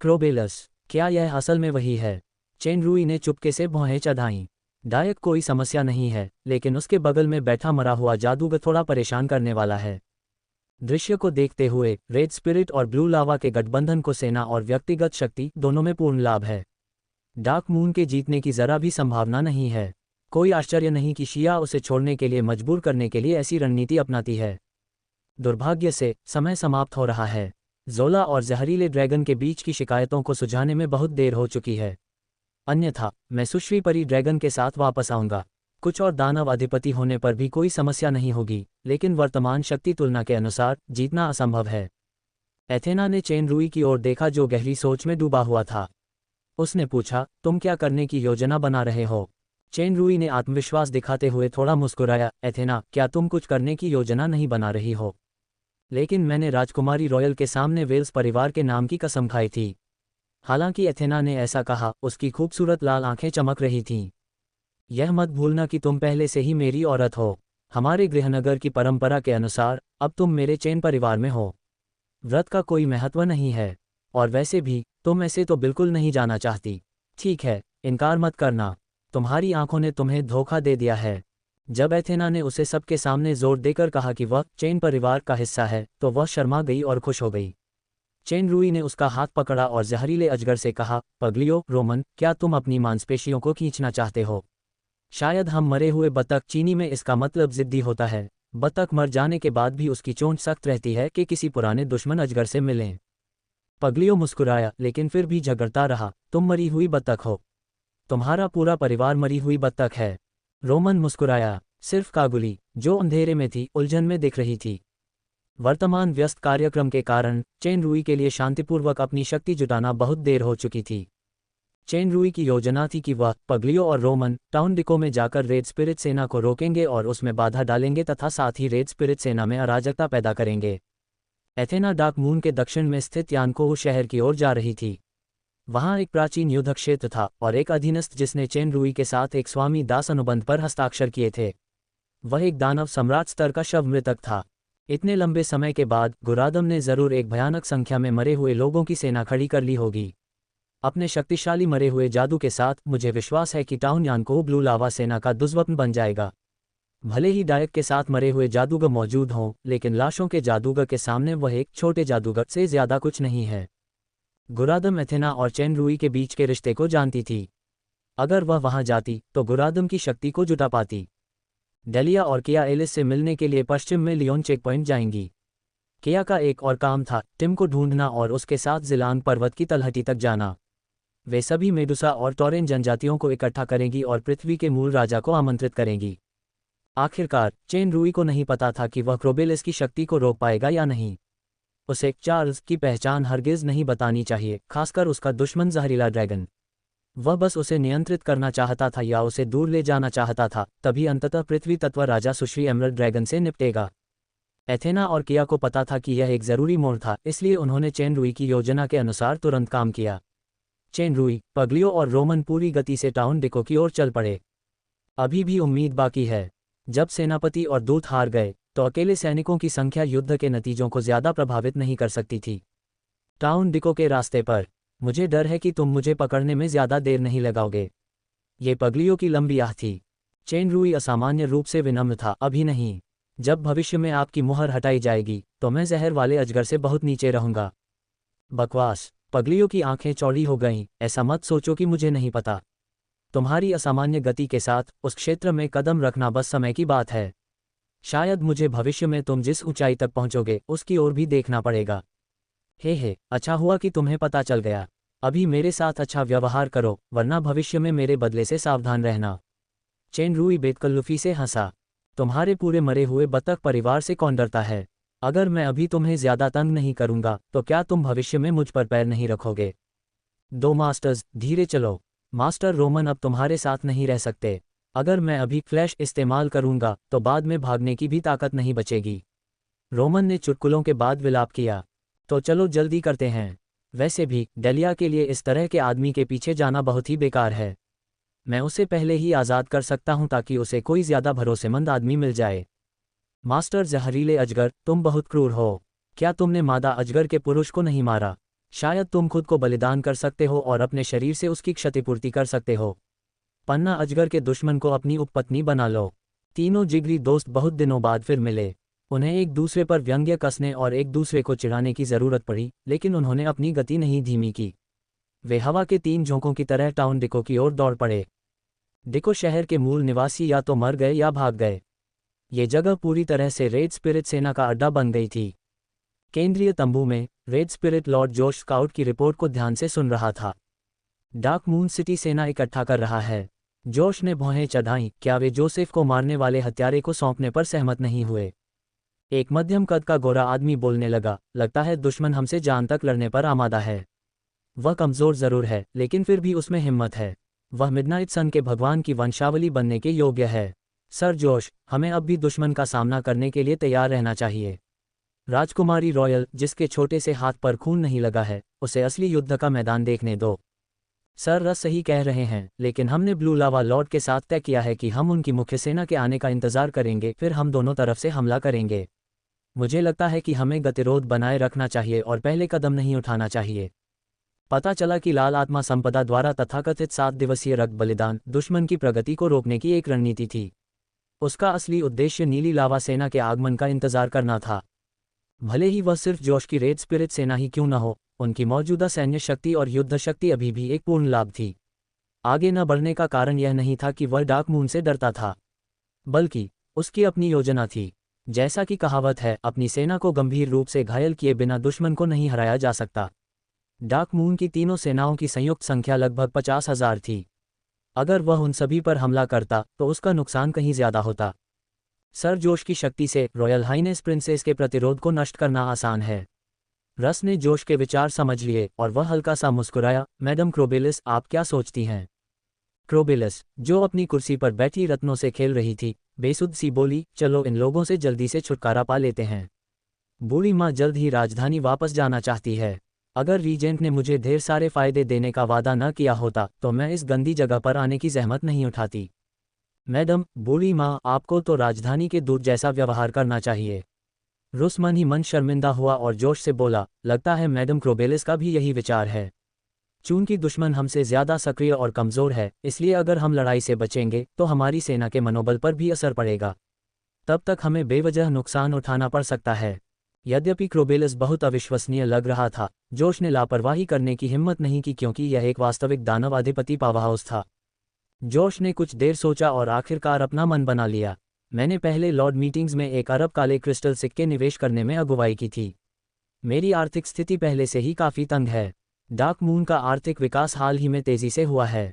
क्रोबेलस, क्या यह असल में वही है? चेन रुई ने चुपके से भौहें चढ़ाईं। डायक कोई समस्या नहीं है, लेकिन उसके बगल में बैठा मरा हुआ जादूगर थोड़ा परेशान करने वाला है। दृश्य को देखते हुए रेड स्पिरिट और ब्लू लावा के गठबंधन को सेना और व्यक्तिगत शक्ति दोनों में पूर्ण लाभ है। डार्क मून के जीतने की जरा भी संभावना नहीं है। कोई आश्चर्य नहीं कि शिया उसे छोड़ने के लिए मजबूर करने के लिए ऐसी रणनीति अपनाती है। दुर्भाग्य से समय समाप्त हो रहा है। जोला और जहरीले ड्रैगन के बीच की शिकायतों को सुलझाने में बहुत देर हो चुकी है। अन्यथा मैं सुश्री परी ड्रैगन के साथ वापस आऊंगा। कुछ और दानव अधिपति होने पर भी कोई समस्या नहीं होगी, लेकिन वर्तमान शक्ति तुलना के अनुसार जीतना असंभव है। एथेना ने चेन रूई की ओर देखा जो गहरी सोच में डूबा हुआ था। उसने पूछा, तुम क्या करने की योजना बना रहे हो? चेन रूई ने आत्मविश्वास दिखाते हुए थोड़ा मुस्कुराया, एथेना, क्या तुम कुछ करने की योजना नहीं बना रही हो? लेकिन मैंने राजकुमारी रॉयल के सामने वेल्स परिवार के नाम की कसम खाई थी। हालांकि एथेना ने ऐसा कहा, उसकी खूबसूरत लाल आंखें चमक रही थीं। यह मत भूलना कि तुम पहले से ही मेरी औरत हो। हमारे गृहनगर की परंपरा के अनुसार अब तुम मेरे चेन परिवार में हो। व्रत का कोई महत्व नहीं है, और वैसे भी तुम ऐसे तो बिल्कुल नहीं जाना चाहती। ठीक है, इनकार मत करना। तुम्हारी आंखों ने तुम्हें धोखा दे दिया है। जब एथेना ने उसे सबके सामने जोर देकर कहा कि वह चेन परिवार का हिस्सा है, तो वह शर्मा गई और खुश हो गई। चेन रूई ने उसका हाथ पकड़ा और जहरीले अजगर से कहा, पगलियो रोमन, क्या तुम अपनी मांसपेशियों को खींचना चाहते हो? शायद हम मरे हुए बतख, चीनी में इसका मतलब जिद्दी होता है। बतख मर जाने के बाद भी उसकी चोंच सख्त रहती है कि किसी पुराने दुश्मन अजगर से मिलें। पगलियो मुस्कुराया, लेकिन फिर भी झगड़ता रहा, तुम मरी हुई बतख हो। तुम्हारा पूरा परिवार मरी हुई बतख है। रोमन मुस्कुराया, सिर्फ कागुली, जो अंधेरे में थी, उलझन में दिख रही थी। वर्तमान व्यस्त कार्यक्रम के कारण चेन रूई के लिए शांतिपूर्वक अपनी शक्ति जुटाना बहुत देर हो चुकी थी। चेन रूई की योजना थी कि वह पगलियो और रोमन टाउन डिको में जाकर रेड स्पिरिट सेना को रोकेंगे और उसमें बाधा डालेंगे तथा साथ ही रेड स्पिरिट सेना में अराजकता पैदा करेंगे। एथेना डार्क मून के दक्षिण में स्थित यानकोह शहर की ओर जा रही थी। वहां एक प्राचीन युद्ध क्षेत्र था और एक अधीनस्थ जिसने चेन रूई के साथ एक स्वामी दास अनुबंध पर हस्ताक्षर किए थे। वह एक दानव सम्राट स्तर का शव मृतक था। इतने लंबे समय के बाद गुरादम ने जरूर एक भयानक संख्या में मरे हुए लोगों की सेना खड़ी कर ली होगी। अपने शक्तिशाली मरे हुए जादू के साथ मुझे विश्वास है कि टाउन यानकोह ब्लू लावा सेना का दुष्स्वप्न बन जाएगा। भले ही डायक के साथ मरे हुए जादूगर मौजूद हों, लेकिन लाशों के जादूगर के सामने वह एक छोटे जादूगर से ज्यादा कुछ नहीं है। गुरादम एथेना और चेन रूई के बीच के रिश्ते को जानती थी। अगर वह वहां जाती तो गुरादम की शक्ति को जुटा पाती। डेलिया और किया एलिस से मिलने के लिए पश्चिम में लियोन चेक पॉइंट जाएंगी। किया का एक और काम था, टिम को ढूंढना और उसके साथ जिलांग पर्वत की तलहटी तक जाना। वे सभी मेडुसा और टोरेन जनजातियों को इकट्ठा करेंगी और पृथ्वी के मूल राजा को आमंत्रित करेंगी। आखिरकार चेन रूई को नहीं पता था कि वह क्रोबेलिस की शक्ति को रोक पाएगा या नहीं। उसे चार्ल्स की पहचान हरगिज नहीं बतानी चाहिए, खासकर उसका दुश्मन जहरीला ड्रैगन। वह बस उसे नियंत्रित करना चाहता था या उसे दूर ले जाना चाहता था, तभी अंततः पृथ्वी तत्व राजा सुश्री एमरल्ड ड्रैगन से निपटेगा। एथेना और किया को पता था कि यह एक जरूरी मोड़ था, इसलिए उन्होंने चेन रूई की योजना के अनुसार तुरंत काम किया। चेन रूई, पगलियो और रोमन पूरी गति से टाउन डिको की ओर चल पड़े। अभी भी उम्मीद बाकी है। जब सेनापति और दूत हार गए तो अकेले सैनिकों की संख्या युद्ध के नतीजों को ज्यादा प्रभावित नहीं कर सकती थी। टाउन डिको के रास्ते पर, मुझे डर है कि तुम मुझे पकड़ने में ज्यादा देर नहीं लगाओगे। ये पगलियों की लंबी आह थी। चेन रूई असामान्य रूप से विनम्र था, अभी नहीं। जब भविष्य में आपकी मुहर हटाई जाएगी तो मैं जहर वाले अजगर से बहुत नीचे रहूंगा। बकवास। पगलियों की आंखें चौड़ी हो गईं, ऐसा मत सोचो कि मुझे नहीं पता। तुम्हारी असामान्य गति के साथ उस क्षेत्र में कदम रखना बस समय की बात है। शायद मुझे भविष्य में तुम जिस ऊंचाई तक पहुंचोगे उसकी ओर भी देखना पड़ेगा। हे, अच्छा हुआ कि तुम्हें पता चल गया। अभी मेरे साथ अच्छा व्यवहार करो, वरना भविष्य में मेरे बदले से सावधान रहना। चेन रूई बेतकल्लुफी से हंसा। तुम्हारे पूरे मरे हुए बतख परिवार से कौन डरता है? अगर मैं अभी तुम्हें ज्यादा तंग नहीं करूंगा तो क्या तुम भविष्य में मुझ पर पैर नहीं रखोगे? दो मास्टर्स, धीरे चलो। मास्टर रोमन अब तुम्हारे साथ नहीं रह सकते। अगर मैं अभी फ्लैश इस्तेमाल करूंगा तो बाद में भागने की भी ताकत नहीं बचेगी। रोमन ने चुटकुलों के बाद विलाप किया। तो चलो जल्दी करते हैं। वैसे भी डेलिया के लिए इस तरह के आदमी के पीछे जाना बहुत ही बेकार है। मैं उसे पहले ही आज़ाद कर सकता हूं ताकि उसे कोई ज्यादा भरोसेमंद आदमी मिल जाए। मास्टर जहरीले अजगर, तुम बहुत क्रूर हो। क्या तुमने मादा अजगर के पुरुष को नहीं मारा? शायद तुम खुद को बलिदान कर सकते हो और अपने शरीर से उसकी क्षतिपूर्ति कर सकते हो। पन्ना अजगर के दुश्मन को अपनी उपपत्नी बना लो। तीनों जिगरी दोस्त बहुत दिनों बाद फिर मिले। उन्हें एक दूसरे पर व्यंग्य कसने और एक दूसरे को चिढ़ाने की जरूरत पड़ी, लेकिन उन्होंने अपनी गति नहीं धीमी की। वे हवा के 3 झोंकों की तरह टाउन डिको की ओर दौड़ पड़े। डिको शहर के मूल निवासी या तो मर गए या भाग गए। ये जगह पूरी तरह से रेड स्पिरिट सेना का अड्डा बन गई थी। केंद्रीय तंबू में रेड स्पिरिट लॉर्ड जोश स्काउट की रिपोर्ट को ध्यान से सुन रहा था। डार्क मून सिटी सेना इकट्ठा कर रहा है। जोश ने भौहें चढ़ाईं। क्या वे जोसेफ को मारने वाले हत्यारे को सौंपने पर सहमत नहीं हुए? एक मध्यम कद का गोरा आदमी बोलने लगा, लगता है दुश्मन हमसे जान तक लड़ने पर आमादा है। वह कमज़ोर ज़रूर है, लेकिन फिर भी उसमें हिम्मत है। वह मिडनाइट सन के भगवान की वंशावली बनने के योग्य है। सर जोश, हमें अब भी दुश्मन का सामना करने के लिए तैयार रहना चाहिए। राजकुमारी रॉयल, जिसके छोटे से हाथ पर खून नहीं लगा है, उसे असली युद्ध का मैदान देखने दो। सर रस सही कह रहे हैं, लेकिन हमने ब्लू लावा लॉर्ड के साथ तय किया है कि हम उनकी मुख्य सेना के आने का इंतजार करेंगे, फिर हम दोनों तरफ से हमला करेंगे। मुझे लगता है कि हमें गतिरोध बनाए रखना चाहिए और पहले कदम नहीं उठाना चाहिए। पता चला कि लाल आत्मा संपदा द्वारा तथाकथित 7 दिवसीय रक्त बलिदान दुश्मन की प्रगति को रोकने की एक रणनीति थी। उसका असली उद्देश्य नीली लावा सेना के आगमन का इंतजार करना था। भले ही वह सिर्फ जोश की रेड स्पिरिट सेना ही क्यों न हो, उनकी मौजूदा सैन्य शक्ति और युद्ध शक्ति अभी भी एक पूर्ण लाभ थी। आगे न बढ़ने का कारण यह नहीं था कि वह डार्क मून से डरता था, बल्कि उसकी अपनी योजना थी। जैसा कि कहावत है, अपनी सेना को गंभीर रूप से घायल किए बिना दुश्मन को नहीं हराया जा सकता। डार्क मून की तीनों सेनाओं की संयुक्त संख्या लगभग 50,000 थी। अगर वह उन सभी पर हमला करता तो उसका नुकसान कहीं ज्यादा होता। सर जोश की शक्ति से रॉयल हाइनेस प्रिंसेस के प्रतिरोध को नष्ट करना आसान है। रस ने जोश के विचार समझ लिए और वह हल्का सा मुस्कुराया। मैडम क्रोबेलिस, आप क्या सोचती हैं? क्रोबेलिस, जो अपनी कुर्सी पर बैठी रत्नों से खेल रही थी, बेसुध सी बोली, चलो इन लोगों से जल्दी से छुटकारा पा लेते हैं। बूढ़ी माँ जल्द ही राजधानी वापस जाना चाहती है। अगर रीजेंट ने मुझे ढेर सारे फायदे देने का वादा न किया होता तो मैं इस गंदी जगह पर आने की जहमत नहीं उठाती। मैडम, बूढ़ी माँ, आपको तो राजधानी के दूत जैसा व्यवहार करना चाहिए। रुस मन ही मन शर्मिंदा हुआ और जोश से बोला, लगता है मैडम क्रोबेलिस का भी यही विचार है। चूंकि दुश्मन हमसे ज्यादा सक्रिय और कमज़ोर है, इसलिए अगर हम लड़ाई से बचेंगे तो हमारी सेना के मनोबल पर भी असर पड़ेगा। तब तक हमें बेवजह नुकसान उठाना पड़ सकता है। यद्यपि क्रोबेलिस बहुत अविश्वसनीय लग रहा था, जोश ने लापरवाही करने की हिम्मत नहीं की, क्योंकि यह एक वास्तविक दानव अधिपति पावरहाउस था। जोश ने कुछ देर सोचा और आखिरकार अपना मन बना लिया। मैंने पहले लॉर्ड मीटिंग्स में 1 अरब काले क्रिस्टल सिक्के निवेश करने में अगुवाई की थी। मेरी आर्थिक स्थिति पहले से ही काफ़ी तंग है। डार्क मून का आर्थिक विकास हाल ही में तेज़ी से हुआ है।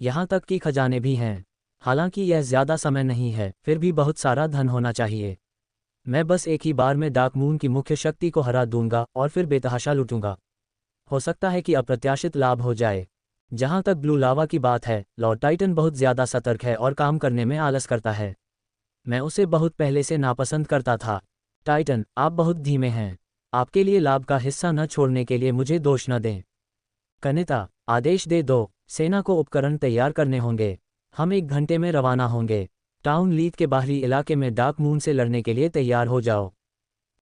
यहाँ तक कि खजाने भी हैं। हालांकि यह ज़्यादा समय नहीं है, फिर भी बहुत सारा धन होना चाहिए। मैं बस एक ही बार में डार्क मून की मुख्य शक्ति को हरा दूंगा और फिर बेतहाशा लूटूंगा। हो सकता है कि अप्रत्याशित लाभ हो जाए। जहाँ तक ब्लू लावा की बात है, लॉर्ड टाइटन बहुत ज़्यादा सतर्क है और काम करने में आलस करता है। मैं उसे बहुत पहले से नापसंद करता था। टाइटन, आप बहुत धीमे हैं। आपके लिए लाभ का हिस्सा न छोड़ने के लिए मुझे दोष न दें। कनिता, आदेश दे दो। सेना को उपकरण तैयार करने होंगे। हम 1 घंटे में रवाना होंगे। टाउन लीथ के बाहरी इलाके में डार्क मून से लड़ने के लिए तैयार हो जाओ।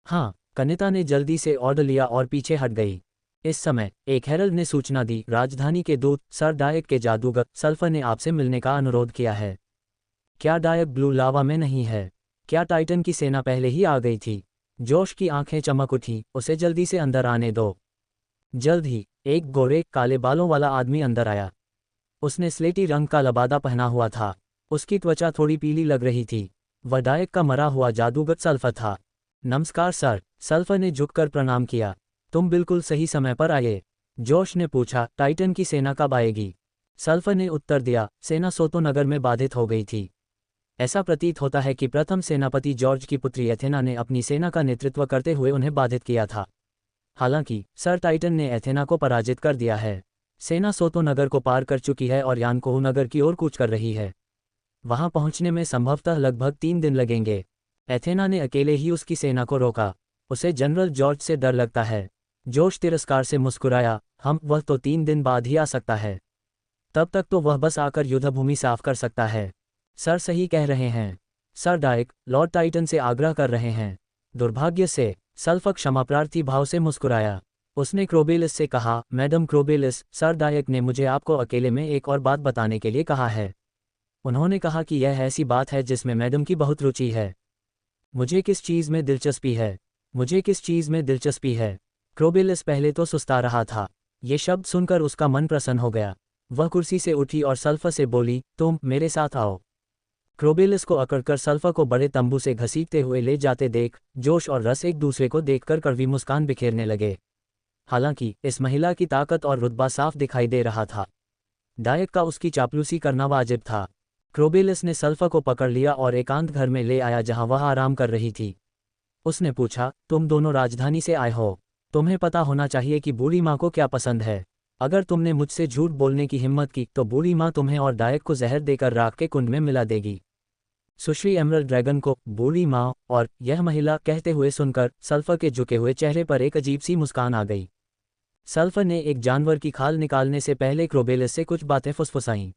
हाँ, कनिता ने जल्दी से ऑर्डर लिया और पीछे हट गई। इस समय एक हेरल्ड ने सूचना दी, राजधानी के दूत सर डायक के जादूगर सल्फर ने आपसे मिलने का अनुरोध किया है। क्या डायक ब्लू लावा में नहीं है? क्या टाइटन की सेना पहले ही आ गई थी? जोश की आंखें चमक उठी। उसे जल्दी से अंदर आने दो। जल्द ही एक गोरे काले बालों वाला आदमी अंदर आया। उसने स्लेटी रंग का लबादा पहना हुआ था। उसकी त्वचा थोड़ी पीली लग रही थी। वह डायक का मरा हुआ जादूगर सल्फर था। नमस्कार सर, सल्फर ने झुककर प्रणाम किया। तुम बिल्कुल सही समय पर आए। जोश ने पूछा, टाइटन की सेना कब आएगी? सल्फर ने उत्तर दिया, सेना सोतो नगर में बाधित हो गई थी। ऐसा प्रतीत होता है कि प्रथम सेनापति जॉर्ज की पुत्री एथेना ने अपनी सेना का नेतृत्व करते हुए उन्हें बाधित किया था। हालांकि सर टाइटन ने एथेना को पराजित कर दिया है। सेना सोतो नगर को पार कर चुकी है और यानकोह नगर की ओर कूच कर रही है। वहां पहुंचने में संभवतः लगभग 3 दिन लगेंगे। एथेना ने अकेले ही उसकी सेना को रोका। उसे जनरल जॉर्ज से डर लगता है। जोश तिरस्कार से मुस्कुराया, वह तो 3 दिन बाद ही आ सकता है। तब तक तो वह बस आकर युद्धभूमि साफ कर सकता है। सर सही कह रहे हैं। सर डायक लॉर्ड टाइटन से आग्रह कर रहे हैं। दुर्भाग्य से सल्फर क्षमाप्रार्थी भाव से मुस्कुराया। उसने क्रोबेलिस से कहा, मैडम क्रोबेलिस, सर डायक ने मुझे आपको अकेले में एक और बात बताने के लिए कहा है। उन्होंने कहा कि यह ऐसी बात है जिसमें मैडम की बहुत रुचि है। मुझे किस चीज़ में दिलचस्पी है? मुझे किस चीज़ में दिलचस्पी है? क्रोबेलिस पहले तो सुस्ता रहा था, ये शब्द सुनकर उसका मन प्रसन्न हो गया। वह कुर्सी से उठी और सल्फा से बोली, तुम मेरे साथ आओ। क्रोबेलस को अकड़कर सल्फा को बड़े तंबू से घसीटते हुए ले जाते देख जोश और रस एक दूसरे को देखकर कड़वी मुस्कान बिखेरने लगे। हालांकि इस महिला की ताकत और रुतबा साफ दिखाई दे रहा था। डायक का उसकी चापलूसी करना वाजिब था। क्रोबेलस ने सल्फा को पकड़ लिया और एकांत घर में ले आया जहां वह आराम कर रही थी। उसने पूछा, तुम दोनों राजधानी से आए हो, तुम्हें पता होना चाहिए कि बूढ़ी माँ को क्या पसंद है। अगर तुमने मुझसे झूठ बोलने की हिम्मत की तो बूढ़ी माँ तुम्हें और डायक को जहर देकर राख के कुंड में मिला देगी। सुश्री एमरल्ड ड्रैगन को बूढ़ी माँ और यह महिला कहते हुए सुनकर सल्फा के झुके हुए चेहरे पर एक अजीब सी मुस्कान आ गई। सल्फा ने एक जानवर की खाल निकालने से पहले क्रोबेलस से कुछ बातें फुसफुसाईं।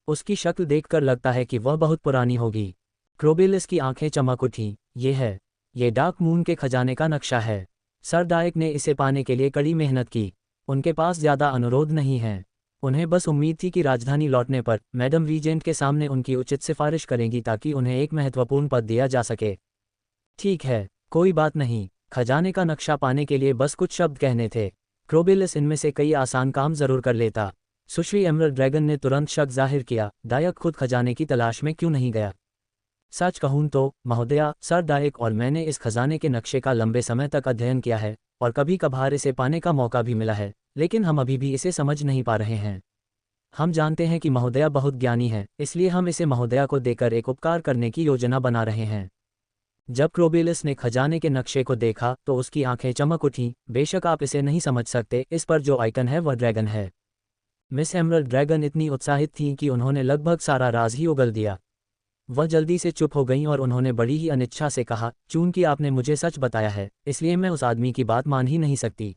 उसकी शक्ल देखकर लगता है कि वह बहुत पुरानी होगी। क्रोबेलस की आंखें चमक उठीं। ये डार्क मून के खजाने का नक्शा है। सर डायक ने इसे पाने के लिए कड़ी मेहनत की। उनके पास ज़्यादा अनुरोध नहीं है। उन्हें बस उम्मीद थी कि राजधानी लौटने पर मैडम रीजेंट के सामने उनकी उचित सिफारिश करेंगी ताकि उन्हें एक महत्वपूर्ण पद दिया जा सके। ठीक है, कोई बात नहीं। खजाने का नक्शा पाने के लिए बस कुछ शब्द कहने थे। क्रोबेलस इनमें से कई आसान काम जरूर कर लेता। सुश्री एमरल्ड ड्रैगन ने तुरंत शक जाहिर किया, डायक खुद खजाने की तलाश में क्यों नहीं गया? सच कहूं तो महोदया, सर डायक और मैंने इस खजाने के नक्शे का लंबे समय तक अध्ययन किया है और कभी कभार इसे पाने का मौका भी मिला है, लेकिन हम अभी भी इसे समझ नहीं पा रहे हैं। हम जानते हैं कि महोदया बहुत ज्ञानी है, इसलिए हम इसे महोदया को देकर एक उपकार करने की योजना बना रहे हैं। जब क्रोबेलस ने खजाने के नक्शे को देखा तो उसकी आंखें चमक उठीं। बेशक आप इसे नहीं समझ सकते, इस पर जो आइकन है वह ड्रैगन है। मिस एमरल्ड ड्रैगन इतनी उत्साहित थीं कि उन्होंने लगभग सारा राज ही उगल दिया। वह जल्दी से चुप हो गईं और उन्होंने बड़ी ही अनिच्छा से कहा, चूंकि आपने मुझे सच बताया है, इसलिए मैं उस आदमी की बात मान ही नहीं सकती।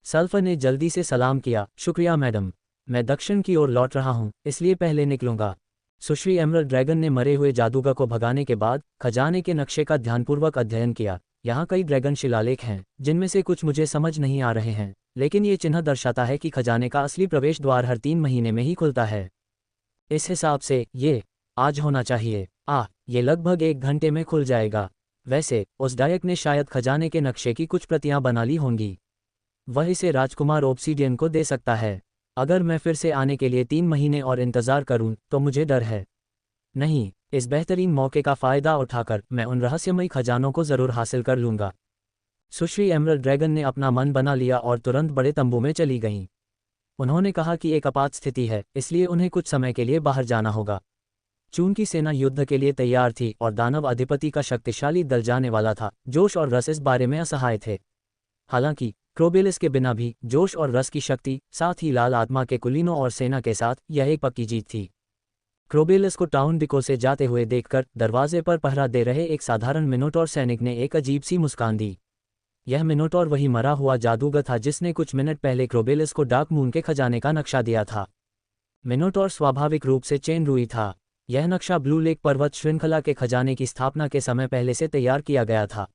सल्फा ने जल्दी से सलाम किया, शुक्रिया मैडम, मैं दक्षिण की ओर लौट रहा हूँ, इसलिए पहले निकलूंगा। सुश्री एमरल्ड ड्रैगन ने मरे हुए जादूगर को भगाने के बाद खजाने के नक्शे का ध्यानपूर्वक अध्ययन किया। यहाँ कई ड्रैगन शिलालेख हैं, जिनमें से कुछ मुझे समझ नहीं आ रहे हैं, लेकिन ये चिन्ह दर्शाता है कि खजाने का असली प्रवेश द्वार हर 3 महीने में ही खुलता है। इस हिसाब से ये आज होना चाहिए। ये लगभग 1 घंटे में खुल जाएगा। वैसे उस डायक ने शायद खजाने के नक्शे की कुछ प्रतियां बना ली होंगी। वह इसे राजकुमार ओब्सीडियन को दे सकता है। अगर मैं फिर से आने के लिए 3 महीने और इंतज़ार करूं तो मुझे डर है। नहीं, इस बेहतरीन मौके का फ़ायदा उठाकर मैं उन रहस्यमयी खजानों को ज़रूर हासिल कर लूँगा। सुश्री एमरल्ड ड्रैगन ने अपना मन बना लिया और तुरंत बड़े तंबू में चली गईं। उन्होंने कहा कि एक आपात स्थिति है, इसलिए उन्हें कुछ समय के लिए बाहर जाना होगा। चूंकि सेना युद्ध के लिए तैयार थी और दानव अधिपति का शक्तिशाली दल जाने वाला था, जोश और रस इस बारे में असहाय थे। हालांकि क्रोबेलस के बिना भी जोश और रस की शक्ति, साथ ही लाल आत्मा के कुलीनों और सेना के साथ, यह एक पक्की जीत थी। क्रोबेलस को टाउन डिको से जाते हुए देखकर दरवाजे पर पहरा दे रहे एक साधारण मिनोटॉर सैनिक ने एक अजीब सी मुस्कान दी। यह मिनोटॉर वही मरा हुआ जादूगर था जिसने कुछ मिनट पहले क्रोबेलस को डार्क मून के खजाने का नक्शा दिया था। मिनोटॉर स्वाभाविक रूप से चेन रूई था। यह नक्शा ब्लू लेक पर्वत श्रृंखला के खजाने की स्थापना के समय पहले से तैयार किया गया था।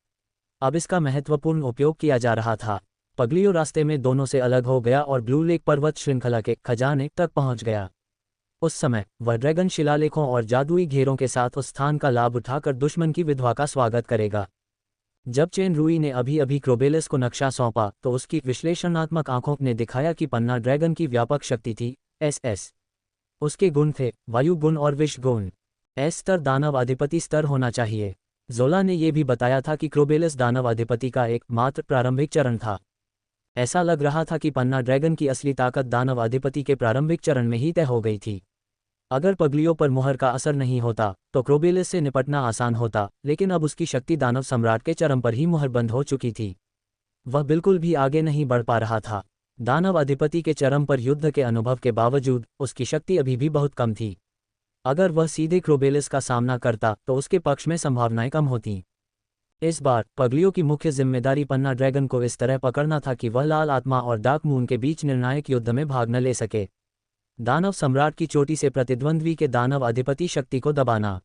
अब इसका महत्वपूर्ण उपयोग किया जा रहा था। पगलियो रास्ते में दोनों से अलग हो गया और ब्लू लेक पर्वत श्रृंखला के खजाने तक पहुंच गया। उस समय वह ड्रैगन शिलालेखों और जादुई घेरों के साथ उस स्थान का लाभ उठाकर दुश्मन की विधवा का स्वागत करेगा। जब चेन रूई ने अभी अभी क्रोबेलस को नक्शा सौंपा तो उसकी विश्लेषणात्मक आंखों ने दिखाया कि पन्ना ड्रैगन की व्यापक शक्ति थी। एस उसके गुण थे वायु गुण और विष गुण। एस स्तर दानव अधिपति स्तर होना चाहिए। जोला ने यह भी बताया था कि क्रोबेलस दानव अधिपति का एक मात्र प्रारंभिक चरण था। ऐसा लग रहा था कि पन्ना ड्रैगन की असली ताकत दानव अधिपति के प्रारंभिक चरण में ही तय हो गई थी। अगर पगलियों पर मुहर का असर नहीं होता तो क्रोबेलस से निपटना आसान होता, लेकिन अब उसकी शक्ति दानव सम्राट के चरम पर ही मुहरबंद हो चुकी थी। वह बिल्कुल भी आगे नहीं बढ़ पा रहा था। दानव अधिपति के चरम पर युद्ध के अनुभव के बावजूद उसकी शक्ति अभी भी बहुत कम थी। अगर वह सीधे क्रोबेलस का सामना करता तो उसके पक्ष में संभावनाएं कम होतीं। इस बार पगलियों की मुख्य जिम्मेदारी पन्ना ड्रैगन को इस तरह पकड़ना था कि वह लाल आत्मा और डार्क मून के बीच निर्णायक युद्ध में भाग न ले सके। दानव सम्राट की चोटी से प्रतिद्वंद्वी के दानव अधिपति शक्ति को दबाना।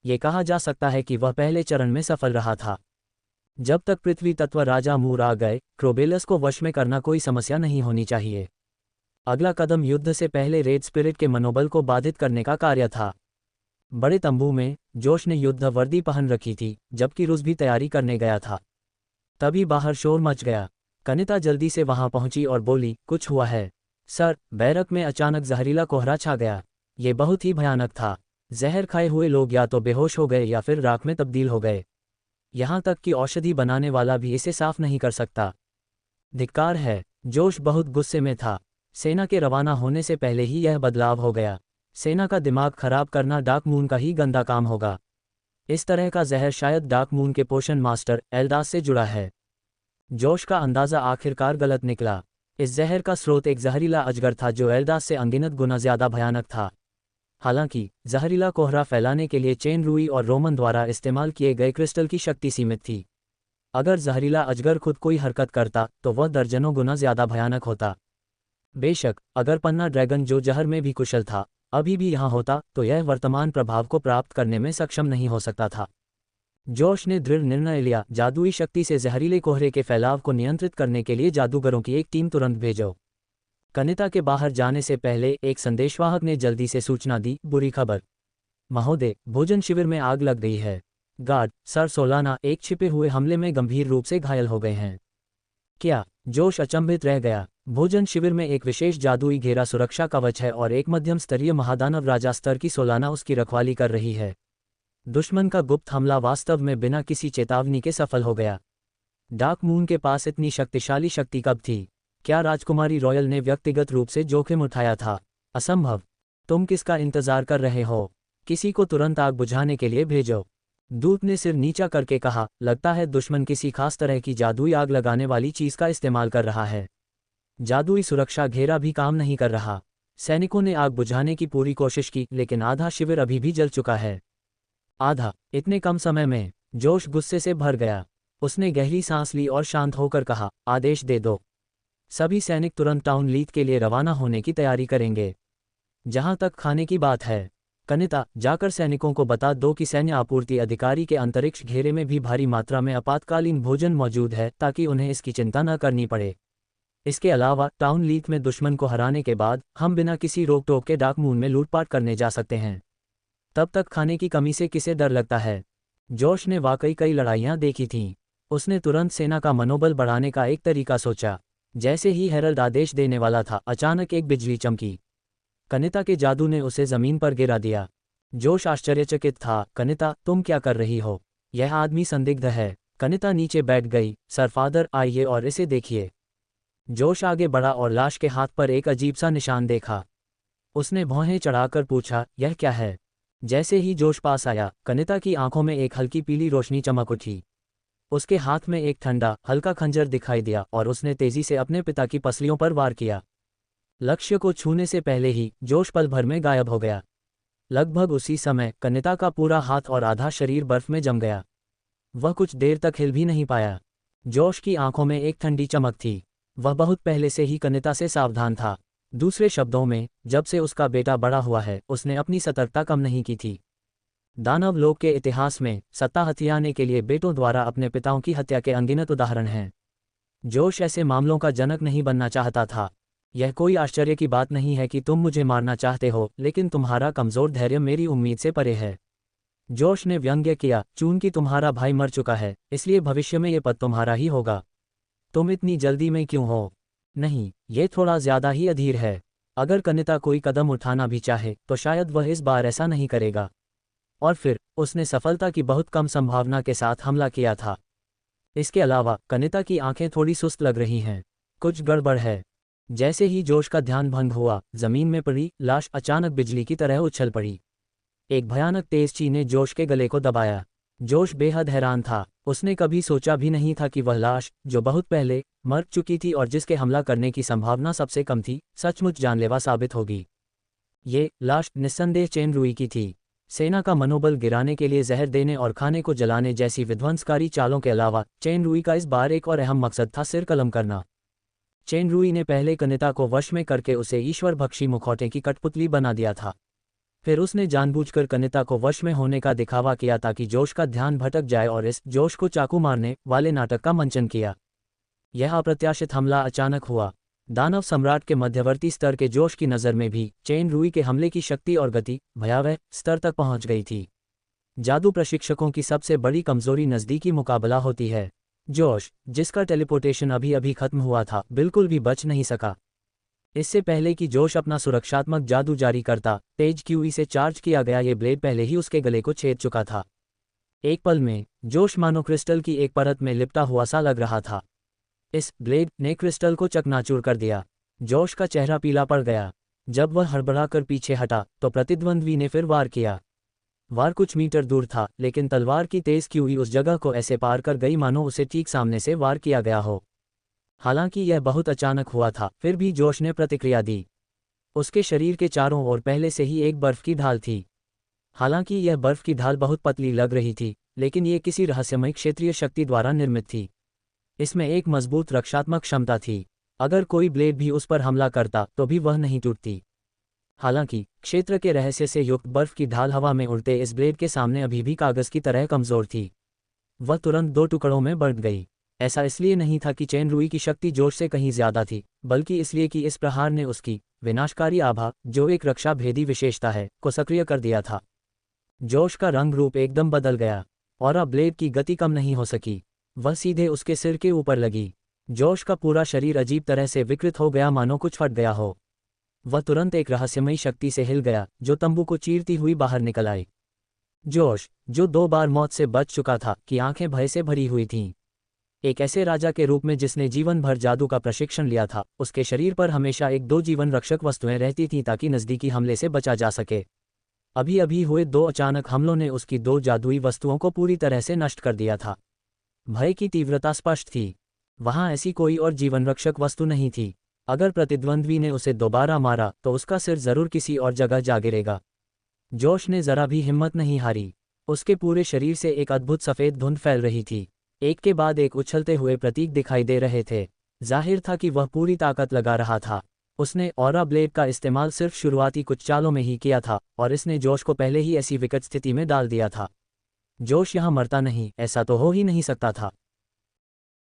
ये कहा जा सकता है कि वह पहले चरण में सफल रहा था। जब तक पृथ्वी तत्व राजा मूर आ गए, क्रोबेलस को वश में करना कोई समस्या नहीं होनी चाहिए। अगला कदम युद्ध से पहले रेड स्पिरिट के मनोबल को बाधित करने का कार्य था। बड़े तंबू में जोश ने युद्ध वर्दी पहन रखी थी, जबकि रुस भी तैयारी करने गया था। तभी बाहर शोर मच गया। कनिता जल्दी से वहां पहुंची और बोली, कुछ हुआ है सर? बैरक में अचानक जहरीला कोहरा छा गया। ये बहुत ही भयानक था। जहर खाए हुए लोग या तो बेहोश हो गए या फिर राख में तब्दील हो गए। यहाँ तक कि औषधि बनाने वाला भी इसे साफ नहीं कर सकता। धिक्कार है। जोश बहुत गुस्से में था। सेना के रवाना होने से पहले ही यह बदलाव हो गया। सेना का दिमाग खराब करना डार्क मून का ही गंदा काम होगा। इस तरह का जहर शायद डार्क मून के पोषण मास्टर एल्दास से जुड़ा है। जोश का अंदाज़ा आखिरकार गलत निकला। इस जहर का स्रोत एक जहरीला अजगर था जो एल्दास से अनगिनत गुना ज्यादा भयानक था। हालांकि जहरीला कोहरा फैलाने के लिए चेन रूई और रोमन द्वारा इस्तेमाल किए गए क्रिस्टल की शक्ति सीमित थी। अगर जहरीला अजगर खुद कोई हरकत करता तो वह दर्जनों गुना ज्यादा भयानक होता। बेशक अगर पन्ना ड्रैगन जो जहर में भी कुशल था अभी भी यहाँ होता तो यह वर्तमान प्रभाव को प्राप्त करने में सक्षम नहीं हो सकता था। जोश ने दृढ़ निर्णय लिया, जादुई शक्ति से जहरीले कोहरे के फैलाव को नियंत्रित करने के लिए जादूगरों की एक टीम तुरंत भेजो। कनिता के बाहर जाने से पहले एक संदेशवाहक ने जल्दी से सूचना दी, बुरी खबर महोदय, भोजन शिविर में आग लग गई है। गार्ड सर सोलाना एक छिपे हुए हमले में गंभीर रूप से घायल हो गए हैं। क्या? जोश अचंभित रह गया। भोजन शिविर में एक विशेष जादुई घेरा सुरक्षा कवच है और एक मध्यम स्तरीय महादानव राजा स्तर की सोलाना उसकी रखवाली कर रही है। दुश्मन का गुप्त हमला वास्तव में बिना किसी चेतावनी के सफल हो गया। डार्क मून के पास इतनी शक्तिशाली शक्ति कब थी? क्या राजकुमारी रॉयल ने व्यक्तिगत रूप से जोखिम उठाया था? असंभव। तुम किसका इंतजार कर रहे हो? किसी को तुरंत आग बुझाने के लिए भेजो। दूत ने सिर नीचा करके कहा, लगता है दुश्मन किसी खास तरह की जादुई आग लगाने वाली चीज का इस्तेमाल कर रहा है। जादुई सुरक्षा घेरा भी काम नहीं कर रहा। सैनिकों ने आग बुझाने की पूरी कोशिश की लेकिन आधा शिविर अभी भी जल चुका है। आधा? इतने कम समय में? जोश गुस्से से भर गया। उसने गहरी सांस ली और शांत होकर कहा, आदेश दे दो। सभी सैनिक तुरंत टाउन लीथ के लिए रवाना होने की तैयारी करेंगे। जहां तक खाने की बात है, कनिता, जाकर सैनिकों को बता दो कि सैन्य आपूर्ति अधिकारी के अंतरिक्ष घेरे में भी भारी मात्रा में आपातकालीन भोजन मौजूद है ताकि उन्हें इसकी चिंता न करनी पड़े। इसके अलावा टाउन लीथ में दुश्मन को हराने के बाद हम बिना किसी रोक टोक के डार्क मून में लूटपाट करने जा सकते हैं। तब तक खाने की कमी से किसे डर लगता है? जोश ने वाकई कई लड़ाइयां देखी थीं। उसने तुरंत सेना का मनोबल बढ़ाने का एक तरीका सोचा। जैसे ही हेरल्ड आदेश देने वाला था, अचानक एक बिजली चमकी। कनिता के जादू ने उसे जमीन पर गिरा दिया। जोश आश्चर्यचकित था। कनिता, तुम क्या कर रही हो? यह आदमी संदिग्ध है। कनिता नीचे बैठ गई। सर फादर, आइए और इसे देखिए। जोश आगे बढ़ा और लाश के हाथ पर एक अजीब सा निशान देखा। उसने भौहें चढ़ाकर पूछा, यह क्या है? जैसे ही जोश पास आया, कनिता की आंखों में एक हल्की पीली रोशनी चमक उठी। उसके हाथ में एक ठंडा हल्का खंजर दिखाई दिया और उसने तेजी से अपने पिता की पसलियों पर वार किया। लक्ष्य को छूने से पहले ही जोश पल भर में गायब हो गया। लगभग उसी समय कनिता का पूरा हाथ और आधा शरीर बर्फ में जम गया। वह कुछ देर तक हिल भी नहीं पाया। जोश की आंखों में एक ठंडी चमक थी। वह बहुत पहले से ही कनिता से सावधान था। दूसरे शब्दों में, जब से उसका बेटा बड़ा हुआ है, उसने अपनी सतर्कता कम नहीं की थी। दानव लोक के इतिहास में सत्ता हथियाने के लिए बेटों द्वारा अपने पिताओं की हत्या के अनगिनत उदाहरण हैं। जोश ऐसे मामलों का जनक नहीं बनना चाहता था। यह कोई आश्चर्य की बात नहीं है कि तुम मुझे मारना चाहते हो, लेकिन तुम्हारा कमजोर धैर्य मेरी उम्मीद से परे है। जोश ने व्यंग्य किया, चूंकि तुम्हारा भाई मर चुका है, इसलिए भविष्य में ये पद तुम्हारा ही होगा। तुम इतनी जल्दी में क्यों हो? नहीं, ये थोड़ा ज्यादा ही अधीर है। अगर कनिता कोई कदम उठाना भी चाहे तो शायद वह इस बार ऐसा नहीं करेगा। और फिर उसने सफलता की बहुत कम संभावना के साथ हमला किया था। इसके अलावा कनिता की आंखें थोड़ी सुस्त लग रही हैं। कुछ गड़बड़ है। जैसे ही जोश का ध्यान भंग हुआ, जमीन में पड़ी लाश अचानक बिजली की तरह उछल पड़ी। एक भयानक तेज ची ने जोश के गले को दबाया। जोश बेहद हैरान था। उसने कभी सोचा भी नहीं था कि वह लाश, जो बहुत पहले मर चुकी थी और जिसके हमला करने की संभावना सबसे कम थी, सचमुच जानलेवा साबित होगी। ये लाश निस्संदेह चेन रूई की थी। सेना का मनोबल गिराने के लिए जहर देने और खाने को जलाने जैसी विध्वंसकारी चालों के अलावा चेन रूई का इस बार एक और अहम मकसद था, सिर कलम करना। चेन रूई ने पहले कनिता को वश में करके उसे ईश्वर भक्षी मुखौटे की कठपुतली बना दिया था। फिर उसने जानबूझकर कनिता को वश में होने का दिखावा किया ताकि जोश का ध्यान भटक जाए और इस जोश को चाकू मारने वाले नाटक का मंचन किया। यह अप्रत्याशित हमला अचानक हुआ। दानव सम्राट के मध्यवर्ती स्तर के जोश की नज़र में भी चेन रूई के हमले की शक्ति और गति भयावह स्तर तक पहुंच गई थी। जादू प्रशिक्षकों की सबसे बड़ी कमजोरी नज़दीकी मुकाबला होती है। जोश, जिसका टेलीपोर्टेशन अभी अभी खत्म हुआ था, बिल्कुल भी बच नहीं सका। इससे पहले कि जोश अपना सुरक्षात्मक जादू जारी करता, तेज क्यूई से चार्ज किया गया ये ब्लेड पहले ही उसके गले को छेद चुका था। एक पल में जोश मानो क्रिस्टल की एक परत में लिपटा हुआ सा लग रहा था। इस ब्लेड ने क्रिस्टल को चकनाचूर कर दिया। जोश का चेहरा पीला पड़ गया। जब वह हड़बड़ाकर पीछे हटा तो प्रतिद्वंद्वी ने फिर वार किया। वार कुछ मीटर दूर था, लेकिन तलवार की तेज क्यूई उस जगह को ऐसे पार कर गई मानो उसे ठीक सामने से वार किया गया हो। हालांकि यह बहुत अचानक हुआ था, फिर भी जोश ने प्रतिक्रिया दी। उसके शरीर के चारों ओर पहले से ही एक बर्फ की ढाल थी। हालांकि यह बर्फ की ढाल बहुत पतली लग रही थी, लेकिन ये किसी रहस्यमय क्षेत्रीय शक्ति द्वारा निर्मित थी। इसमें एक मजबूत रक्षात्मक क्षमता थी। अगर कोई ब्लेड भी उस पर हमला करता तो भी वह नहीं टूटती। हालांकि क्षेत्र के रहस्य से युक्त बर्फ की ढाल हवा में उड़ते इस ब्लेड के सामने अभी भी कागज की तरह कमजोर थी। वह तुरंत दो टुकड़ों में बंट गई। ऐसा इसलिए नहीं था कि चेन रुई की शक्ति जोश से कहीं ज्यादा थी, बल्कि इसलिए कि इस प्रहार ने उसकी विनाशकारी आभा, जो एक रक्षा भेदी विशेषता है, को सक्रिय कर दिया था। जोश का रंग रूप एकदम बदल गया और अब ब्लेड की गति कम नहीं हो सकी। वह सीधे उसके सिर के ऊपर लगी। जोश का पूरा शरीर अजीब तरह से विकृत हो गया, मानो कुछ फट गया हो। वह तुरंत एक रहस्यमयी शक्ति से हिल गया, जो तंबू को चीरती हुई बाहर निकल आई। जोश, जो 2 बार मौत से बच चुका था, की आंखें भय से भरी हुई थीं। एक ऐसे राजा के रूप में जिसने जीवन भर जादू का प्रशिक्षण लिया था, उसके शरीर पर हमेशा एक 2 जीवन रक्षक वस्तुएं रहती थीं ताकि नज़दीकी हमले से बचा जा सके। अभी अभी हुए 2 अचानक हमलों ने उसकी 2 जादुई वस्तुओं को पूरी तरह से नष्ट कर दिया था। भय की तीव्रता स्पष्ट थी। वहां ऐसी कोई और जीवन रक्षक वस्तु नहीं थी। अगर प्रतिद्वंद्वी ने उसे दोबारा मारा तो उसका सिर जरूर किसी और जगह जा गिरेगा। जोश ने जरा भी हिम्मत नहीं हारी। उसके पूरे शरीर से एक अद्भुत सफेद धुंध फैल रही थी। एक के बाद एक उछलते हुए प्रतीक दिखाई दे रहे थे। जाहिर था कि वह पूरी ताकत लगा रहा था। उसने ऑरा ब्लेड का इस्तेमाल सिर्फ शुरुआती कुछ चालों में ही किया था, और इसने जोश को पहले ही ऐसी विकट स्थिति में डाल दिया था। जोश यहां मरता नहीं, ऐसा तो हो ही नहीं सकता था।